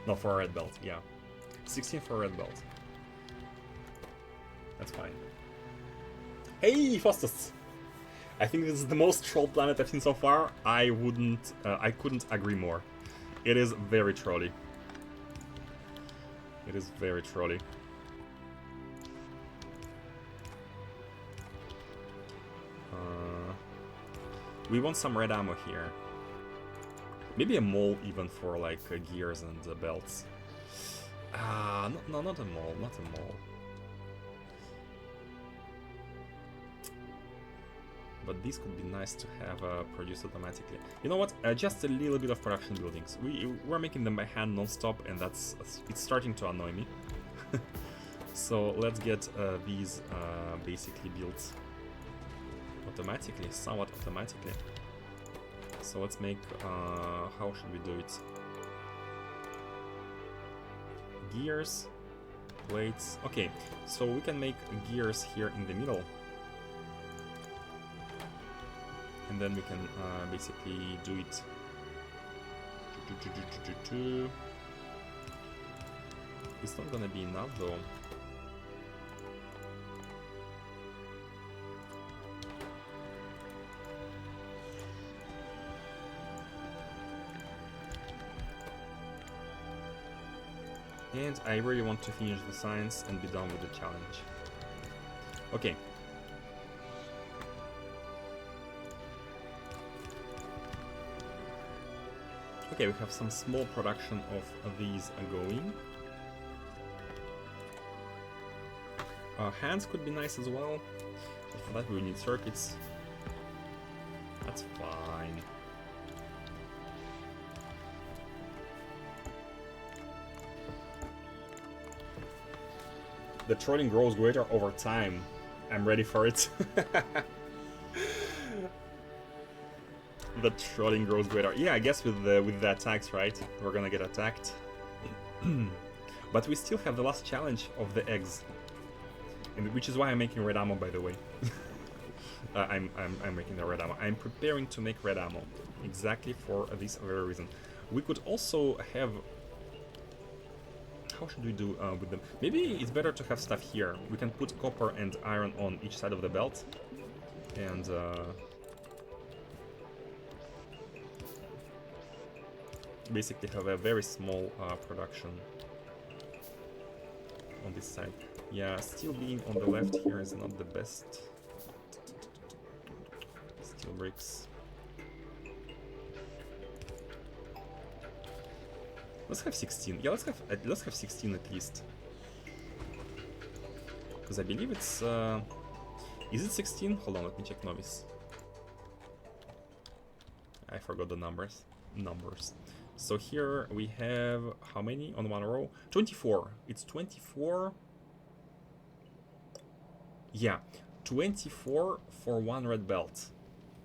No, for a red belt, yeah. 16 for a red belt. That's fine. Hey, Faustus! I think this is the most troll planet I've seen so far. I couldn't agree more. It is very trolly. It is very trolly. We want some red ammo here. Maybe a mole even for like gears and belts. No, not a mole, not a mole. But these could be nice to have produced automatically. You know what? Just a little bit of production buildings. We're making them by hand non-stop, and it's starting to annoy me. So let's get these basically built automatically, somewhat automatically. So let's make, how should we do it? Gears, plates. Okay, so we can make gears here in the middle. And then we can basically do it. It's not gonna be enough though. And I really want to finish the science and be done with the challenge. Okay. Okay, we have some small production of these going. Hands could be nice as well. But for that we need circuits. That's fine. The trolling grows greater over time. I'm ready for it. The trolling grows greater. Yeah, I guess with the attacks, right? We're gonna get attacked. But we still have the last challenge of the eggs, and which is why I'm making red ammo, by the way. I'm making the red ammo. I'm preparing to make red ammo exactly for this very reason. We could also have. How should we do with them? Maybe it's better to have stuff here. We can put copper and iron on each side of the belt, and. Basically have a very small production on this side. Yeah, steel being on the left here is not the best. Steel bricks. Let's have 16. Yeah, let's have 16 at least. Because I believe it's is it 16? Hold on, let me check novice. I forgot the numbers. So here we have, how many on one row? 24. It's 24. Yeah. 24 for one red belt,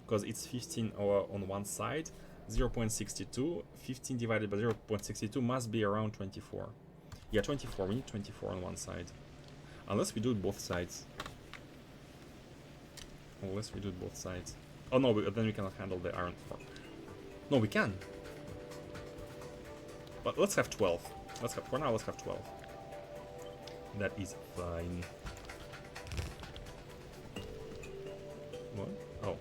because it's 15 on one side, 0.62, 15 divided by 0.62 must be around 24. Yeah, 24, we need 24 on one side. Unless we do it both sides. Unless we do it both sides. Oh no, then we cannot handle the iron ore. No, we can. But let's have 12. For now, let's have 12. That is fine. What? Oh.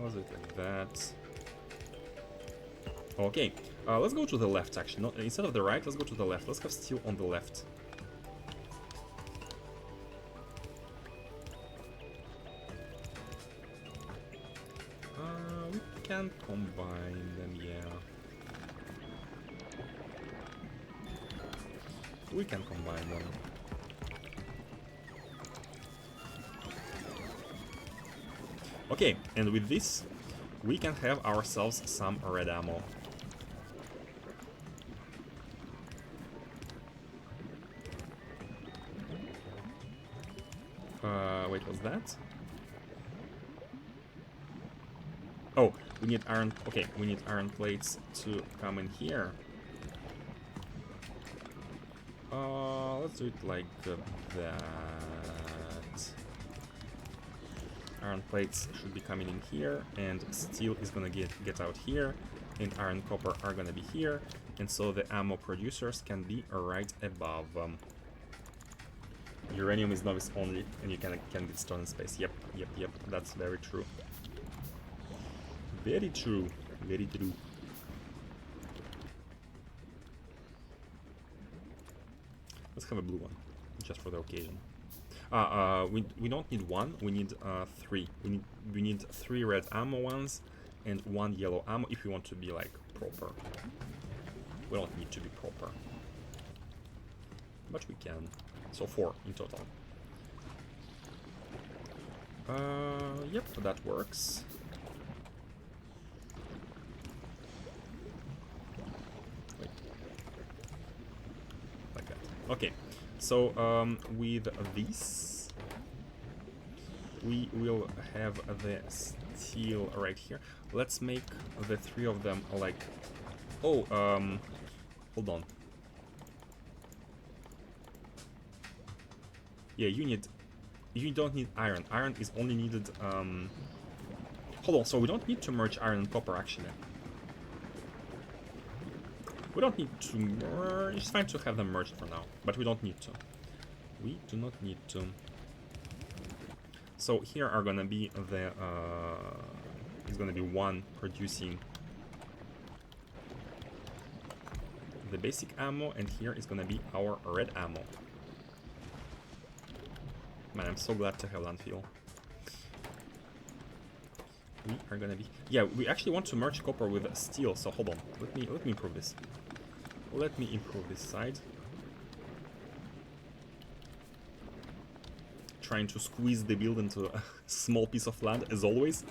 Let's do it like that. Okay, let's go to the left actually. No, instead of the right, let's go to the left. Let's have steel on the left. We can combine them, yeah. We can combine them. Okay, and with this, we can have ourselves some red ammo. Wait, what's that? Oh, we need iron. Okay, we need iron plates to come in here. Let's do it like that. Iron plates should be coming in here, and steel is gonna get out here, and iron copper are gonna be here, and so the ammo producers can be right above. Uranium is novice only, and you can get stone in space. Yep, that's very true. Very true. Let's have a blue one, just for the occasion. We don't need one. We need 3. We need 3 red ammo ones and 1 yellow ammo if we want to be like proper. We don't need to be proper, but we can. So 4 in total. Yep, that works. Wait. Like that. Okay. So, with this, we will have the steel right here. Let's make the 3 of them like... Oh, hold on. Yeah, you don't need iron. Iron is only needed, hold on, so we don't need to merge iron and copper, actually. We don't need to merge. It's fine to have them merged for now, but we don't need to. We do not need to. So here are gonna be the it's gonna be 1 producing the basic ammo, and here is gonna be our red ammo. Man, I'm so glad to have landfill. We are gonna be... Yeah, we actually want to merge copper with steel, so hold on. Let me improve this. Let me improve this side. Trying to squeeze the build into a small piece of land, as always,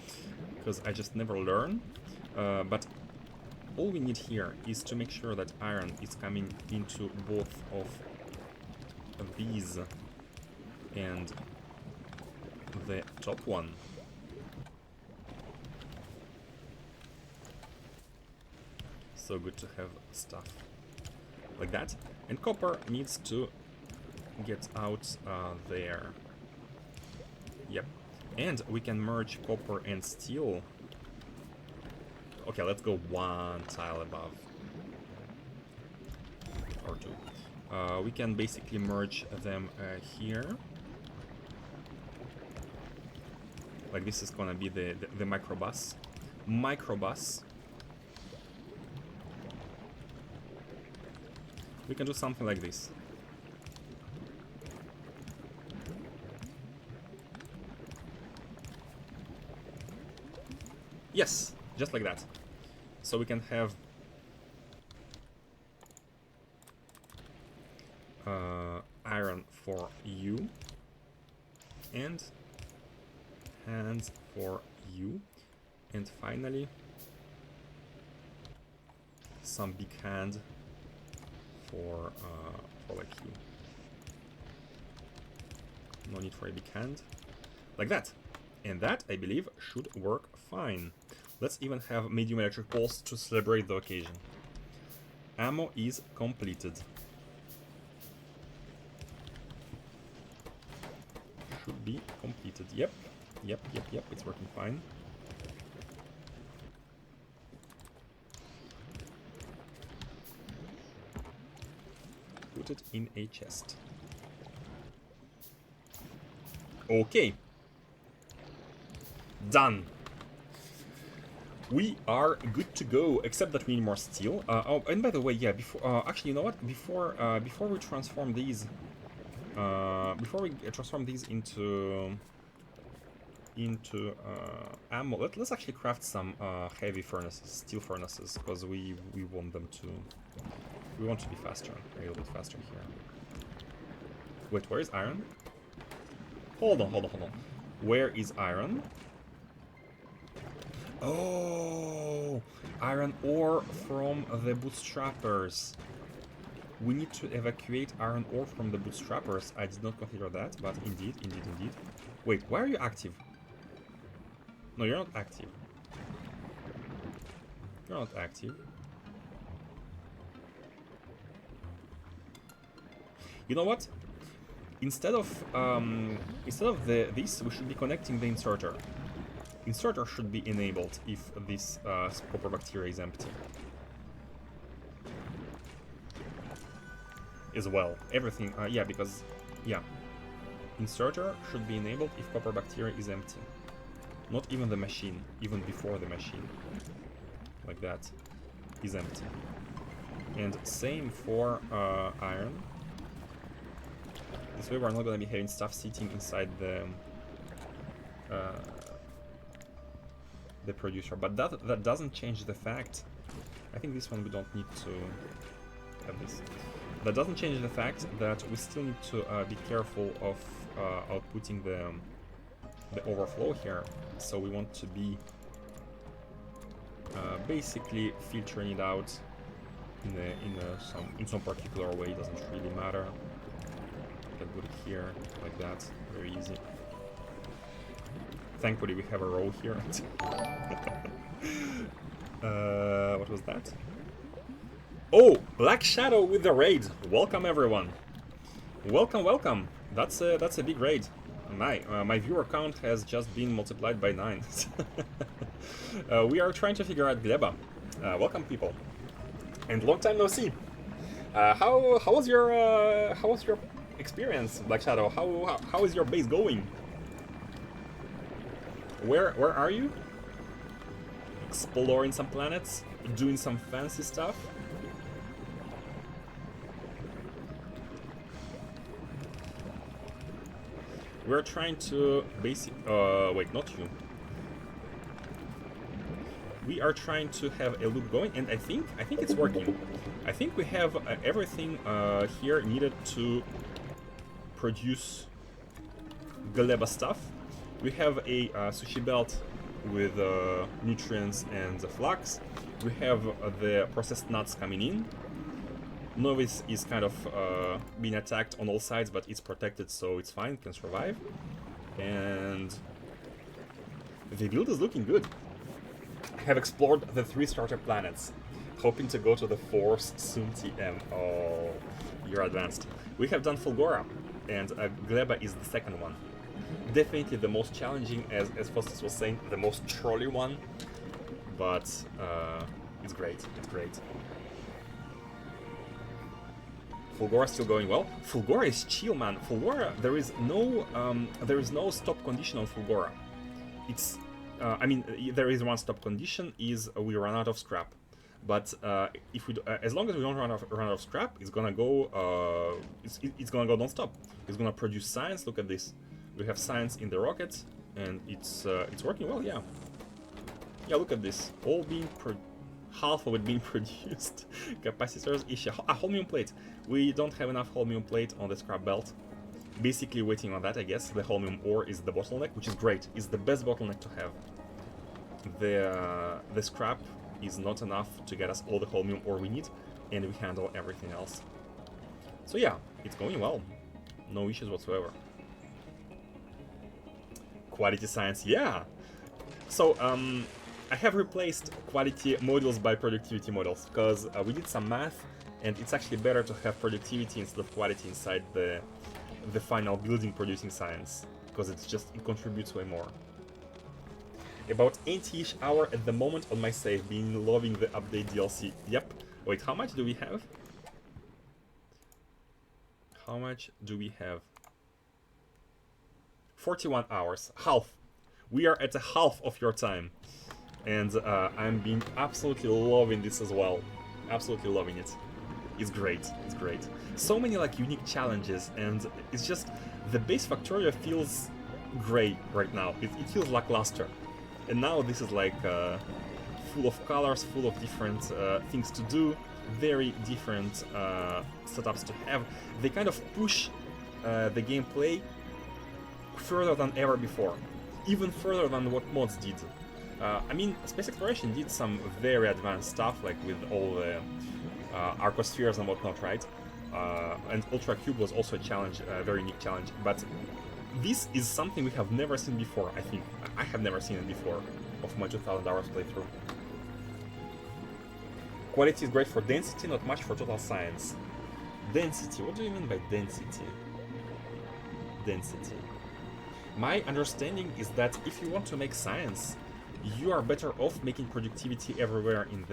because I just never learn. But all we need here is to make sure that iron is coming into both of these and the top one. So good to have stuff like that. And copper needs to get out there. Yep. And we can merge copper and steel. Okay, let's go 1 tile above. Or 2. We can basically merge them here. Like this is gonna be the microbus. We can do something like this. Yes, just like that. So we can have iron for you and hands for you, and finally some big hand for like you. No need for a big hand. Like that. And that, I believe, should work fine. Let's even have medium electric pulse to celebrate the occasion. Ammo is completed. Should be completed. Yep. Yep, it's working fine. Put it in a chest. Okay. Done. We are good to go, except that we need more steel. Oh, and by the way, yeah, before actually, you know what? Before we transform these, into ammo, let's actually craft some heavy furnaces, steel furnaces, because we want them to. We want to be faster, a little bit faster here. Wait, where is iron? Hold on. Where is iron? Oh, iron ore from the bootstrappers. We need to evacuate iron ore from the bootstrappers. I did not consider that, but indeed. Wait, why are you active? No, you're not active. You're not active. You know what? Instead of this, we should be connecting the inserter. Inserter should be enabled if this copper bacteria is empty. As well, everything, yeah, because, yeah. Inserter should be enabled if copper bacteria is empty. Not even the machine, even before the machine. Like that, is empty. And same for iron. This way we're not gonna be having stuff sitting inside the producer, but that doesn't change the fact. I think this one we don't need to have this. That doesn't change the fact that we still need to be careful of outputting the overflow here. So we want to be basically filtering it out in some particular way. It doesn't really matter. I can put it here like that, very easy. Thankfully we have a row here. What was that? Oh, Black Shadow with the raid. Welcome everyone. Welcome. That's a big raid. My viewer count has just been multiplied by 9. We are trying to figure out Gleba. Welcome people. And long time no see. How was your experience, Black Shadow? How is your base going? Where are you? Exploring some planets, doing some fancy stuff. We're trying to wait, not you. We are trying to have a loop going, and I think it's working. I think we have everything here needed to produce Gleba stuff. We have a sushi belt with nutrients and the flux. We have the processed nuts coming in. Novice is kind of being attacked on all sides, but it's protected, so it's fine, can survive. And the build is looking good. I have explored the 3 starter planets, hoping to go to the 4th soon. TM. Oh, you're advanced. We have done Fulgora, and Gleba is the 2nd one. Definitely the most challenging, as Faustus was saying, the most trolly one. But it's great. Fulgora is still going well. Fulgora is chill, man. Fulgora, there is no stop condition on Fulgora. It's, I mean, there is one stop condition, is we run out of scrap. But if we, as long as we don't run out of scrap, it's gonna go. It's gonna go non-stop. It's gonna produce science. Look at this. We have science in the rocket, and it's working well. Yeah. Yeah. Look at this. All being half of it being produced. Capacitors issue. A holmium plate. We don't have enough holmium plate on the scrap belt. Basically waiting on that, I guess. The holmium ore is the bottleneck, which is great. It's the best bottleneck to have. The scrap is not enough to get us all the holmium ore we need, and we handle everything else. So yeah, it's going well. No issues whatsoever. Quality science, yeah! So, I have replaced quality modules by productivity models, because we did some math, and it's actually better to have productivity instead of quality inside the final building producing science, because it contributes way more. About 80-ish hour at the moment on my save, been loving the update DLC. Yep. Wait, how much do we have? How much do we have? 41 hours. Half. We are at a half of your time. And I'm being absolutely loving this as well. Absolutely loving it. It's great. It's great. So many like unique challenges, and it's just the base Factorio feels great right now. It feels lackluster. And now this is like full of colors, full of different things to do, very different setups to have. They kind of push the gameplay further than ever before, even further than what mods did. I mean, Space Exploration did some very advanced stuff, like with all the arcospheres and whatnot, right? And Ultra Cube was also a challenge, a very unique challenge, but this is something we have never seen before, I think. I have never seen it before, of my 2000 hours playthrough. Quality is great for density, not much for total science. Density, what do you mean by density? Density. My understanding is that if you want to make science, you are better off making productivity everywhere in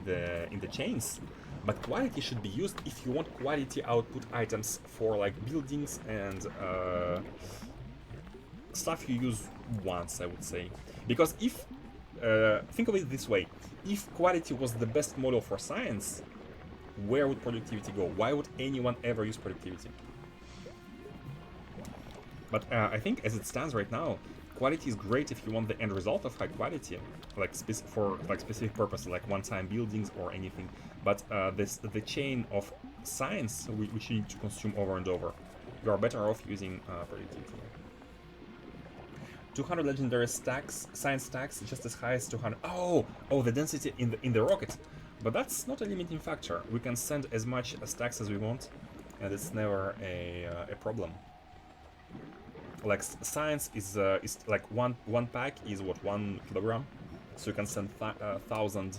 the chains. But quality should be used if you want quality output items for like buildings and stuff you use once, I would say. Because if, think of it this way, if quality was the best model for science, where would productivity go? Why would anyone ever use productivity? But I think as it stands right now, quality is great if you want the end result of high quality, like for like specific purposes, like one-time buildings or anything. But the chain of science which you need to consume over and over, you are better off using productivity. 200 legendary stacks, science stacks, just as high as 200. Oh, the density in the rocket. But that's not a limiting factor. We can send as much stacks as we want, and it's never a problem. Like science is like one pack is what, 1 kilogram, so you can send 1,000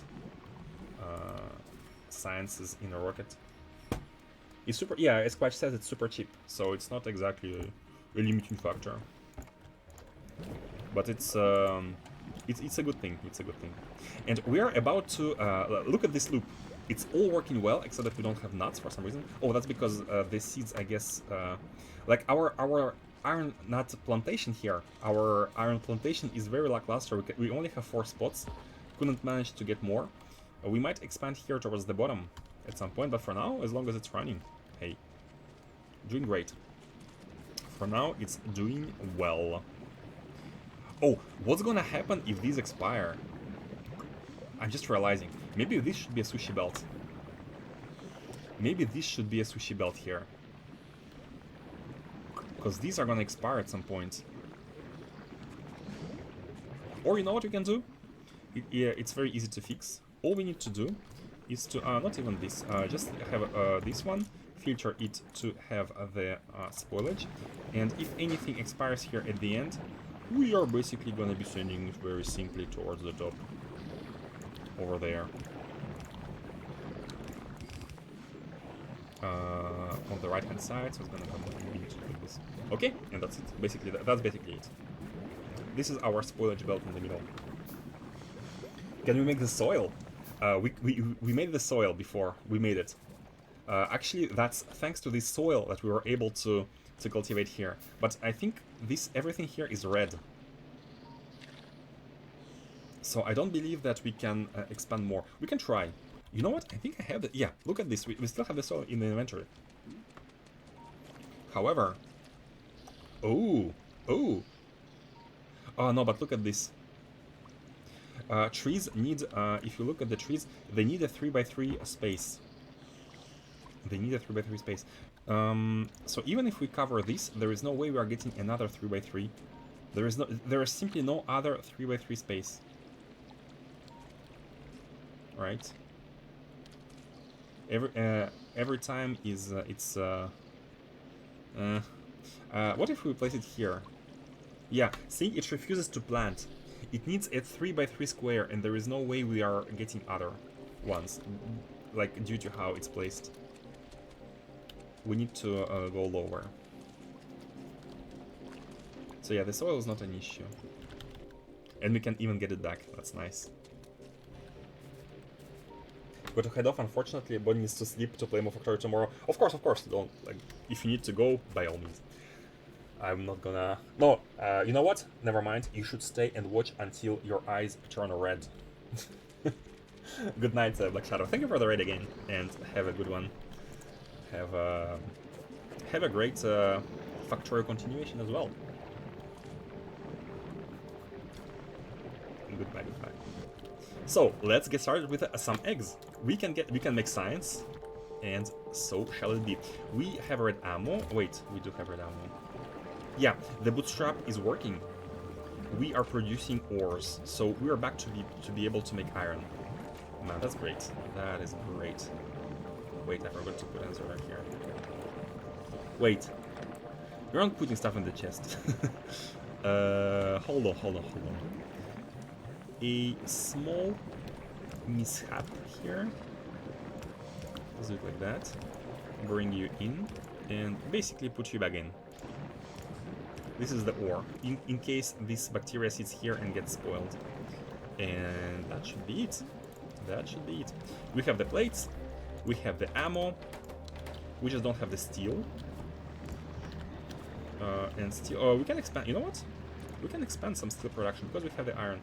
sciences in a rocket. It's super, yeah, as Squatch says, it's super cheap, so it's not exactly a limiting factor. But it's a good thing. It's a good thing. And we are about to look at this loop. It's all working well, except that we don't have nuts for some reason. Oh, that's because the seeds, I guess, like our iron nut plantation here. Our iron plantation is very lackluster. We only have 4 spots. Couldn't manage to get more. We might expand here towards the bottom at some point, but for now, as long as it's running, hey, doing great. For now, it's doing well. Oh, what's gonna happen if these expire? I'm just realizing. Maybe this should be a sushi belt. Maybe this should be a sushi belt here. Because these are gonna expire at some point. Or you know what we can do? It's very easy to fix. All we need to do is to, not even this, just have this one, filter it to have the spoilage, and if anything expires here at the end, we are basically gonna be sending it very simply towards the top, over there. On the right hand side, so it's gonna come like this. Okay, and that's it. Basically, that's basically it. This is our spoilage belt in the middle. Can we make the soil? We made the soil before. We made it. Actually, that's thanks to this soil that we were able to cultivate here. But I think everything here is red. So I don't believe that we can expand more. We can try. You know what? I think I have the... Yeah, look at this. We still have the soil in the inventory. However... Oh, no, but look at this. Trees need... if you look at the trees, they need a 3x3 space. They need a 3x3 space. So even if we cover this, there is no way we are getting another 3x3. There is simply no other 3x3 space. right? Every time is what if we place it here? Yeah, see, it refuses to plant. It needs a 3x3 square, and there is no way we are getting other ones, like due to how it's placed. We need to go lower. So yeah, the soil is not an issue. And we can even get it back, that's nice. Got to head off, unfortunately. Bonnie needs to sleep to play more Factorio tomorrow. Of course, don't, like, if you need to go, by all means. I'm not gonna... No, you know what? Never mind, you should stay and watch until your eyes turn red. Good night, Black Shadow. Thank you for the raid again, and have a good one. Have a great Factorio continuation as well. Goodbye. So let's get started with some eggs. We can make science, and so shall it be. We have red ammo. Wait, we do have red ammo. Yeah, the bootstrap is working. We are producing ores, so we are back to be able to make iron. Man, that's great. That is great. Wait, I forgot to put answer right here. Wait, you're not putting stuff in the chest. Hold on. A small mishap here. Let's do it like that. Bring you in and basically put you back in. This is the ore, in case this bacteria sits here and gets spoiled. And that should be it. We have the plates, we have the ammo, we just don't have the steel. And steel, oh, we can expand, you know what? We can expand some steel production because we have the iron.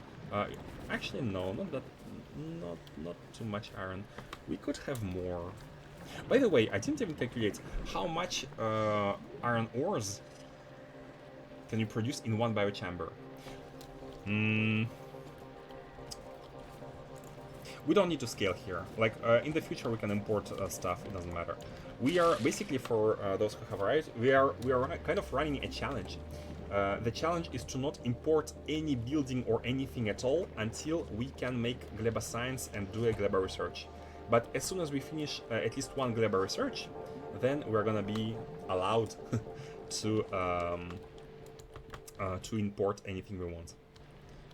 Actually, no, not too much iron. We could have more. By the way, I didn't even calculate how much iron ores can you produce in one biochamber. We don't need to scale here. Like, in the future we can import stuff, it doesn't matter. We are basically, for those who have arrived, we are kind of running a challenge. The challenge is to not import any building or anything at all until we can make Gleba science and do a Gleba research. But as soon as we finish at least one Gleba research, then we're gonna be allowed to import anything we want.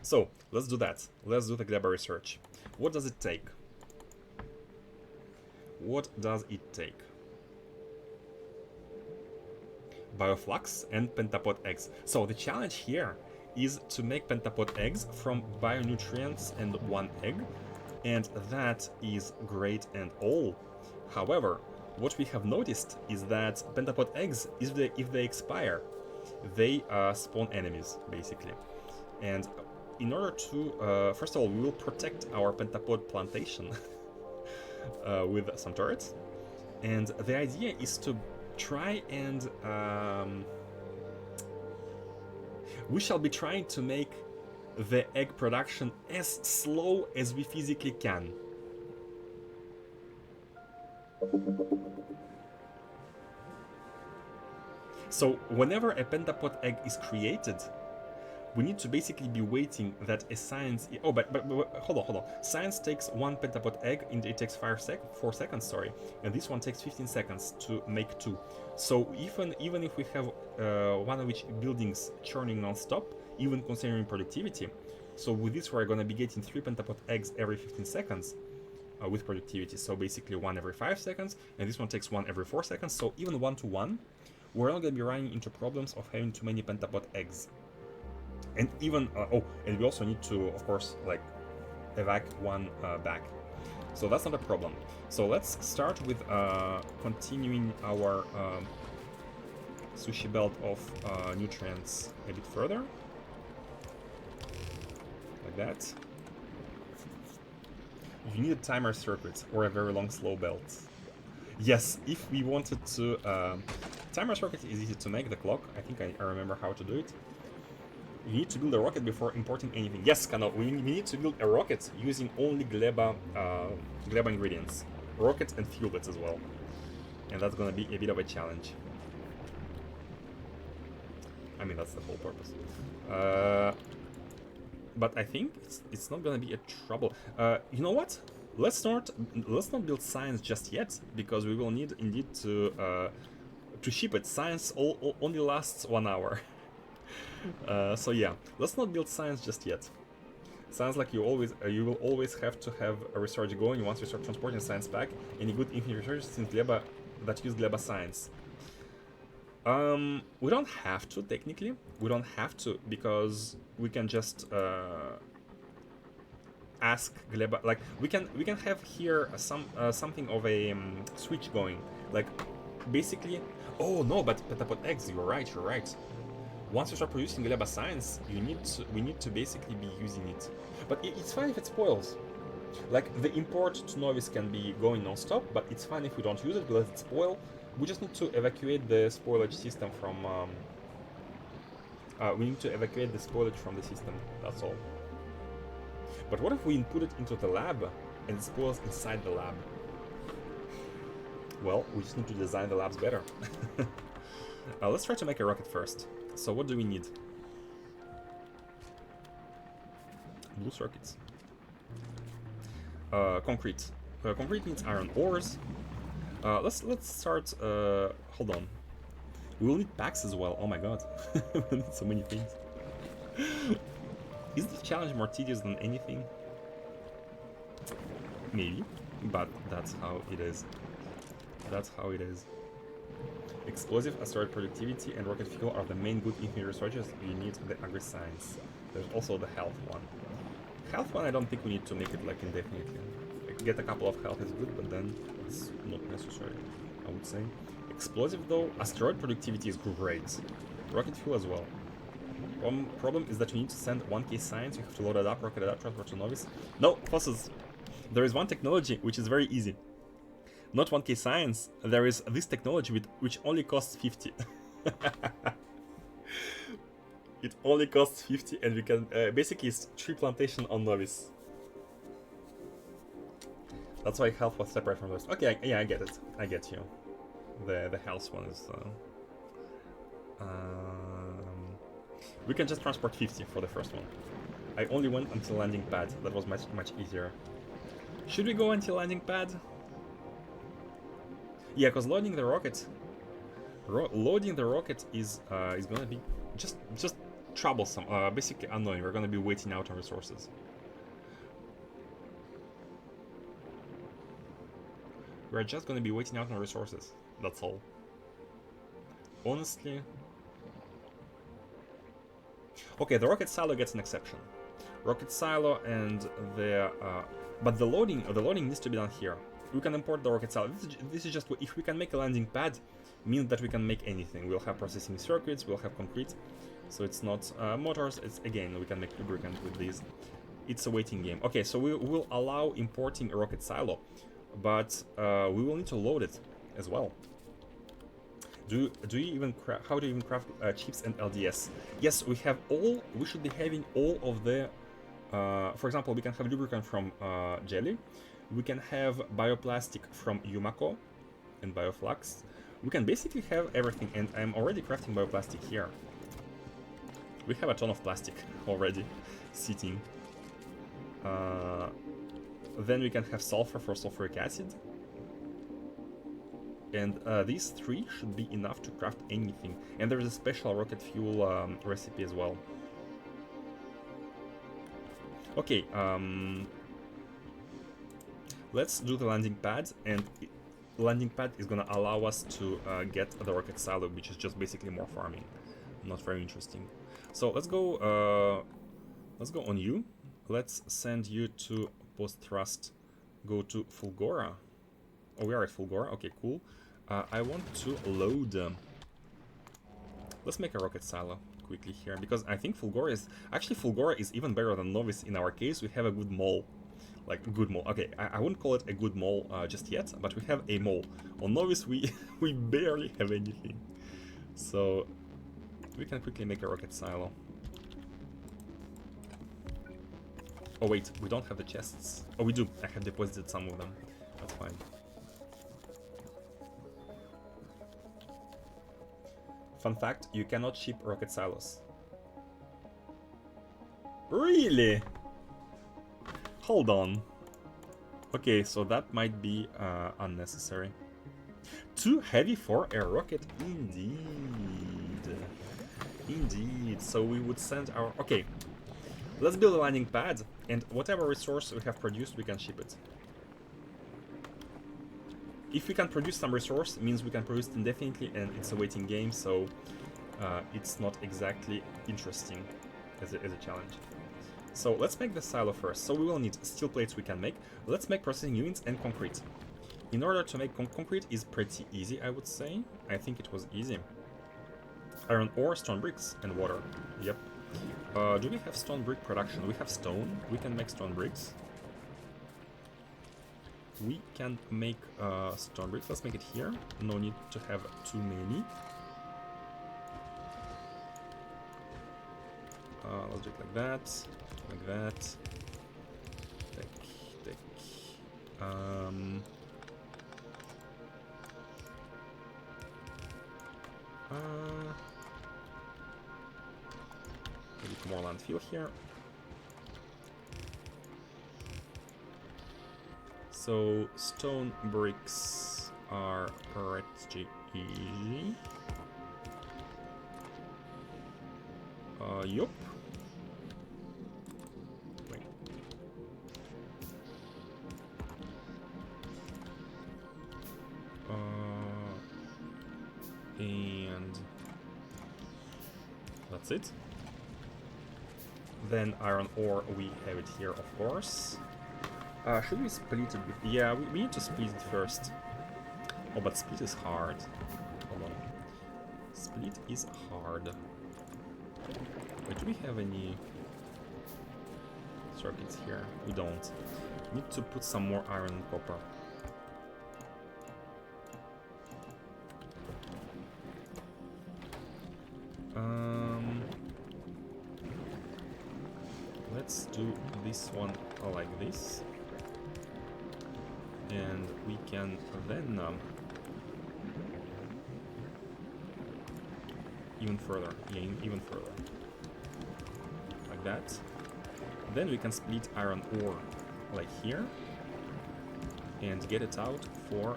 So let's do that. Let's do the Gleba research. What does it take? Bioflux and pentapod eggs. So the challenge here is to make pentapod eggs from bionutrients and one egg, and that is great and all. However, what we have noticed is that pentapod eggs, if they expire, they spawn enemies, basically. And in order to, first of all, we will protect our pentapod plantation with some turrets. And the idea is to try and we shall be trying to make the egg production as slow as we physically can. So whenever a pentapod egg is created, we need to basically be waiting that a science... Oh, but hold on. Science takes one pentapod egg, and it takes 4 seconds, sorry. And this one takes 15 seconds to make 2. So even if we have one of each buildings churning non-stop, even considering productivity, so with this we're gonna be getting 3 pentapod eggs every 15 seconds with productivity. So basically 1 every 5 seconds, and this one takes 1 every 4 seconds. So even 1 to 1, we're not gonna be running into problems of having too many pentapod eggs. And even, and we also need to, of course, like, evac one back. So that's not a problem. So let's start with continuing our sushi belt of nutrients a bit further. Like that. You need a timer circuit or a very long slow belt. Yes, if we wanted to... timer circuit is easy to make, the clock. I think I remember how to do it. You need to build a rocket before importing anything. Yes, Kano, we need to build a rocket using only Gleba ingredients. Rockets and fuel bits as well. And that's gonna be a bit of a challenge. I mean, that's the whole purpose. But I think it's not gonna be a trouble. You know what? let's not build science just yet, because we will need indeed to ship it. Science only lasts 1 hour. So yeah, let's not build science just yet. Sounds like you will always have to have a research going once you start transporting science back. Any good infinite research since Gleba that use Gleba science? We don't have to technically. We don't have to, because we can just ask Gleba. Like we can have here something of a switch going. Like basically. Oh no, but Petapod eggs. You're right. You're right. Once you start producing Gleba science, we need to basically be using it. But it's fine if it spoils. Like, the import to Novice can be going non-stop, but it's fine if we don't use it, we let it spoil. We just need to evacuate the spoilage system from... we need to evacuate the spoilage from the system, that's all. But what if we input it into the lab, and it spoils inside the lab? Well, we just need to design the labs better. Let's try to make a rocket first. So what do we need? Blue circuits. Concrete. Concrete needs iron ores. Let's start. Hold on. We will need packs as well. Oh my god, we need so many things. Is the challenge more tedious than anything? Maybe, but that's how it is. That's how it is. Explosive, asteroid productivity, and rocket fuel are the main good infinite researches you need the agri-science. There's also the health one. Health one, I don't think we need to make it like indefinitely. Like, get a couple of health is good, but then it's not necessary, I would say. Explosive though, asteroid productivity is great. Rocket fuel as well. Problem is that you need to send 1k science, you have to load it up, rocket it up, transport to Novice. No, Fosses! There is one technology which is very easy. Not 1k science, there is this technology which only costs 50. It only costs 50 and we can basically it's tree plantation on Novice. That's why health was separate from this. Okay, yeah, I get it. I get you. The health one is... we can just transport 50 for the first one. I only went until landing pad. That was much easier. Should we go until landing pad? Yeah, because loading the rocket is gonna be just troublesome, basically annoying. We're gonna be waiting out on resources. We're just gonna be waiting out on resources. That's all. Honestly. Okay, the rocket silo gets an exception. Rocket silo and the but the loading needs to be done here. We can import the rocket silo. This is just if we can make a landing pad, means that we can make anything. We'll have processing circuits, we'll have concrete. So it's not motors, it's again, we can make lubricant with these. It's a waiting game. Okay, so we will allow importing a rocket silo, but we will need to load it as well. Do you even craft, how do you even craft chips and LDS? Yes, we should be having all of the, for example, we can have lubricant from jelly. We can have bioplastic from Yumako and bioflux. We can basically have everything, and I'm already crafting bioplastic here. We have a ton of plastic already sitting. Then we can have sulfur for sulfuric acid. And these three should be enough to craft anything. And there's a special rocket fuel recipe as well. Okay, let's do the landing pad, and landing pad is gonna allow us to get the rocket silo, which is just basically more farming. Not very interesting. So let's go on you. Let's send you to post thrust. Go to Fulgora. Oh, we are at Fulgora. Okay, cool. I want to load. Let's make a rocket silo quickly here, because I think Fulgora is even better than Novice in our case. We have a good mole. Like, good mole. Okay, I wouldn't call it a good mole just yet, but we have a mole. On Novice, we barely have anything. So, we can quickly make a rocket silo. Oh wait, we don't have the chests. Oh, we do. I have deposited some of them. That's fine. Fun fact, you cannot ship rocket silos. Really? Hold on. Okay, so that might be unnecessary. Too heavy for a rocket, indeed. Indeed. So we would send our... Okay, let's build a landing pad, and whatever resource we have produced, we can ship it. If we can produce some resource, it means we can produce indefinitely, and it's a waiting game, so it's not exactly interesting as a challenge. So let's make the silo first. So we will need steel plates we can make. Let's make processing units and concrete. In order to make concrete is pretty easy, I would say. I think it was easy. Iron ore, stone bricks, and water. Yep. Do we have stone brick production? We have stone. We can make stone bricks. We can make stone bricks. Let's make it here. No need to have too many. Let's do it like that. Like that. Take. Maybe more landfill here. So stone bricks are pretty easy. Yup. Wait. And that's it. Then iron ore, we have it here, of course. Should we split it? Yeah, we need to split it first. Oh, but split is hard. Hold on. Split is hard. Wait, do we have any circuits here? We don't. We need to put some more iron and copper. Let's do this one like this. And we can then even further, yeah, even further, like that. Then we can split iron ore like here and get it out for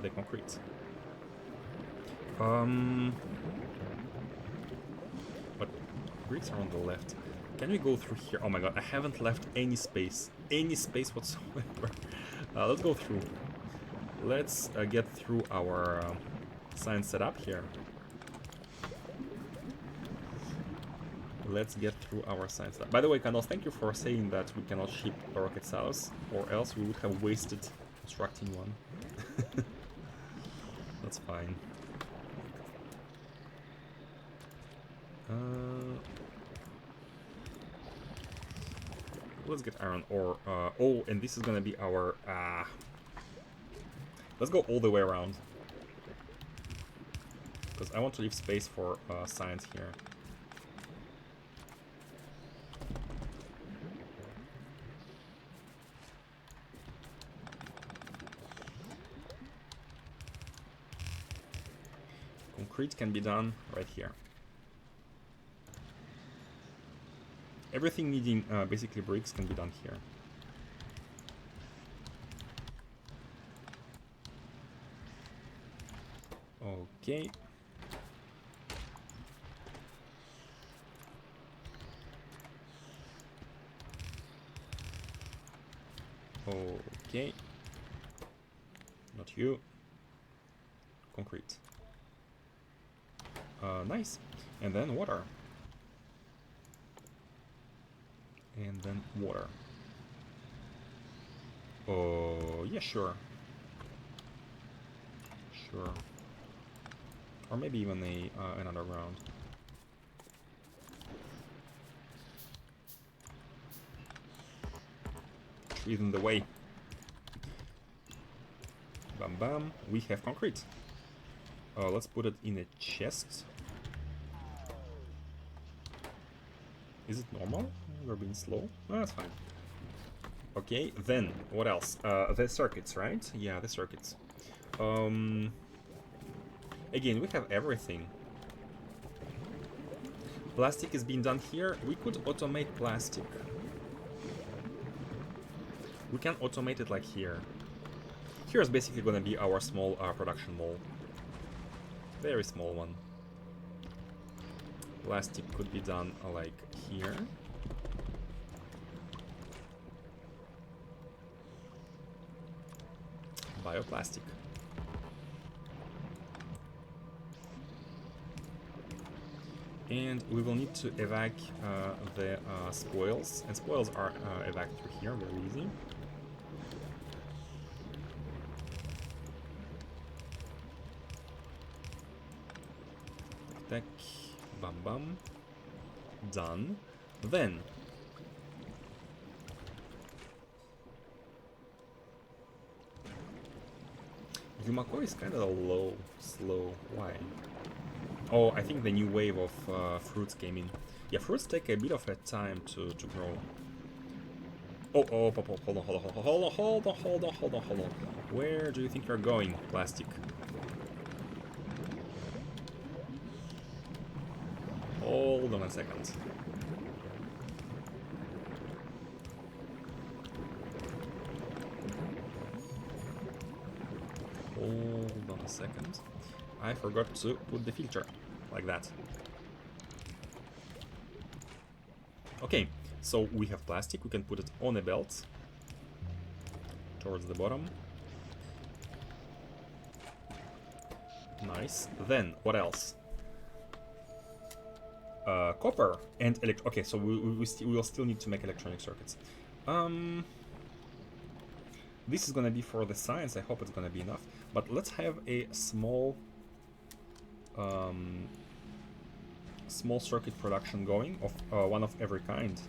the concrete. But bricks are on the left. Can we go through here? Oh my god, I haven't left any space whatsoever. Let's go through. Let's get through our science setup here. Let's get through our science setup. By the way, Canals, thank you for saying that we cannot ship rocket silos, or else we would have wasted constructing one. That's fine. Let's get iron ore. Oh, and this is gonna be our... Let's go all the way around. Because I want to leave space for science here. Concrete can be done right here. Everything needing basically bricks can be done here. Okay. Okay. Not you. Concrete. Nice. And then water. And then water. Oh, yeah, sure. Sure. Or maybe even another round. Trees in the way. Bam bam. We have concrete. Let's put it in a chest. Is it normal? We're being slow? Oh, that's fine. Okay, then, what else? The circuits, right? Yeah, the circuits. Again, we have everything. Plastic is being done here. We could automate plastic. We can automate it like here. Here is basically gonna be our small production mall. Very small one. Plastic could be done like here. Bioplastic. And we will need to evac the spoils, and spoils are evac through here, very easy. Tac, bam bam, done. Then Yumako is kind of slow. Why? Oh, I think the new wave of fruits came in. Yeah, fruits take a bit of a time to grow. Oh, hold on. Where do you think you're going, plastic? Hold on a second. Hold on a second. I forgot to put the filter, like that. Okay, so we have plastic, we can put it on a belt, towards the bottom. Nice. Then, what else? Copper and okay, so we will still need to make electronic circuits. This is gonna be for the science, I hope it's gonna be enough. But let's have a small small circuit production going of one of every kind.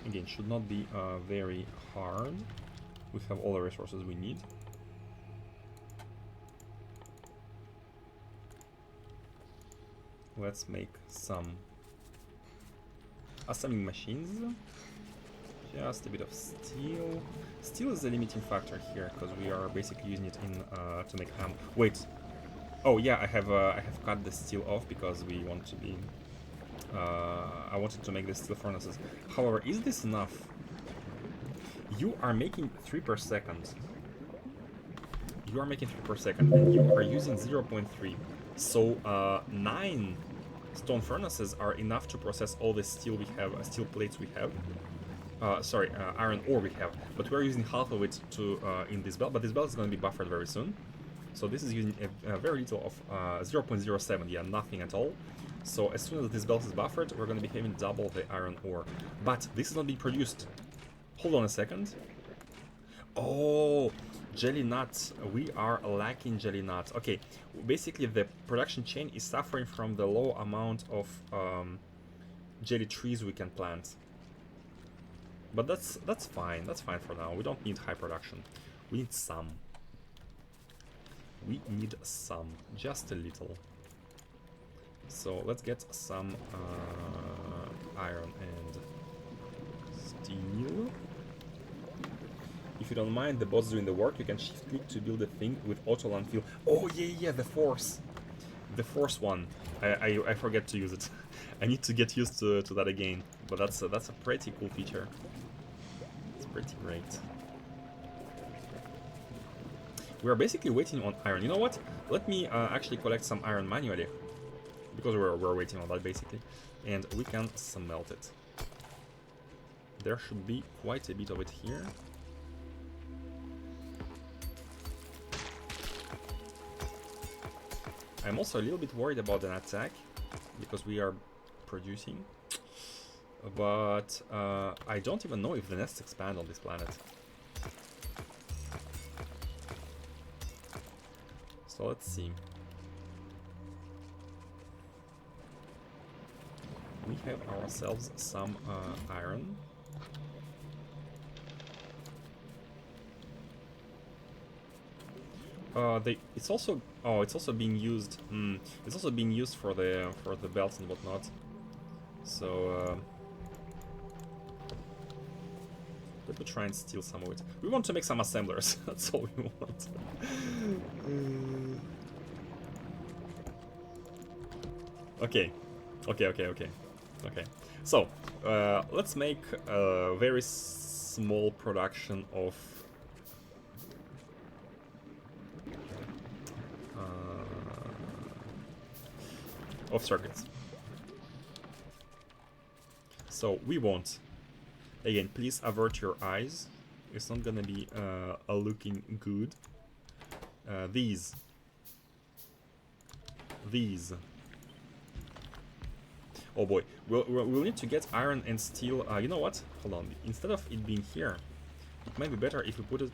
Again, should not be very hard. We have all the resources we need. Let's make some assembling machines. Just a bit of steel. Steel is the limiting factor here because we are basically using it in to make ammo. Wait. Oh yeah, I have cut the steel off because we want to be. I wanted to make the steel furnaces. However, is this enough? You are making 3 per second. You are making 3 per second, and you are using 0.3. So 9 stone furnaces are enough to process all the steel we have, steel plates we have. Sorry, iron ore we have, but we're using half of it to in this belt. But this belt is going to be buffered very soon. So this is using a very little of 0.07, yeah, nothing at all. So as soon as this belt is buffered, we're going to be having double the iron ore. But this is not being produced. Hold on a second. Oh, jelly nuts. We are lacking jelly nuts. Okay, basically the production chain is suffering from the low amount of jelly trees we can plant. But that's fine. That's fine for now. We don't need high production. We need some. We need some, just a little. So let's get some iron and steel. If you don't mind the bots doing the work, you can shift click to build a thing with auto landfill. Oh yeah, the force. The force one. I forget to use it. I need to get used to that again. But that's a pretty cool feature. It's pretty great. We are basically waiting on iron. You know what? Let me actually collect some iron manually. Because we're waiting on that basically. And we can smelt it. There should be quite a bit of it here. I'm also a little bit worried about an attack. Because we are producing. But I don't even know if the nests expand on this planet. So let's see. We have ourselves some iron. It's also being used. It's also being used for the belts and whatnot. So let me try and steal some of it. We want to make some assemblers. That's all we want. Okay, Okay, okay, okay. Okay. So, let's make a very small production of circuits. So, we want, again, please avert your eyes. It's not gonna be looking good. These. Oh boy, we'll need to get iron and steel. You know what? Hold on. Instead of it being here, it might be better if we put it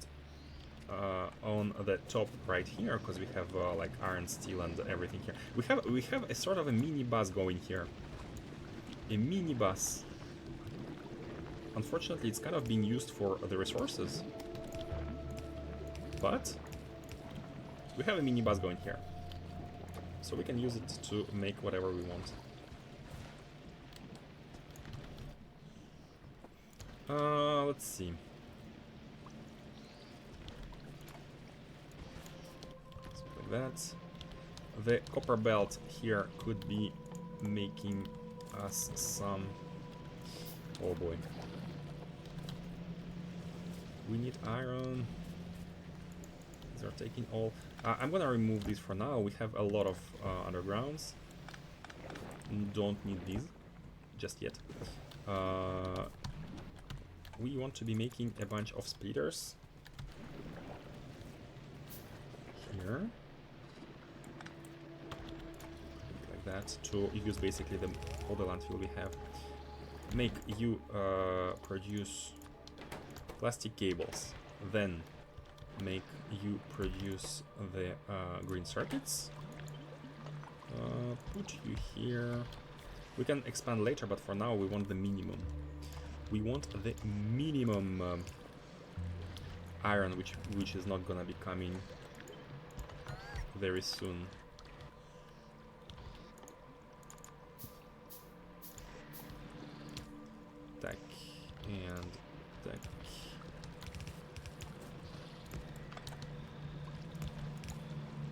on the top right here, because we have like iron, steel, and everything here. We have a sort of a mini bus going here. A mini bus. Unfortunately, it's kind of being used for the resources. But we have a mini bus going here, so we can use it to make whatever we want. Let's see. Something like that. The copper belt here could be making us some... Oh boy. We need iron. These are taking all... I'm gonna remove these for now. We have a lot of undergrounds. Don't need these just yet. We want to be making a bunch of splitters. Here. Like that, to use basically all the landfill we have. Make you produce plastic cables. Then make you produce the green circuits. Put you here. We can expand later, but for now we want the minimum. We want the minimum iron, which is not gonna be coming very soon. Tack and tack.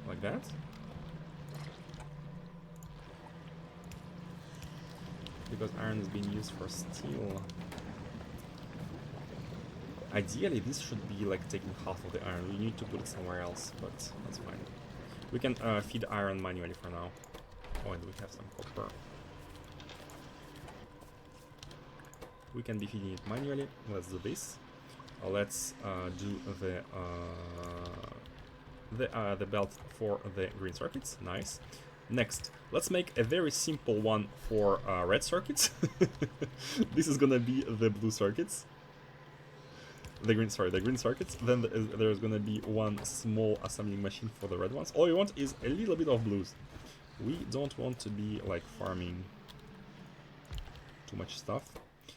Like that. Because iron is being used for steel. Ideally, this should be like taking half of the iron. We need to put it somewhere else, but that's fine. We can feed iron manually for now. Oh, and we have some copper. We can be feeding it manually. Let's do this. Let's do the belt for the green circuits. Nice. Next, let's make a very simple one for red circuits. This is gonna be the blue circuits. The green circuits. Then there's gonna be one small assembling machine for the red ones. All we want is a little bit of blues. We don't want to be like farming too much stuff.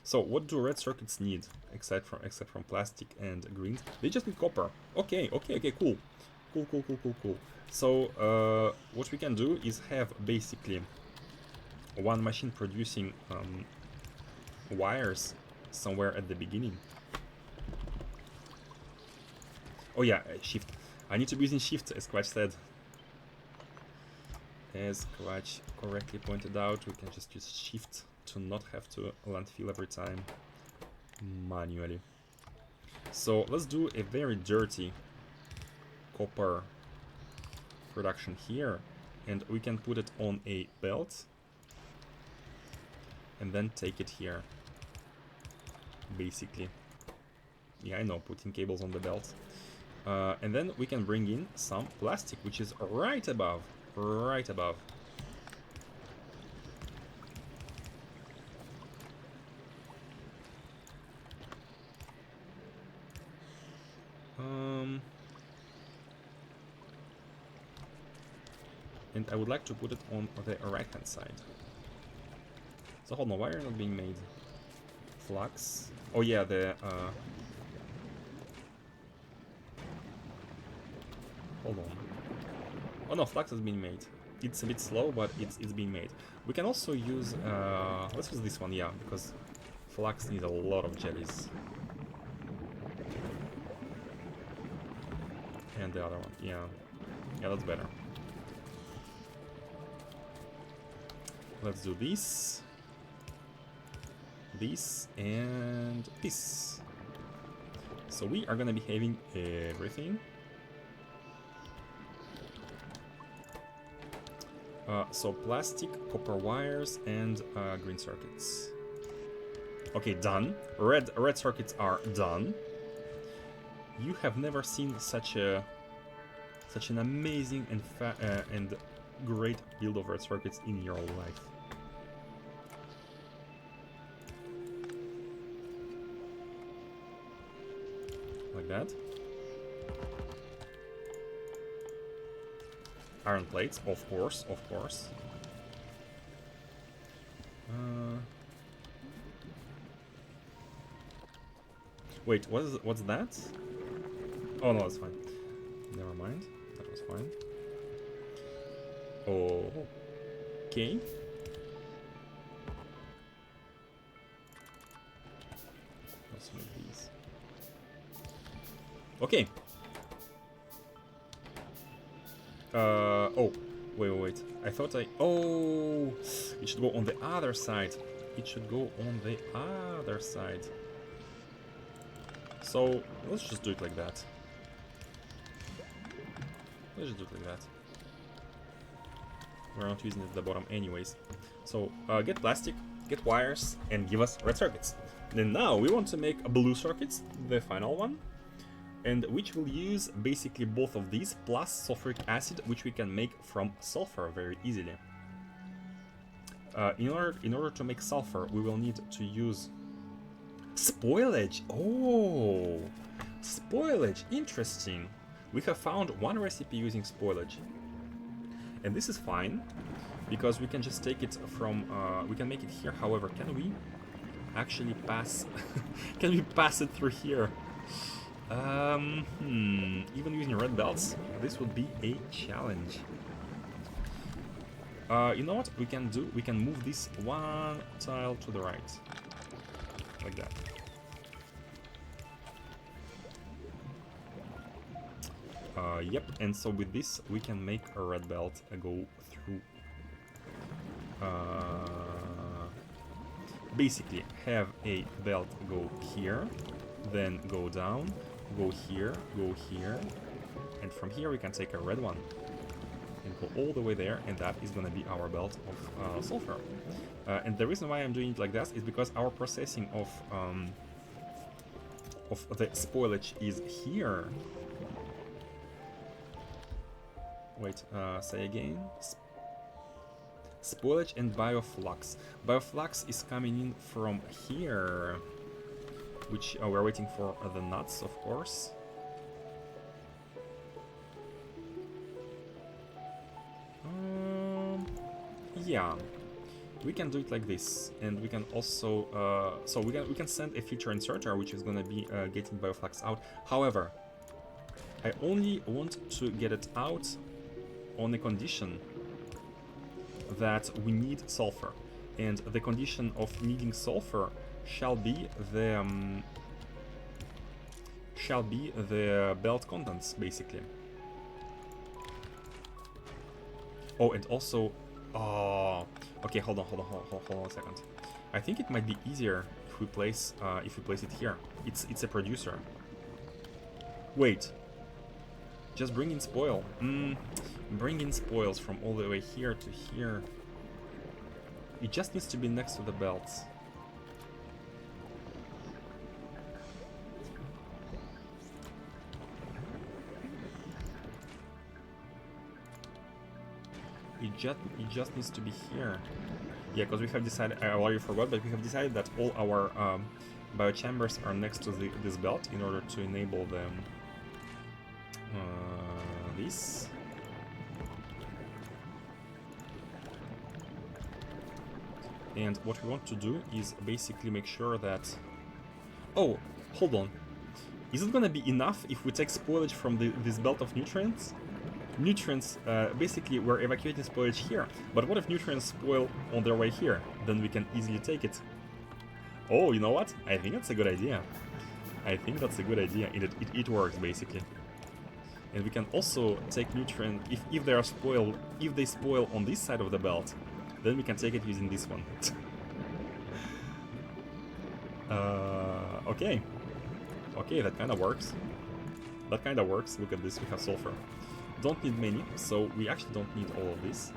So what do red circuits need except from plastic and greens? They just need copper. Okay, cool. Cool. So what we can do is have basically one machine producing wires somewhere at the beginning. Oh yeah, shift. I need to be using shift, as Squatch said. As Squatch correctly pointed out, we can just use shift to not have to landfill every time manually. So let's do a very dirty copper production here, and we can put it on a belt and then take it here. Basically. Yeah, I know, putting cables on the belt. And then we can bring in some plastic, which is right above. And I would like to put it on the right-hand side. So hold on, why are not being made? Flux. Oh yeah, the hold on. Oh no, flux has been made. It's a bit slow, but it's being made. We can also use let's use this one, yeah, because flux needs a lot of jellies. And the other one, yeah, that's better. Let's do this, this, and this. So we are gonna be having everything. So plastic, copper wires, and green circuits. Okay, done. Red circuits are done. You have never seen such an amazing and great build of red circuits in your life. Like that. Iron plates, of course, of course. Wait, what's that? Oh no, that's fine. Never mind, that was fine. Oh, okay. Let's make these. Okay. Oh, wait. I thought oh, it should go on the other side. It should go on the other side. So, let's just do it like that. Let's just do it like that. We're not using it at the bottom anyways. So, get plastic, get wires, and give us red circuits. Then now we want to make blue circuits, the final one. And which will use basically both of these plus sulfuric acid, which we can make from sulfur very easily. In order to make sulfur, we will need to use spoilage. Oh, spoilage, interesting. We have found one recipe using spoilage, and this is fine because we can just take it from. We can make it here. However, can we actually pass? Can we pass it through here? Even using red belts, this would be a challenge. You know what we can do? We can move this one tile to the right. Like that. Yep, and so with this we can make a red belt go through. Basically, have a belt go here, then go down, go here, and from here we can take a red one and go all the way there, and that is gonna be our belt of sulfur. And the reason why I'm doing it like that is because our processing of the spoilage is here. Wait, say again. Spoilage and bioflux. Bioflux is coming in from here, which we're waiting for the nuts, of course. Yeah, we can do it like this, and we can also so we can send a feature inserter, which is gonna be getting bioflux out. However, I only want to get it out on a condition that we need sulfur, and the condition of needing sulfur shall be the belt contents, basically. Oh, and also, okay, hold on a second. I think it might be easier if we place it here. It's a producer. Wait, just bring in spoil. Bring in spoils from all the way here to here. It just needs to be next to the belts. It just needs to be here. Yeah, because we have decided, I already forgot, but we have decided that all our biochambers are next to this belt in order to enable them. This. And what we want to do is basically make sure that... Oh, hold on. Is it gonna be enough if we take spoilage from this belt of nutrients? Nutrients, basically we're evacuating spoilage here, but what if nutrients spoil on their way here? Then we can easily take it. Oh, you know what? I think that's a good idea. I think that's a good idea. It works, basically. And we can also take nutrient if they spoil on this side of the belt, Then we can take it using this one. Okay. Okay, that kind of works. That kind of works. Look at this, we have sulfur. Don't need many, so we actually don't need all of this.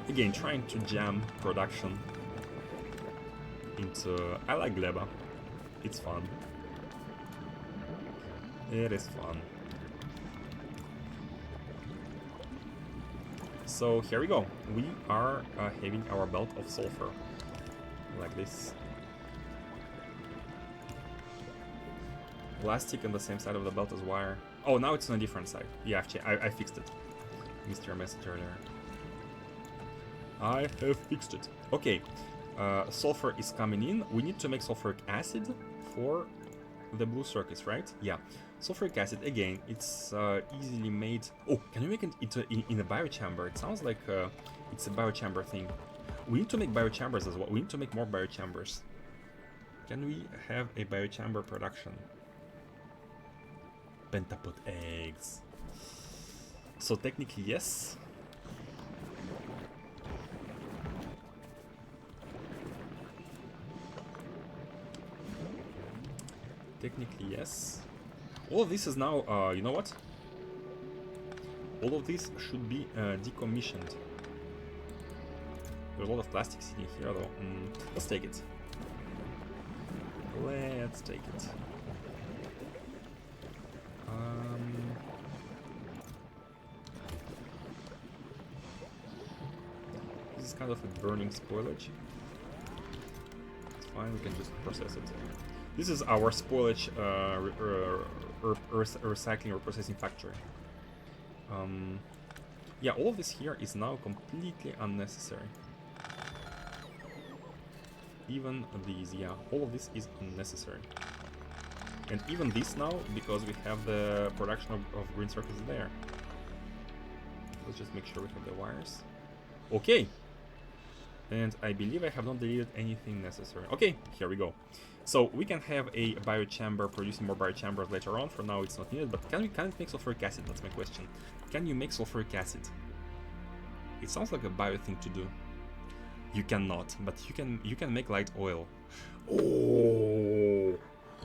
Again, trying to jam production into... I like Gleba. It's fun. It is fun. So here we go. We are having our belt of sulfur. Like this. Plastic on the same side of the belt as wire. Oh, now it's on a different side. Yeah, actually, I fixed it. Missed your message earlier. I have fixed it. Okay. Sulfur is coming in. We need to make sulfuric acid for the blue circuits, right? Yeah. Sulfuric acid, again, it's easily made... Oh, can you make it in a biochamber? It sounds like it's a biochamber thing. We need to make biochambers as well. We need to make more biochambers. Can we have a biochamber production? Pentapod eggs. So technically, yes. Technically, yes. All of this is now, you know what? All of this should be decommissioned. There's a lot of plastic sitting here, though. Let's take it. Let's take it. This is kind of a burning spoilage. It's fine, we can just process it. This is our spoilage recycling or processing factory. Yeah, all of this here is now completely unnecessary. Even these, yeah, all of this is unnecessary. And even this now, because we have the production of green circuits there. Let's just make sure we have the wires. Okay. And I believe I have not deleted anything necessary. Okay, here we go. So we can have a biochamber producing more biochambers later on. For now it's not needed, but can it make sulfuric acid? That's my question. Can you make sulfuric acid? It sounds like a bio thing to do. You cannot, but you can make light oil. Oh,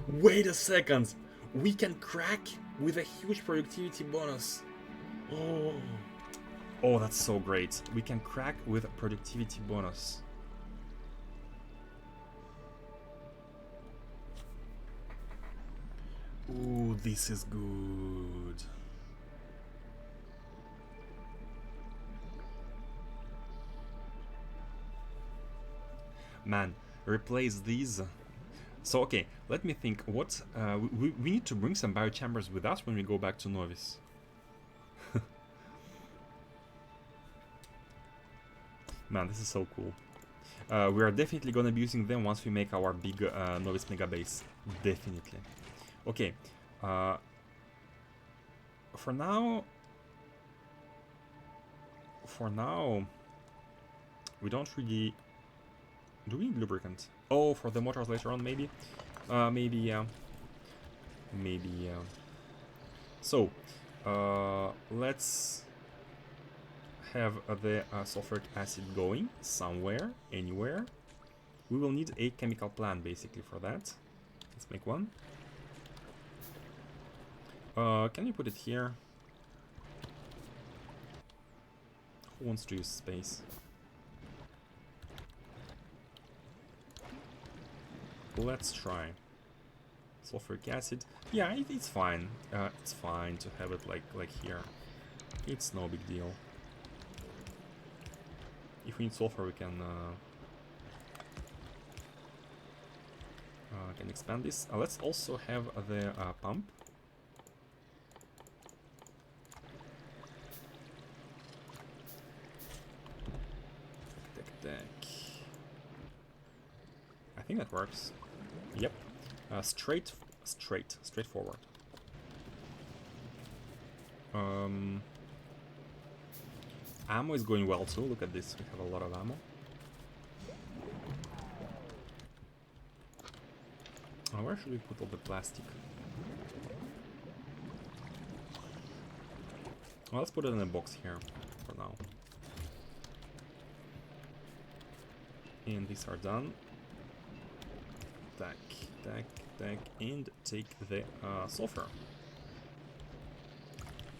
wait a second. We can crack with a huge productivity bonus. Oh. Oh, that's so great. We can crack with a productivity bonus. Ooh, this is good. Man, replace these. So, okay, let me think. What we need to bring some biochambers with us when we go back to Novice. Man, this is so cool. We are definitely gonna be using them once we make our big Novice mega base. Definitely. Okay. For now, we don't really. Do we need lubricant? Oh, for the motors later on, maybe. Maybe, yeah. Maybe, yeah. So, let's have the sulfuric acid going somewhere, anywhere. We will need a chemical plant basically for that. Let's make one. Can you put it here? Who wants to use space? Let's try. Sulfuric acid. Yeah, it's fine. It's fine to have it like here. It's no big deal. If we need sulfur, we can expand this. Let's also have the pump. I think that works. Yep. Straightforward. Ammo is going well too. Look at this. We have a lot of ammo. Where should we put all the plastic? Well, let's put it in a box here for now. And these are done. Tack, tack, tack, and take the sulfur.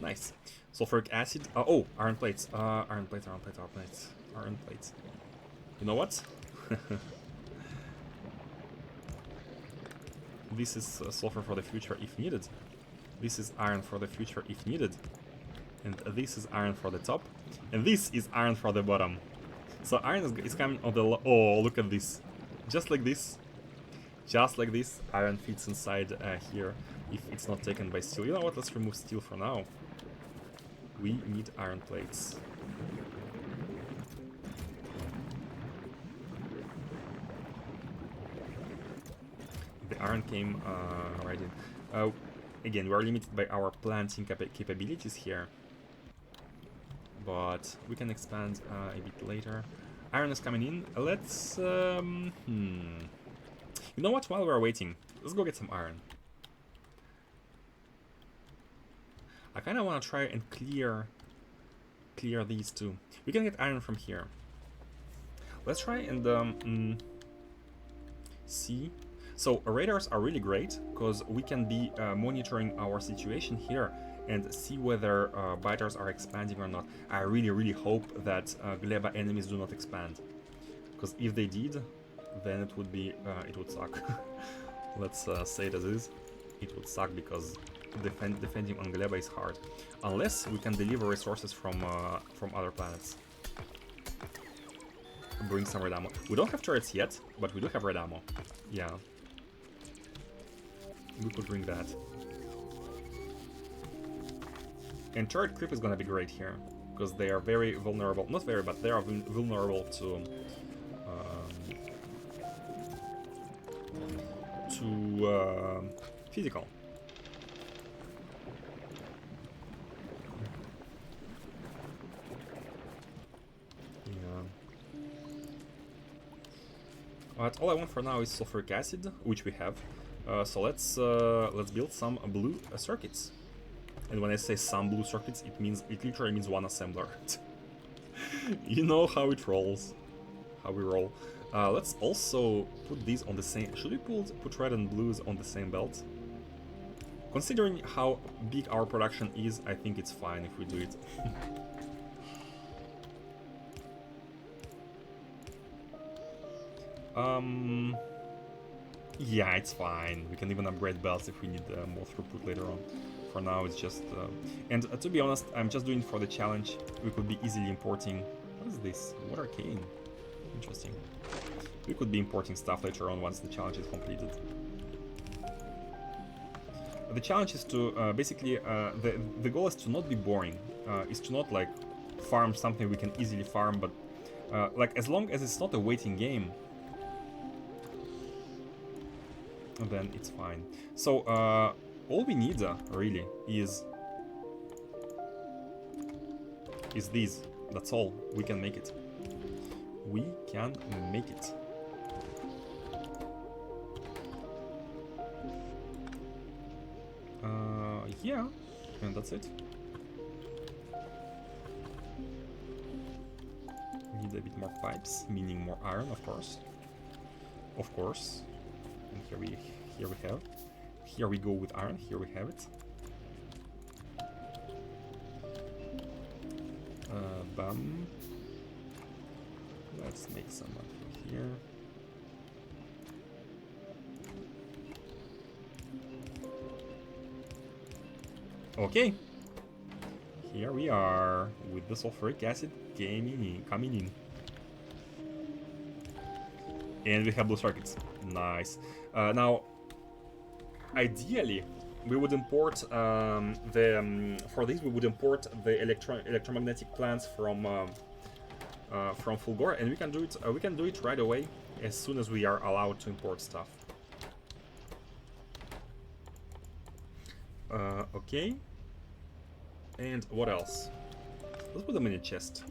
Nice. Sulfuric acid. Oh, iron plates. Iron plates, iron plates, iron plates, iron plates. You know what? This is sulfur for the future if needed. This is iron for the future if needed. And this is iron for the top. And this is iron for the bottom. So iron is coming on the... Oh, look at this. Just like this. Just like this, iron fits inside here if it's not taken by steel. You know what? Let's remove steel for now. We need iron plates. The iron came right in. Again, we are limited by our planting capabilities here. But we can expand a bit later. Iron is coming in. Let's... You know what? While we're waiting, let's go get some iron. I kind of want to try and clear these two. We can get iron from here. Let's try and see. So radars are really great because we can be monitoring our situation here and see whether biters are expanding or not. I really hope that Gleba enemies do not expand, because if they did, then it would be it would suck. Let's say it as is. It would suck because defending on Gleba is hard, unless we can deliver resources from other planets. Bring some red ammo. We don't have turrets yet, but we do have red ammo. Yeah, we could bring that. And turret creep is gonna be great here because they are very vulnerable. Not very, but they are vulnerable to physical. Yeah. But all I want for now is sulfuric acid, which we have. So let's build some blue circuits. And when I say some blue circuits, it literally means one assembler. You know how it rolls, how we roll. Let's also put these on the same... Should we put red and blues on the same belt? Considering how big our production is, I think it's fine if we do it. Yeah, it's fine. We can even upgrade belts if we need more throughput later on. For now, it's just... And to be honest, I'm just doing it for the challenge. We could be easily importing... What is this? Water cane. Interesting. We could be importing stuff later on once the challenge is completed. The challenge is to basically... the goal is to not be boring. Is to not like farm something we can easily farm, but like as long as it's not a waiting game, then it's fine. So all we need really is these. That's all. We can make it. We can make it. Yeah, and that's it. Need a bit more pipes, meaning more iron, of course. Of course. And here we have. Here we go with iron. Here we have it. Bam. Let's make some up here. Okay. Here we are with the sulfuric acid coming in. And we have blue circuits. Nice. Now, ideally, we would import for this we would import the electromagnetic plants from Fulgore, and we can do it. We can do it right away as soon as we are allowed to import stuff. Okay. And what else? Let's put them in a chest.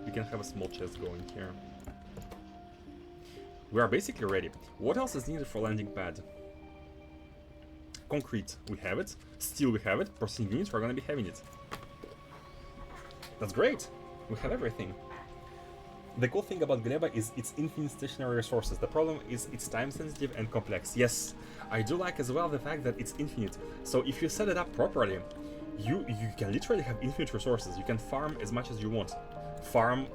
We can have a small chest going here. We are basically ready. What else is needed for landing pad? Concrete, we have it. Steel, we have it. Processing units, we're gonna be having it. That's great. We have everything. The cool thing about Gleba is its infinite stationary resources. The problem is it's time sensitive and complex. Yes, I do like as well the fact that it's infinite. So if you set it up properly, you can literally have infinite resources. You can farm as much as you want. Farm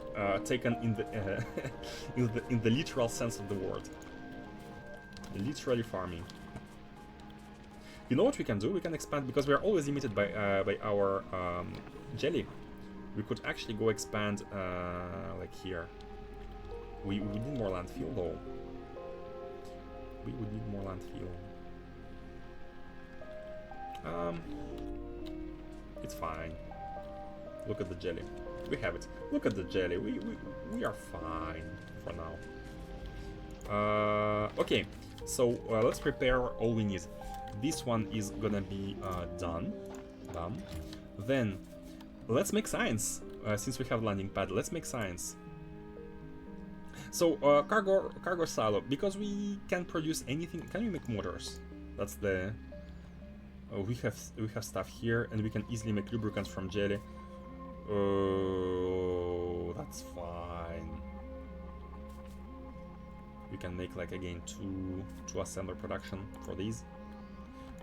taken in the, in the literal sense of the word. Literally farming. You know what we can do? We can expand, because we are always limited by our jelly. We could actually go expand like here. We would need more landfill though. We would need more landfill. It's fine. Look at the jelly. We have it. Look at the jelly. We are fine for now. Okay, so let's prepare all we need. This one is gonna be done. Then let's make science. Since we have landing pad, let's make science. So cargo silo, because we can produce anything. Can we make motors? That's the. We have stuff here, and we can easily make lubricants from jelly. Oh, that's fine. We can make like again two assembler production for these.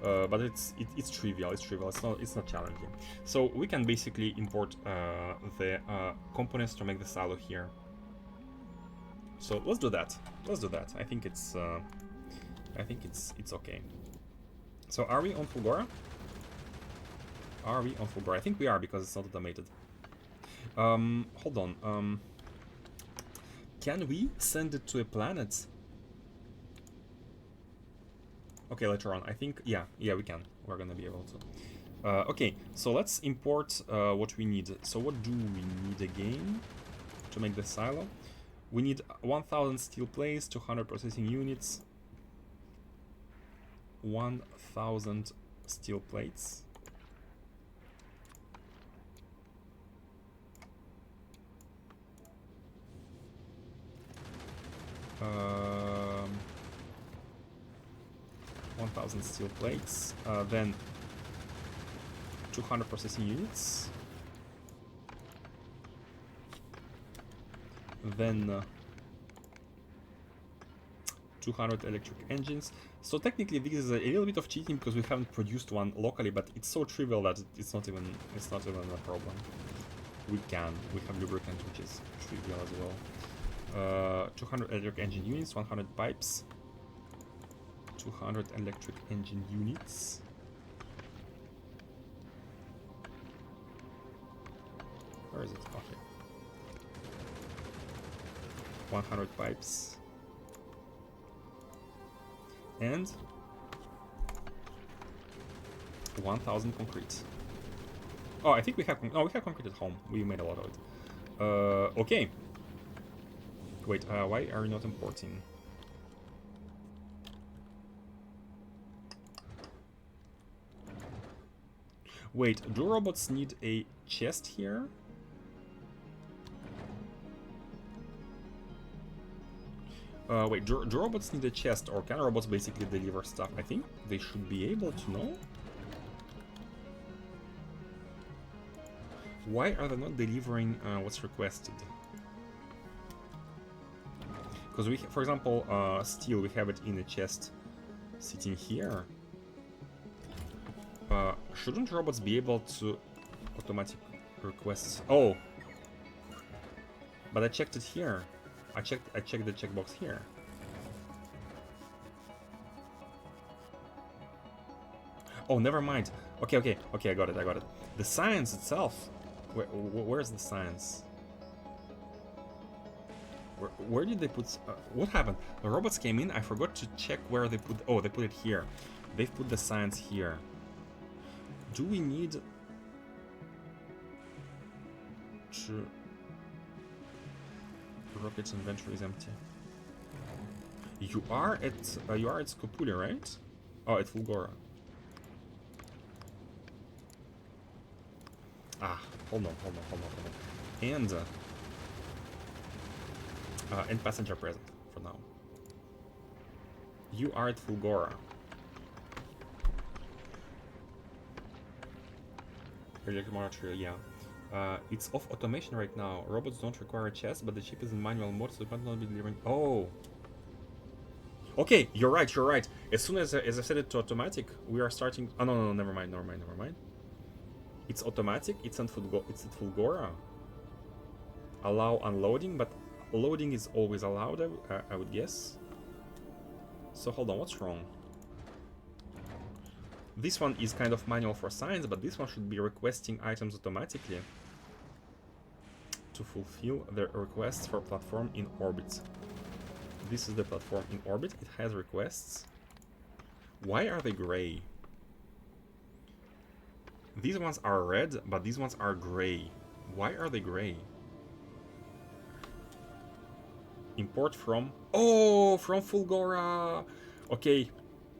But it's trivial. It's not challenging. So we can basically import the components to make the silo here. So let's do that. I think it's okay. So are we on Fulgora? I think we are, because it's not automated. Hold on. Can we send it to a planet? Okay, later on. I think, yeah, we can. We're gonna be able to. Okay, so let's import what we need. So what do we need again to make the silo? We need 1000 steel plates, 200 processing units, 1000 steel plates. Um, 1000 steel plates, then 200 processing units, then 200 electric engines. So technically this is a little bit of cheating, because we haven't produced one locally, but it's so trivial that it's not even a problem. We have lubricant, which is trivial as well. 200 electric engine units, 100 pipes, 200 electric engine units. Where is it? Okay. 100 pipes. And 1000 concrete. Oh, I think we have concrete at home. We made a lot of it. Okay. Wait, why are you not importing? Wait, do robots need a chest here? Wait, do robots need a chest, or can robots basically deliver stuff? I think they should be able to know. Why are they not delivering what's requested? Because we, for example, steel, we have it in a chest sitting here. Shouldn't robots be able to automatic requests? Oh, but I checked it here. I checked the checkbox here. Oh, never mind. Okay, I got it. The science itself. Where's the science? Where did they put? What happened? The robots came in. I forgot to check where they put. Oh, they put it here. They've put the science here. Do we need to? Rocket's inventory is empty. You are at Scopuli, right? Oh, at Fulgora. Ah, hold on. And passenger present for now. You are at Fulgora. Electric motor, yeah. It's off automation right now. Robots don't require a chest, but the chip is in manual mode, so it might not be delivering. Oh. Okay, you're right, you're right. As soon as I set it to automatic, we are starting... Oh, no, never mind. It's automatic, it's at Fulgora. Allow unloading, but loading is always allowed, I would guess. So hold on, what's wrong? This one is kind of manual for science, but this one should be requesting items automatically to fulfill the requests for platform in orbit. This is the platform in orbit. It has requests. Why are they gray? These ones are red, but these ones are gray. Why are they gray? Import from... Oh, from Fulgora! Okay,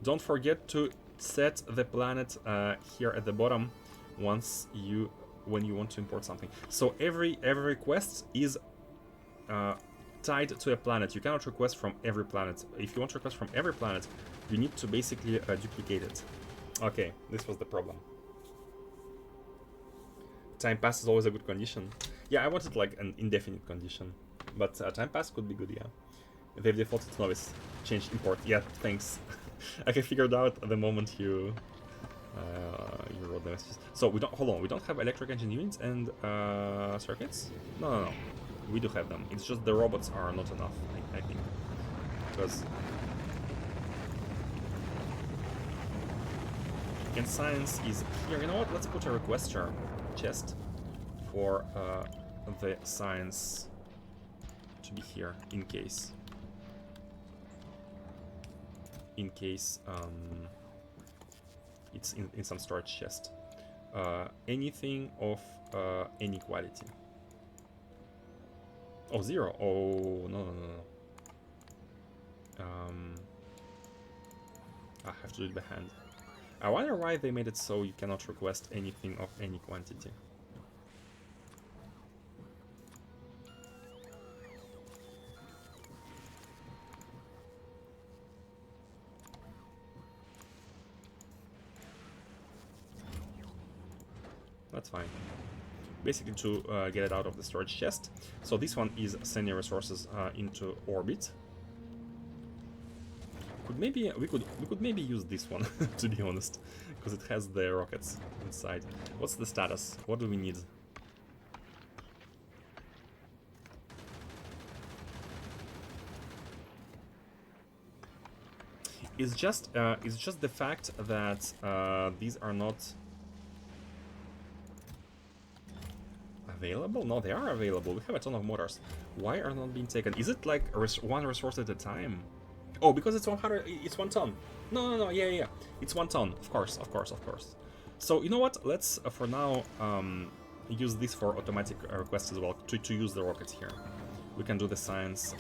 don't forget to set the planet here at the bottom when you want to import something. So every request is tied to a planet. You cannot request from every planet. If you want to request from every planet, you need to basically duplicate it. Okay, this was the problem. Time pass is always a good condition. Yeah, I wanted like an indefinite condition, but time pass could be good, yeah. They've defaulted to novice. Change import. Yeah, thanks. I figured out the moment you wrote the messages. So we don't, hold on, we don't have electric engine units and circuits? No. We do have them. It's just the robots are not enough, I think. Because... And science is here. You know what? Let's put a requester chest for the science to be here in case. It's in some storage chest. Anything of any quality. Oh, 0. Oh, no. I have to do it by hand. I wonder why they made it so you cannot request anything of any quantity. That's fine. Basically to get it out of the storage chest. So this one is sending resources into orbit. We could maybe use this one to be honest, because it has the rockets inside. What's the status? What do we need? It's just the fact that these are not available? No, they are available. We have a ton of motors. Why are not being taken? Is it like one resource at a time? Oh, because it's 100. It's 1 ton. No. Yeah. It's 1 ton. Of course. So you know what? Let's for now use this for automatic requests as well to use the rockets here. We can do the science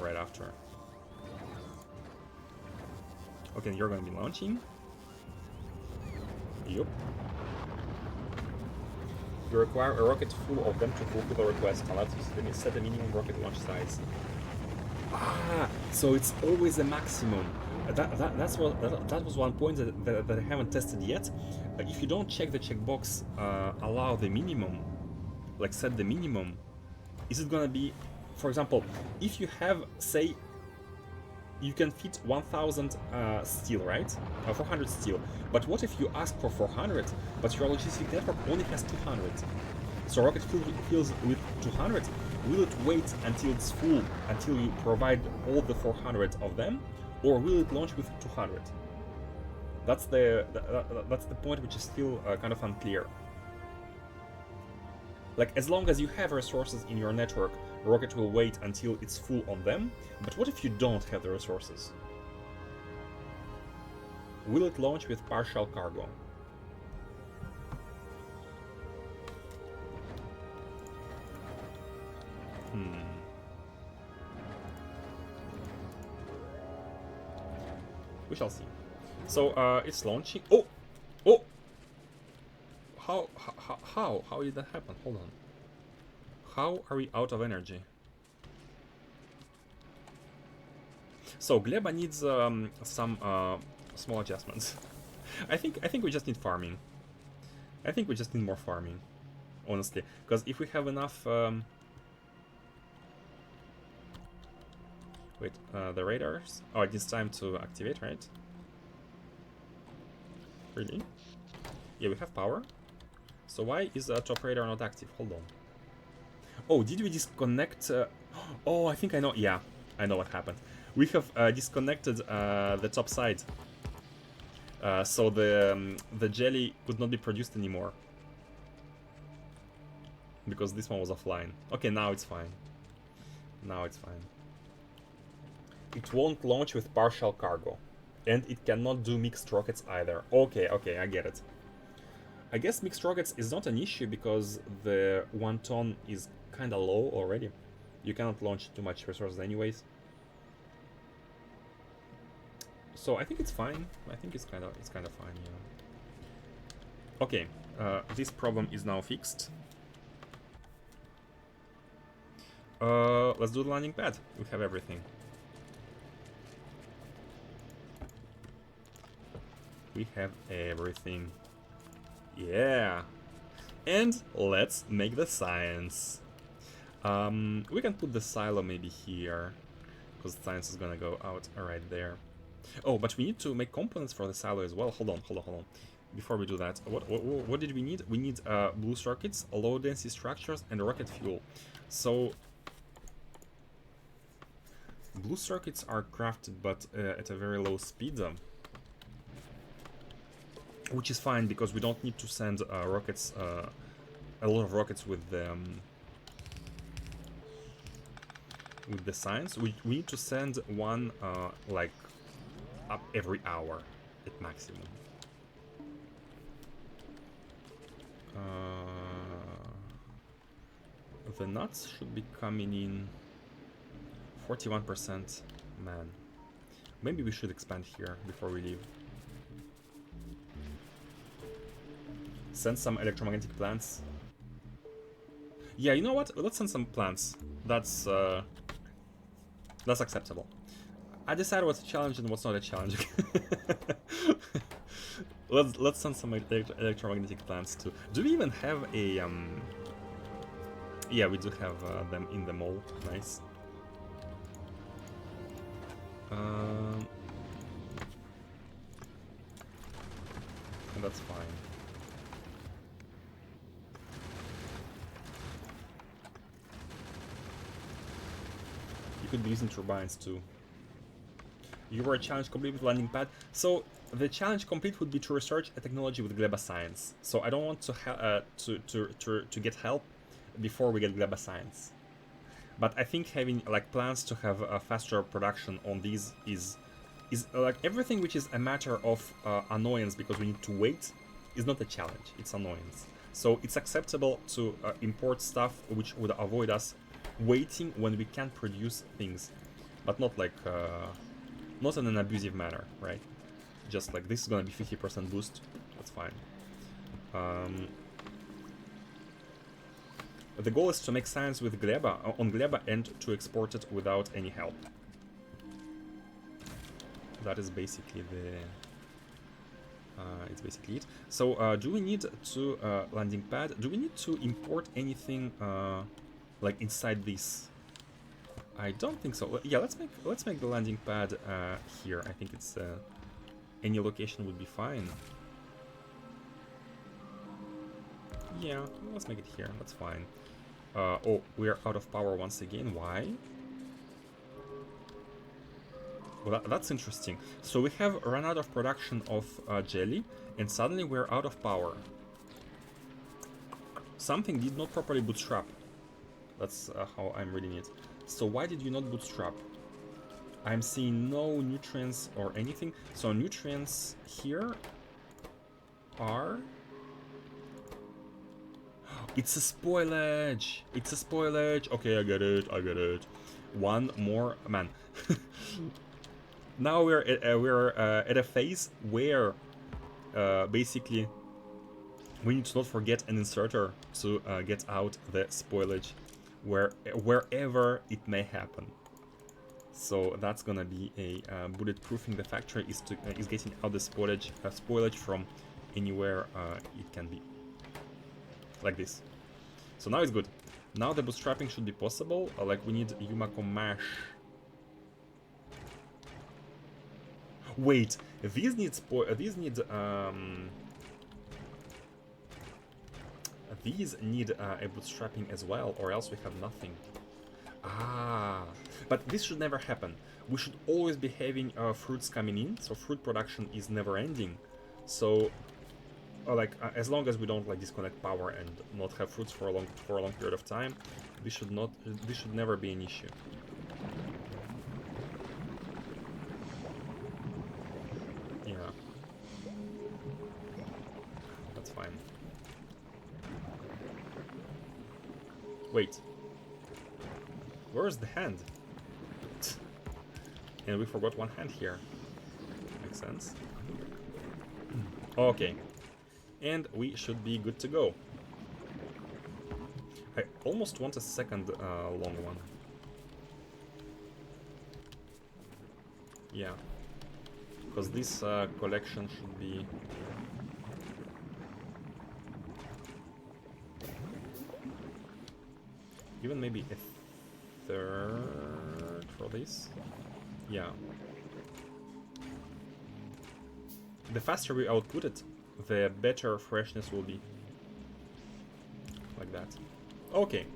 right after. Okay, you're going to be launching. Yup. You require a rocket full of them to fulfill the request. And let's set the minimum rocket launch size. Ah, so it's always a maximum. That was one point that I haven't tested yet. If you don't check the checkbox, allow the minimum, like set the minimum, is it gonna be, for example, if you have, say, you can fit 1000 steel, right? 400 steel. But what if you ask for 400, but your logistic network only has 200? So rocket fills with 200. Will it wait until it's full, until you provide all the 400 of them, or will it launch with 200? That's the point which is still kind of unclear. Like, as long as you have resources in your network, rocket will wait until it's full on them. But what if you don't have the resources? Will it launch with partial cargo? We shall see. So it's launching. Oh! How did that happen? Hold on. How are we out of energy? So Gleba needs some small adjustments. I think we just need farming. I think we just need more farming. honestly. Because if we have enough... wait, the radars? Oh, it is time to activate, right? Really? Yeah, we have power. So why is the top radar not active? Hold on. Oh, did we disconnect... oh, I think I know. Yeah, I know what happened. We have disconnected the top side. So the jelly would not be produced anymore. Because this one was offline. Okay, now it's fine. Now it's fine. It won't launch with partial cargo. And it cannot do mixed rockets either. Okay, okay, I get it. I guess mixed rockets is not an issue because the 1 ton is kinda low already. You cannot launch too much resources anyways. So I think it's fine. I think it's kinda fine, yeah. Okay, this problem is now fixed. Let's do the landing pad. We have everything. We have everything. Yeah. And let's make the science. We can put the silo maybe here, because science is gonna go out right there. Oh, but we need to make components for the silo as well. Hold on. Before we do that, what did we need? We need blue circuits, low density structures, and rocket fuel. So blue circuits are crafted, but at a very low speed. Which is fine because we don't need to send rockets, a lot of rockets with the science. We need to send one like up every hour at maximum. The nuts should be coming in 41%. Man, maybe we should expand here before we leave. Send some electromagnetic plants. Yeah, you know what? Let's send some plants. That's acceptable. I decided what's a challenge and what's not a challenge. Let's send some electromagnetic plants too. Do we even have a Yeah, we do have them in the mall. Nice. That's fine. You could be using turbines too. You were a challenge complete with landing pad. So the challenge complete would be to research a technology with Gleba science. So I don't want to get help before we get Gleba science. But I think having like plans to have a faster production on these is like everything which is a matter of annoyance because we need to wait is not a challenge. It's annoyance. So it's acceptable to import stuff which would avoid us waiting when we can produce things, but not like not in an abusive manner, right? Just like this is gonna be 50% boost. That's fine. The goal is to make science with Gleba on Gleba and to export it without any help. That is basically the. It's basically it. So do we need to landing pad? Do we need to import anything like inside this? I don't think so. Yeah, let's make the landing pad here. I think it's any location would be fine. Yeah, let's make it here. That's fine. Oh, we're out of power once again. Why? Well, that's interesting. So we have run out of production of jelly, and suddenly we're out of power. Something did not properly bootstrap. That's how I'm reading it. So why did you not bootstrap? I'm seeing no nutrients or anything. So nutrients here are... It's a spoilage! It's a spoilage! Okay, I get it. One more... Man. Now we're at a phase where basically we need to not forget an inserter to get out the spoilage wherever it may happen. So that's gonna be a bulletproofing the factory is getting out the spoilage from anywhere it can be, like this. So now it's good. Now the bootstrapping should be possible. Like we need Yumako Mash. Wait, these need a bootstrapping as well, or else we have nothing. Ah, but this should never happen. We should always be having fruits coming in, so fruit production is never ending. So, as long as we don't like disconnect power and not have fruits for a long period of time, this should never be an issue. Yeah, that's fine. Wait. Where's the hand? And we forgot one hand here. Makes sense. Okay. And we should be good to go. I almost want a second long one. Yeah. Because this collection should be... even maybe a third for this. Yeah. The faster we output it, the better freshness will be. Like that. Okay.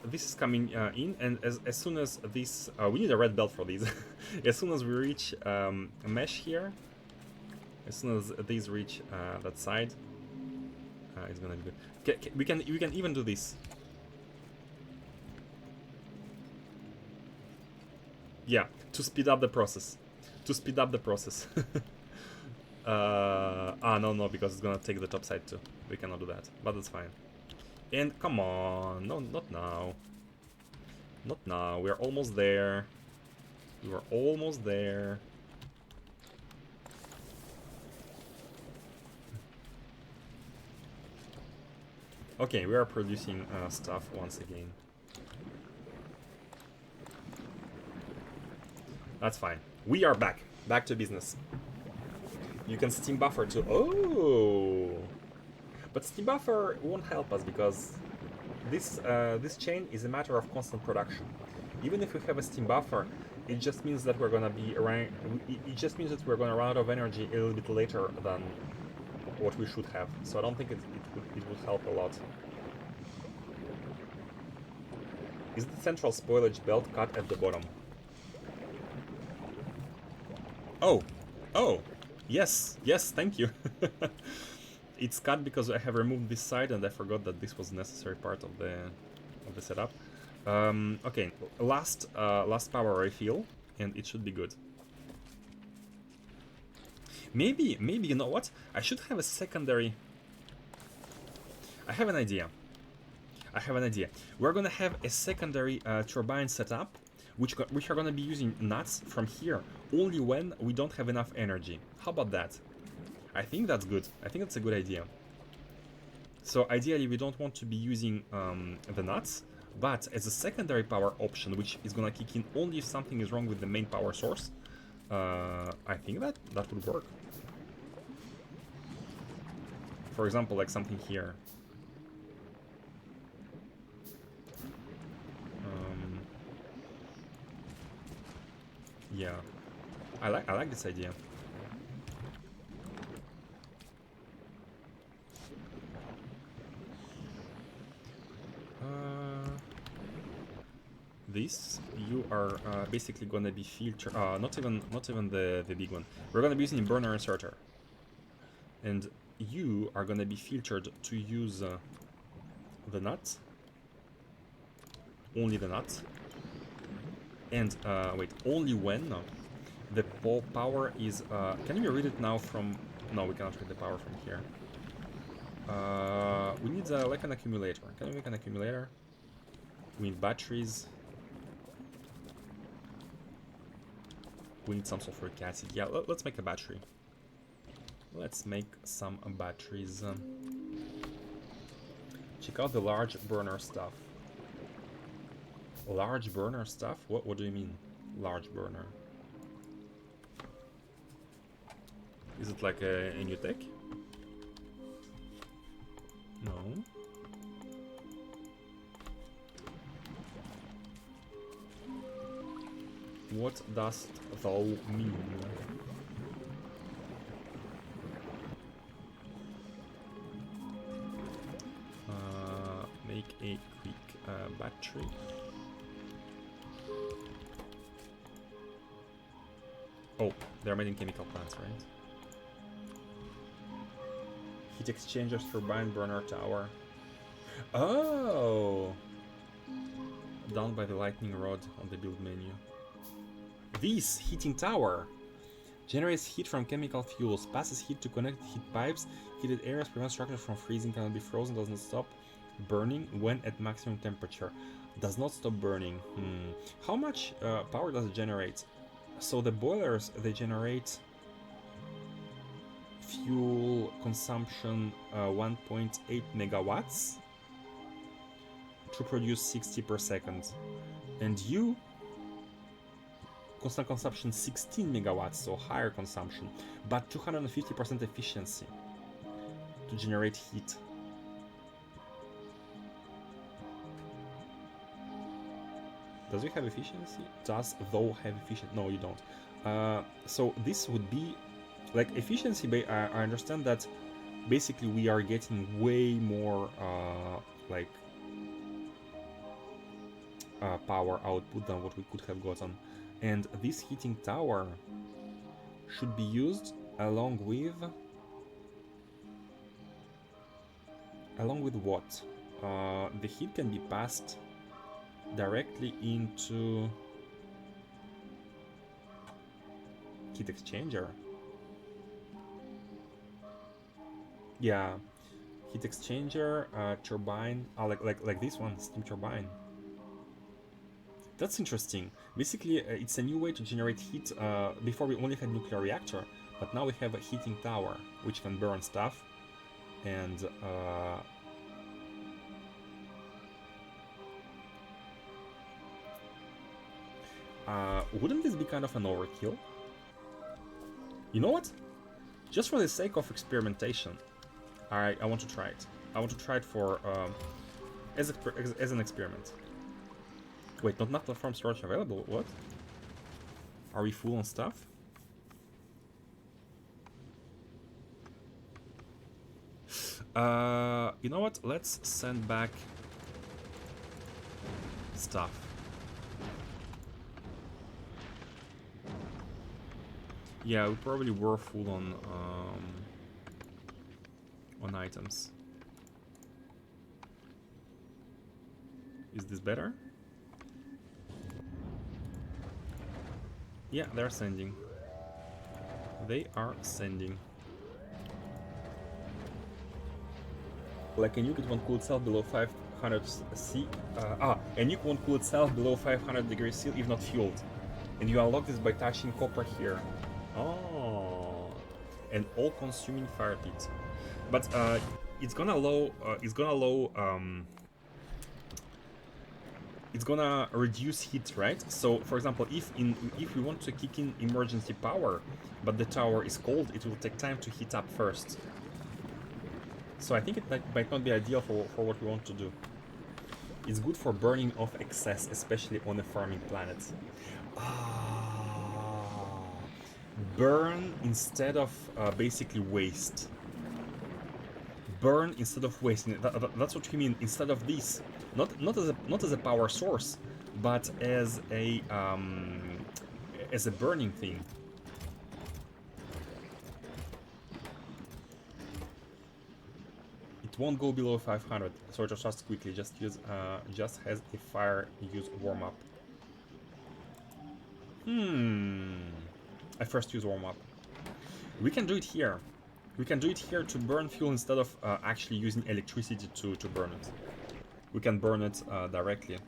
This is coming in, and as soon as this... we need a red belt for these. As soon as we reach a mesh here, as soon as these reach that side, it's gonna be good. We can even do this. Yeah, to speed up the process. To speed up the process. No, because it's gonna take the top side too. We cannot do that, but that's fine. And come on, no, not now. Not now, we're almost there. We were almost there. Okay, we are producing stuff once again. That's fine. We are back. Back to business. You can steam buffer too. Oh! But steam buffer won't help us because this chain is a matter of constant production. Even if we have a steam buffer, it just means that we're gonna be around. It just means that we're gonna run out of energy a little bit later than what we should have. So I don't think it would help a lot. Is the central spoilage belt cut at the bottom? Oh, yes, thank you. It's cut because I have removed this side and I forgot that this was a necessary part of the setup. Okay, last power refill, and it should be good. Maybe you know what? I should have a secondary. I have an idea. We're gonna have a secondary turbine setup, which are gonna be using nuts from here only when we don't have enough energy. How about that? I think that's good. I think that's a good idea. So ideally we don't want to be using the nuts, but as a secondary power option, which is gonna kick in only if something is wrong with the main power source, I think that would work. For example, like something here. Yeah, I like this idea. This you are basically gonna be filtered. Not even the big one. We're gonna be using burner inserter, and you are gonna be filtered to use the nuts. Only the nuts. And wait, only when the power is... can we read it now from... No, we cannot read the power from here. We need like an accumulator. Can we make an accumulator? We need batteries. We need some sulfuric acid. Yeah, let's make a battery. Let's make some batteries. Check out the large burner stuff. Large burner stuff? What do you mean, large burner? Is it like a new tech? What dost thou mean? Make a quick battery. Oh, they're made in chemical plants, right? Heat exchangers, turbine, burner, tower. Oh! Down by the lightning rod on the build menu. This heating tower generates heat from chemical fuels, passes heat to connect heat pipes, heated areas, prevents structures from freezing, cannot be frozen, does not stop burning when at maximum temperature. Does not stop burning. How much power does it generate? So the boilers, they generate fuel consumption 1.8 megawatts to produce 60 per second. And you, constant consumption 16 megawatts, so higher consumption, but 250% efficiency to generate heat. Does it have efficiency? Does thou have efficiency? No, you don't. So this would be like efficiency. I understand that basically we are getting way more power output than what we could have gotten, and this heating tower should be used along with what? The heat can be passed directly into heat exchanger. Yeah, heat exchanger, turbine, like this one, steam turbine. That's interesting. Basically, it's a new way to generate heat. Before we only had nuclear reactor, but now we have a heating tower which can burn stuff, and wouldn't this be kind of an overkill? You know what? Just for the sake of experimentation, I want to try it. I want to try it for as an experiment. Wait, not platform storage available? What? Are we full on stuff? You know what? Let's send back stuff. Yeah, we probably were full on items. Is this better? Yeah, they're sending. They are sending. Like a nuke, it won't cool itself below 500 C. A nuke won't cool itself below 500 degrees C if not fueled. And you unlock this by touching copper here. Oh, an all-consuming fire pit. But it's gonna reduce heat, right? So, for example, if we want to kick in emergency power, but the tower is cold, it will take time to heat up first. So I think it might not be ideal for what we want to do. It's good for burning off excess, especially on a farming planet. Burn instead of basically waste. Burn instead of wasting. That's what you mean. Instead of this, not as a power source, but as a burning thing. It won't go below 500. So just quickly, just use just has a fire use warm up. I first use warm up. We can do it here. We can do it here to burn fuel instead of actually using electricity to burn it. We can burn it directly.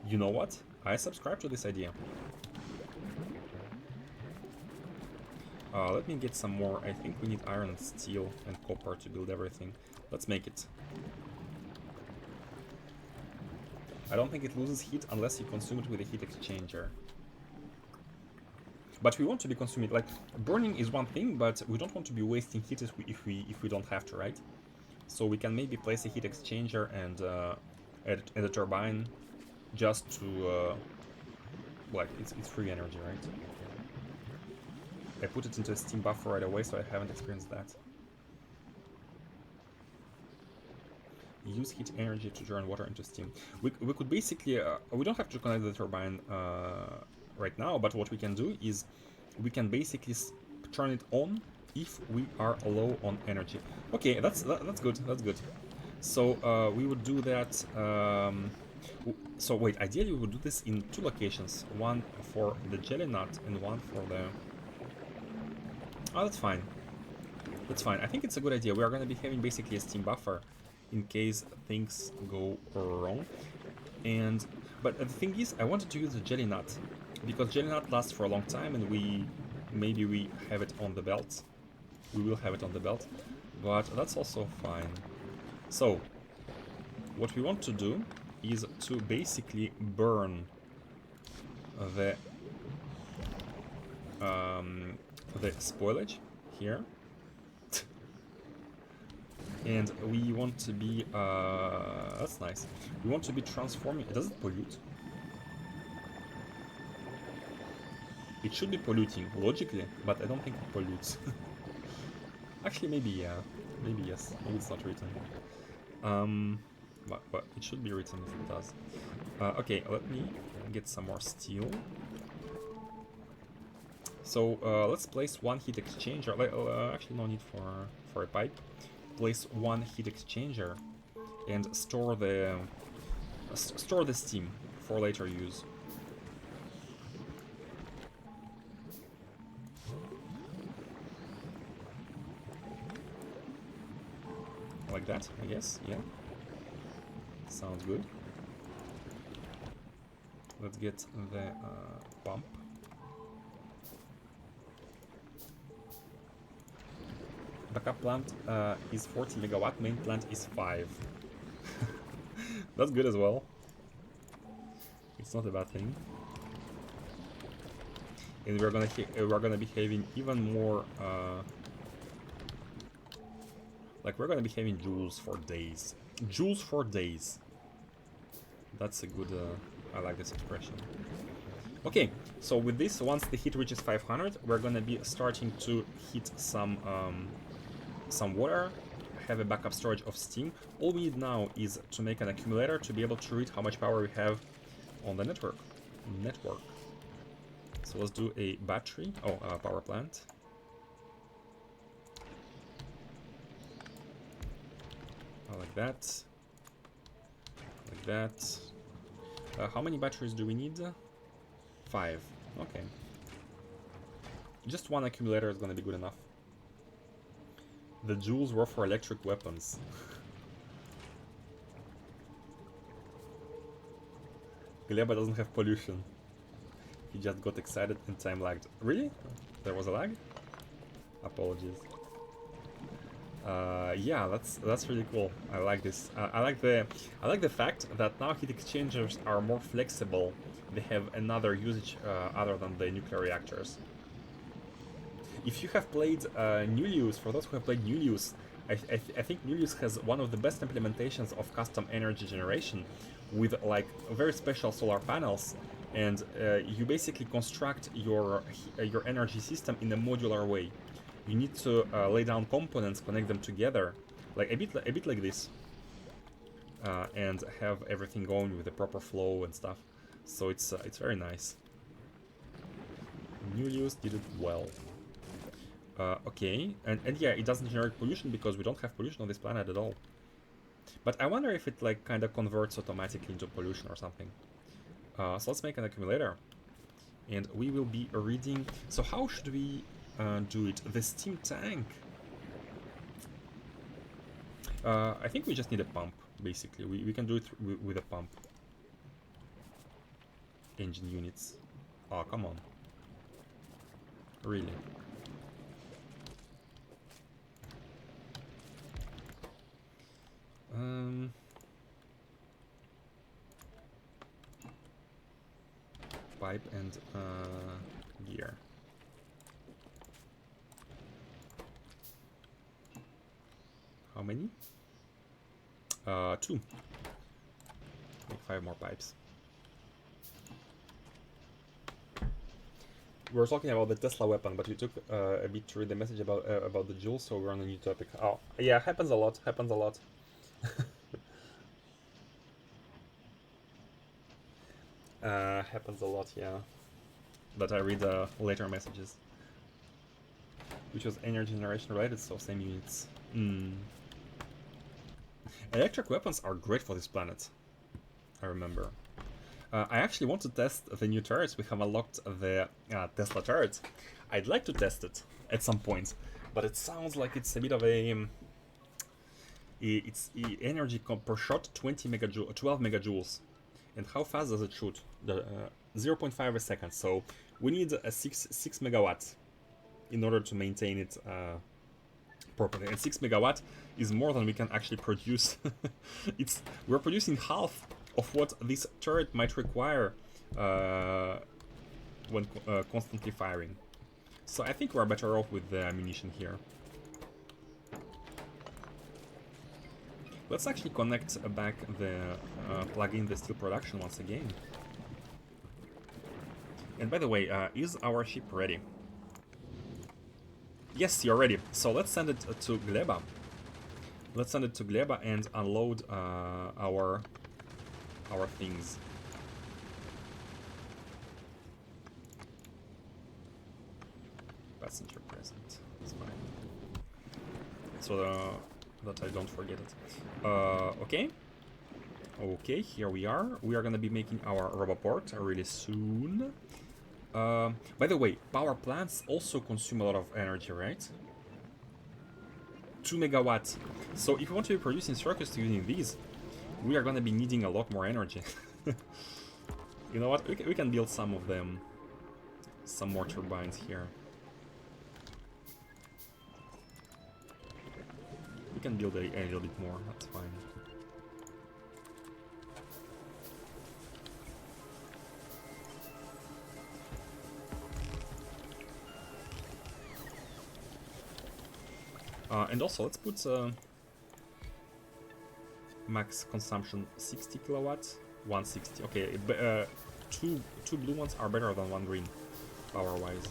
You know what? I subscribe to this idea. Let me get some more. I think we need iron, steel, and copper to build everything. Let's make it. I don't think it loses heat unless you consume it with a heat exchanger. But we want to be consuming, like, burning is one thing, but we don't want to be wasting heat if we don't have to, right? So we can maybe place a heat exchanger and a turbine just to like it's free energy, right? I put it into a steam buffer right away, so I haven't experienced that. Use heat energy to turn water into steam. We could basically, we don't have to connect the turbine right now, but what we can do is we can basically turn it on if we are low on energy. Okay, that's good, that's good. So we would do that, so wait, ideally we would do this in 2 locations, one for the jelly nut and one for the... Oh, that's fine. That's fine. I think it's a good idea. We are going to be having basically a steam buffer in case things go wrong. And but the thing is, I wanted to use the jelly nut because jelly nut lasts for a long time, and maybe we have it on the belt. We will have it on the belt, but that's also fine. So what we want to do is to basically burn the spoilage here. And we want to be, that's nice. We want to be transforming, does it pollute? It should be polluting, logically, but I don't think it pollutes. Actually, maybe yeah, maybe yes, maybe it's not written. But it should be written if it does. Okay, let me get some more steel. So let's place one heat exchanger, actually no need for a pipe. Place one heat exchanger and store the steam for later use. Like that, I guess, yeah. Sounds good. Let's get the pump. Backup plant is 40 megawatt, main plant is 5. That's good as well. It's not a bad thing. And we're gonna be having even more like we're gonna be having joules for days. Joules for days. That's a good I like this expression. Okay, so with this, once the heat reaches 500, we're gonna be starting to heat some water, have a backup storage of steam. All we need now is to make an accumulator to be able to read how much power we have on the network. So let's do a battery, power plant. Like that. Like that. How many batteries do we need? 5. Okay. Just one accumulator is gonna be good enough. The joules were for electric weapons. Gleba doesn't have pollution. He just got excited and time lagged. Really? There was a lag? Apologies. Yeah, that's really cool. I like this. I like the fact that now heat exchangers are more flexible. They have another usage other than the nuclear reactors. If you have played Nullius, for those who have played Nullius, I think Nullius has one of the best implementations of custom energy generation with like very special solar panels, and you basically construct your energy system in a modular way. You need to lay down components, connect them together, like a bit like this, and have everything going with the proper flow and stuff. So it's very nice. Nullius did it well. Okay, and yeah, it doesn't generate pollution because we don't have pollution on this planet at all. But I wonder if it like kind of converts automatically into pollution or something. So let's make an accumulator, and we will be reading. So how should we do it? The steam tank. I think we just need a pump. Basically, we can do it with a pump. Engine units. Oh, come on. Really? Pipe and gear. How many? 2. Make 5 more pipes. We were talking about the Tesla weapon, but we took a bit to read the message about the jewels, so we're on a new topic. Oh, yeah, happens a lot. Happens a lot. Happens a lot, yeah. But I read later messages, which was energy generation related, so same units. Electric weapons are great for this planet. I remember. I actually want to test the new turrets. We have unlocked the Tesla turret. I'd like to test it at some point, but it sounds like it's a bit of a it's energy per shot 12 megajoules. And how fast does it shoot? The 0.5 a second. So we need a 6 megawatt in order to maintain it properly. And 6 megawatt is more than we can actually produce. We're producing half of what this turret might require when constantly firing. So I think we're better off with the ammunition here. Let's actually connect back the plug in the steel production once again. And by the way, is our ship ready? Yes, you're ready. So let's send it to Gleba. Let's send it to Gleba and unload our things. Passenger present. That's fine. So that I don't forget it. Okay. Okay, here we are. We are gonna be making our roboport really soon. By the way, power plants also consume a lot of energy, right? 2 megawatts. So if you want to be producing circuits using these, we are gonna be needing a lot more energy. You know what? We can build some of them. Some more turbines here. We can build a little bit more, that's fine. And also, let's put max consumption 60 kilowatts, 160. Okay, two blue ones are better than one green, power-wise.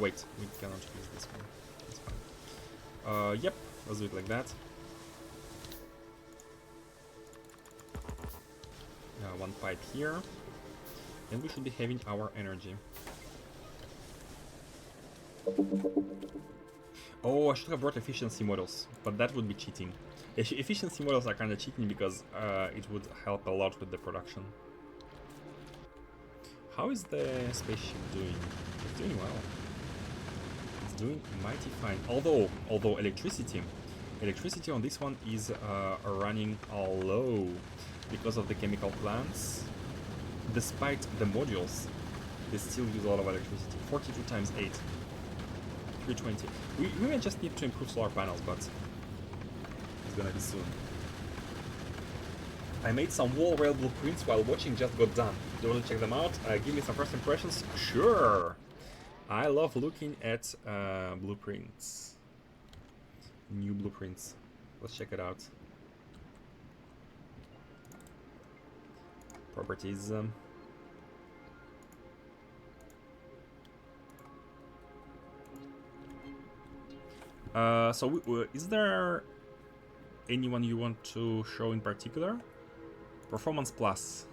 Wait, we cannot use this one. That's fine. Yep, let's do it like that. One pipe here, and we should be having our energy. Oh, I should have brought efficiency models, but that would be cheating. Efficiency models are kind of cheating because it would help a lot with the production. How is the spaceship doing? It's doing well. It's doing mighty fine. Although electricity on this one is running low because of the chemical plants. Despite the modules, they still use a lot of electricity. 42 times 8. 320. We may just need to improve solar panels, but it's gonna be soon. I made some wall rail blueprints while watching just got done. Do you want to check them out? Give me some first impressions? Sure! I love looking at blueprints. New blueprints. Let's check it out. Properties. So is there anyone you want to show in particular? Performance plus.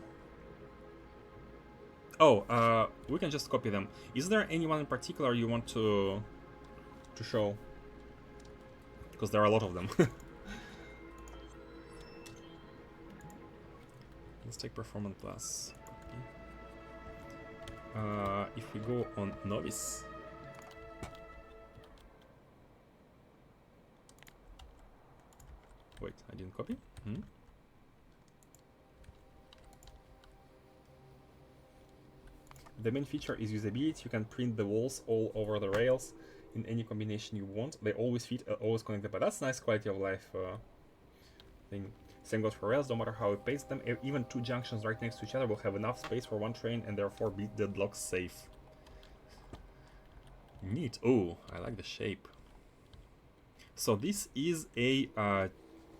Oh, we can just copy them. Is there anyone in particular you want to show? Because there are a lot of them. Let's take performance plus. If we go on novice. Wait, I didn't copy? The main feature is usability. You can print the walls all over the rails in any combination you want. They always fit, always connected, but that's nice quality of life thing. Same goes for rails, no matter how we paste them. Even two junctions right next to each other will have enough space for one train and therefore be deadlock safe. Neat. Oh, I like the shape. So this is a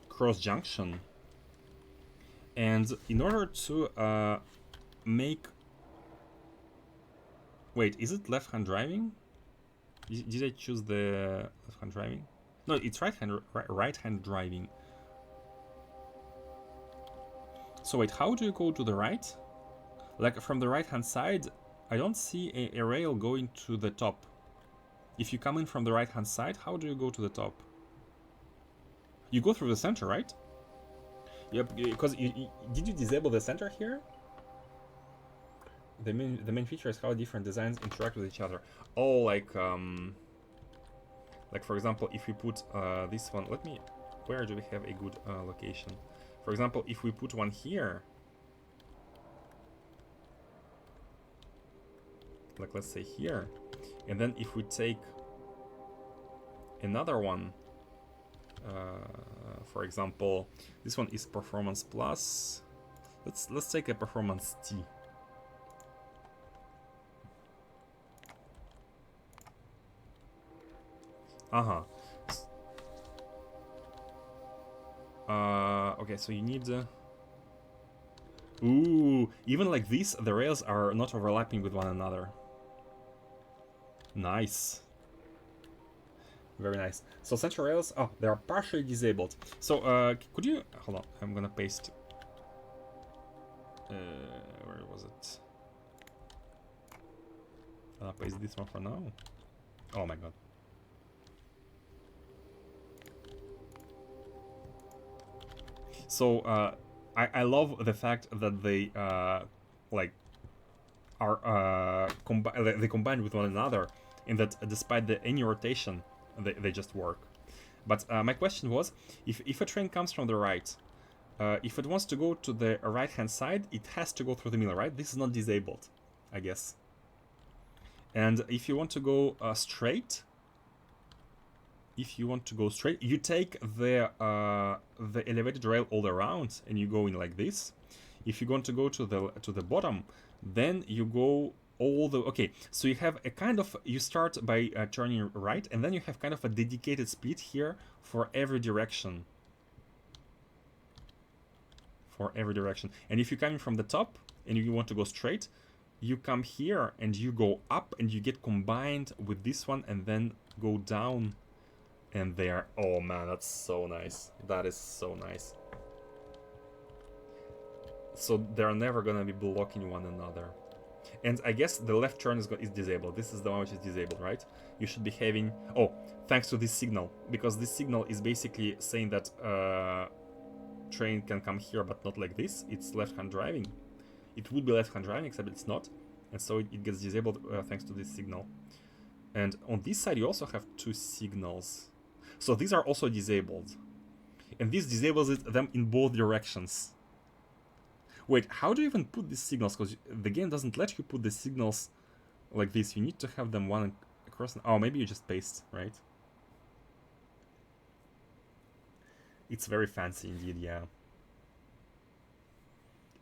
cross junction, and in order to make Wait, is it left-hand driving? Did I choose the left-hand driving? No, it's right-hand driving. So wait, how do you go to the right? Like from the right-hand side, I don't see a rail going to the top. If you come in from the right-hand side, how do you go to the top? You go through the center, right? Yep, because did you disable the center here? The main feature is how different designs interact with each other. Oh, like for example, if we put this one, where do we have a good location? For example, if we put one here, like let's say here, and then if we take another one, for example, this one is performance plus. Let's take a performance T. Okay, so you need ooh, even like this, the rails are not overlapping with one another. Nice. Very nice. So center rails, oh, they are partially disabled. So could you hold on? I'm gonna paste. Where was it? I'll paste this one for now. Oh my god. So I love the fact that they like are they combine with one another, in that despite any rotation, they just work. But my question was, if a train comes from the right, if it wants to go to the right-hand side, it has to go through the middle, right? This is not disabled, I guess. And if you want to go straight, you take the elevated rail all around and you go in like this. If you want to go to the bottom, then you go all the so you have a kind of, you start by turning right, and then you have kind of a dedicated split here for every direction. And if you're coming from the top and you want to go straight, you come here and you go up and you get combined with this one and then go down. And they are, oh man, that's so nice. That is so nice. So they're never gonna be blocking one another. And I guess the left turn is disabled. This is the one which is disabled, right? You should be having, oh, thanks to this signal, because this signal is basically saying that train can come here, but not like this. It's left-hand driving. It would be left-hand driving, except it's not, and so it gets disabled thanks to this signal. And on this side, you also have two signals. So these are also disabled. And this disables them in both directions. Wait, how do you even put these signals? Because the game doesn't let you put the signals like this. You need to have them one across. Oh, maybe you just paste, right? It's very fancy indeed, yeah.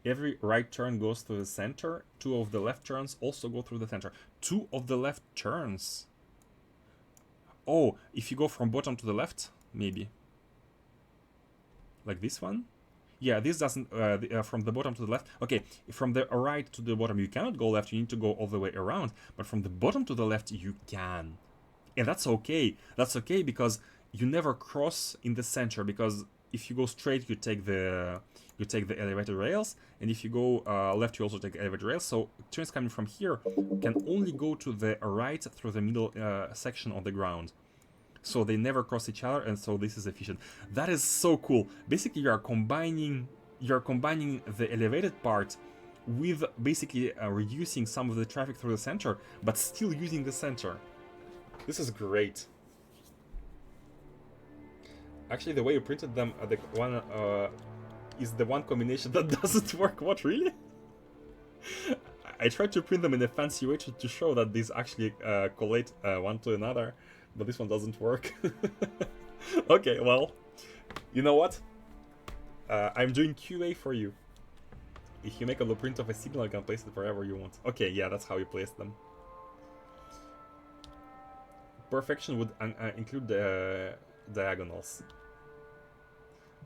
Every right turn goes through the center. 2 of the left turns also go through the center. 2 of the left turns. Oh, if you go from bottom to the left, maybe. Like this one? Yeah, this doesn't, from the bottom to the left. Okay, from the right to the bottom you cannot go left, you need to go all the way around. But from the bottom to the left you can. And that's okay. That's okay because you never cross in the center, because if you go straight you take the elevated rails, and if you go left you also take elevated rails. So trains coming from here can only go to the right through the middle section of the ground. So they never cross each other, and so this is efficient. That is so cool. Basically, you are combining the elevated part with basically reducing some of the traffic through the center, but still using the center. This is great. Actually, the way you printed them, the one is the one combination that doesn't work. What, really? I tried to print them in a fancy way to show that these actually collate one to another, but this one doesn't work. Okay, well, you know what? I'm doing QA for you. If you make a blueprint of a signal, you can place it wherever you want. Okay, yeah, that's how you place them. Perfection would include the diagonals.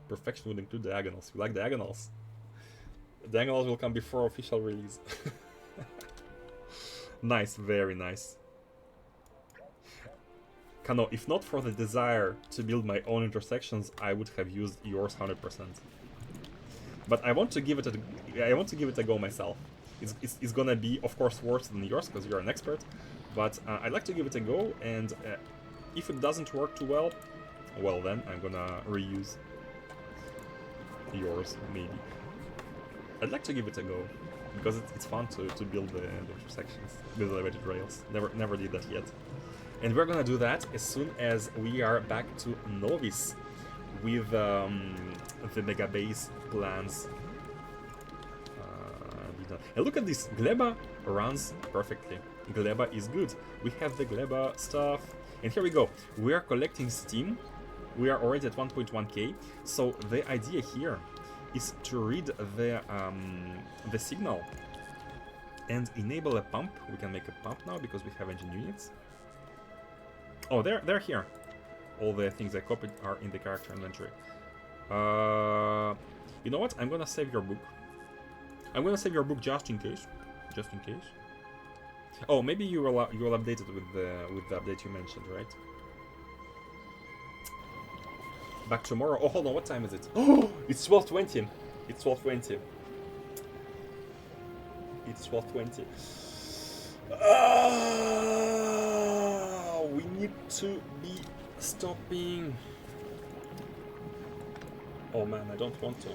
Perfection would include diagonals. You like diagonals? Diagonals will come before official release. Nice, very nice. Kano, if not for the desire to build my own intersections, I would have used yours 100%. But I want to give it a go myself. It's gonna be, of course, worse than yours because you're an expert. But I'd like to give it a go, and if it doesn't work too well, well then I'm gonna reuse yours maybe. I'd like to give it a go because it's fun to build the intersections with elevated rails. Never did that yet. And we're gonna do that as soon as we are back to Novice with the mega base plans. And look at this, Gleba runs perfectly. Gleba is good. We have the Gleba stuff. And here we go. We are collecting steam. We are already at 1.1k. So the idea here is to read the signal and enable a pump. We can make a pump now because we have engine units. Oh, they're here. All the things I copied are in the character inventory. You know what? I'm gonna save your book. I'm gonna save your book just in case. Just in case. Oh, maybe you will update it with the update you mentioned, right? Back tomorrow. Oh, hold on. What time is it? Oh, it's 12:20. It's 12:20. It's 12:20. We need to be stopping. Oh man, I don't want to.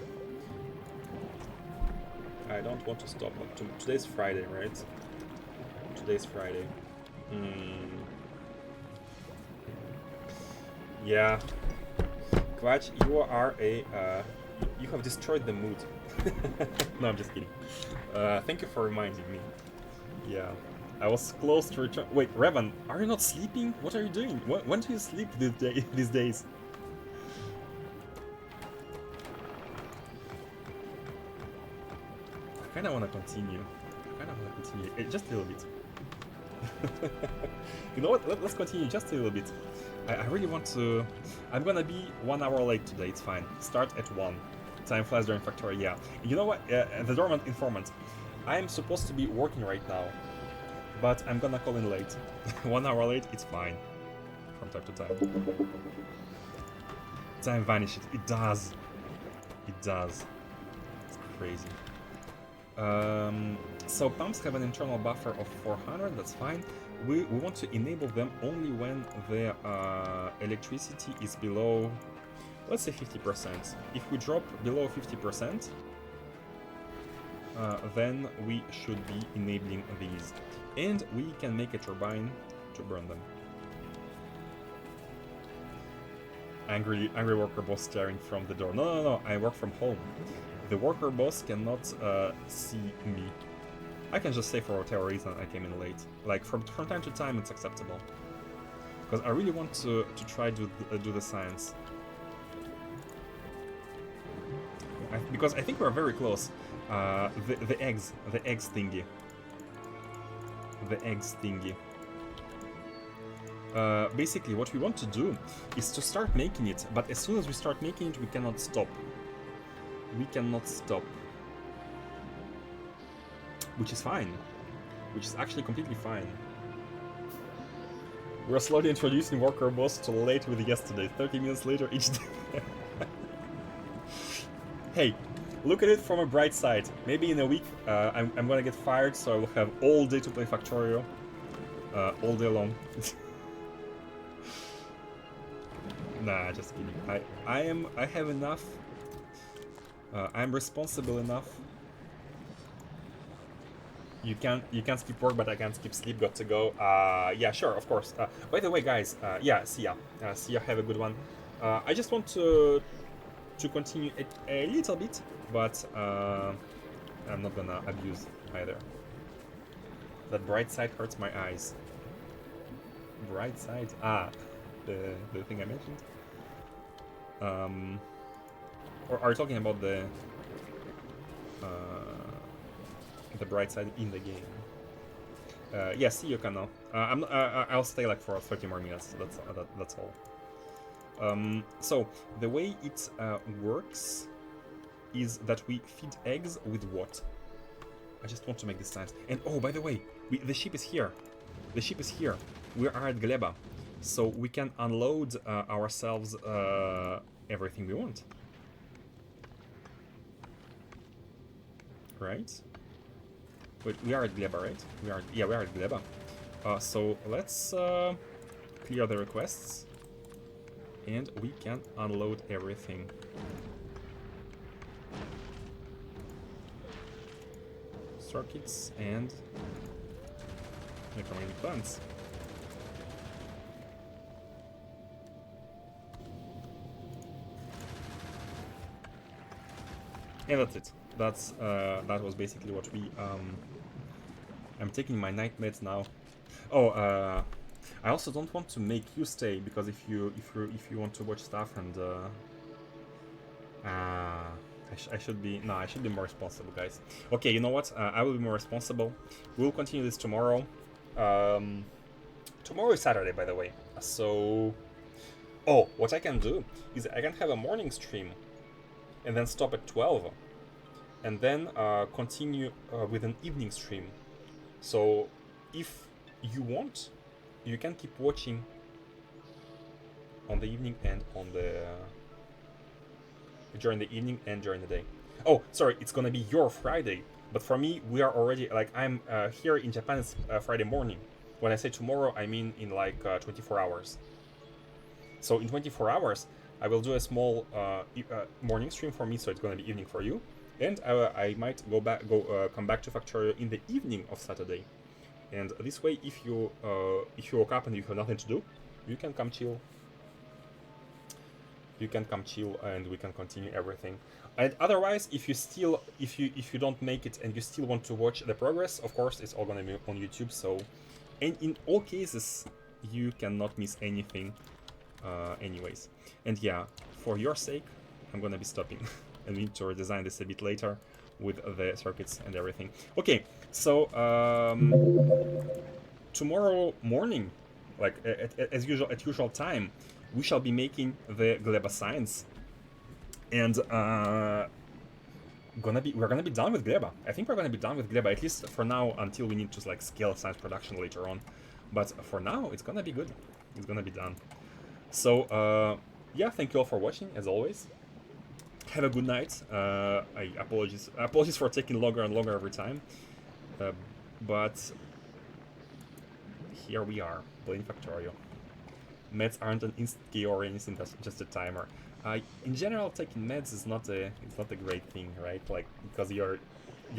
I don't want to stop. Today's Friday, right? Today's Friday. Yeah. Quatch, you are a... you have destroyed the mood. No, I'm just kidding. Thank you for reminding me. Yeah. I was close to return... Wait, Revan, are you not sleeping? What are you doing? When do you sleep these days? I kinda wanna continue. Just a little bit. You know what? Let's continue just a little bit. I really want to... I'm gonna be 1 hour late today, it's fine. Start at 1. Time flies during Factorio, yeah. You know what? The dormant informant. I am supposed to be working right now, but I'm gonna call in late. 1 hour late, it's fine. From time to time. Time vanishes. It does. It does. It's crazy. So pumps have an internal buffer of 400, that's fine. We want to enable them only when the electricity is below, let's say 50%. If we drop below 50%, then we should be enabling these. And we can make a turbine to burn them. Angry worker boss staring from the door. No, I work from home. The worker boss cannot see me. I can just say for whatever reason I came in late. Like from time to time it's acceptable. Because I really want to try to do the science. Because I think we're very close. The eggs thingy. The eggs thingy. Basically what we want to do is to start making it, but as soon as we start making it we cannot stop. We cannot stop. Which is fine. Which is actually completely fine. We're slowly introducing worker boss to late with yesterday. 30 minutes later each day. Hey, look at it from a bright side. Maybe in a week I'm gonna get fired, so I will have all day to play Factorio. All day long. Nah, just kidding. I have enough. I'm responsible enough. You can skip work, but I can't skip sleep. Got to go. Yeah, sure, of course. By the way, guys, yeah, see ya. See ya. Have a good one. I just want to continue it a little bit, but I'm not gonna abuse either. That bright side hurts my eyes. Bright side? The thing I mentioned. Or are you talking about the bright side in the game? Yeah, see you, Kano. I'll stay like for 30 more minutes. That's all. So the way it works is that we feed eggs with what? I just want to make this science. And oh, by the way, the ship is here. The ship is here. We are at Gleba, so we can unload ourselves everything we want. Right? Wait, we are at Gleba, right? We are at Gleba. So let's clear the requests, and we can unload everything. Circuits and electromagnetic plants. And that's it. That was basically what we. I'm taking my night meds now. Oh, I also don't want to make you stay, because if you want to watch stuff and I should be more responsible, guys. Okay, you know what? I will be more responsible. We'll continue this tomorrow. Tomorrow is Saturday, by the way. So, oh, what I can do is I can have a morning stream, and then stop at 12, and then continue with an evening stream. So, if you want, you can keep watching on the evening and on the during the evening and during the day. Oh, sorry, it's gonna be your Friday, but for me, we are already, like, I'm here in Japan, it's Friday morning. When I say tomorrow, I mean in like 24 hours. So in 24 hours, I will do a small morning stream for me, so it's gonna be evening for you, and I might come back to Factorio in the evening of Saturday. And this way, if you woke up and you have nothing to do, you can come chill. You can come chill, and we can continue everything. And otherwise, if you don't make it and you still want to watch the progress, of course, it's all gonna be on YouTube. So, and in all cases, you cannot miss anything, anyways. And yeah, for your sake, I'm gonna be stopping, and we need to redesign this a bit later with the circuits and everything. Okay, so tomorrow morning, like as usual at usual time, we shall be making the Gleba science, and we're gonna be done with Gleba. I think we're gonna be done with Gleba, at least for now, until we need to like scale science production later on. But for now, it's gonna be good. It's gonna be done. So yeah, thank you all for watching, as always. Have a good night. I apologies for taking longer and longer every time, but here we are, playing Factorio. Meds aren't an instant KO or anything, that's just a timer. In general, taking meds is not a great thing, right? Like, because your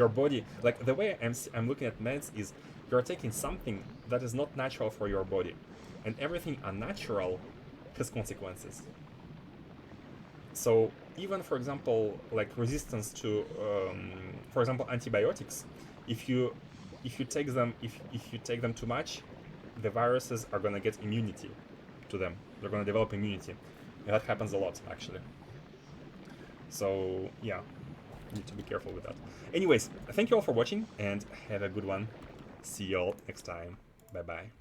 body, like, the way I'm looking at meds is you're taking something that is not natural for your body, and everything unnatural has consequences. So even, for example, like resistance to, for example, antibiotics, if you take them too much, the viruses are gonna get immunity to them. They're gonna develop immunity, and that happens a lot, actually. So yeah, you need to be careful with that. Anyways, thank you all for watching, and have a good one. See you all next time. Bye bye.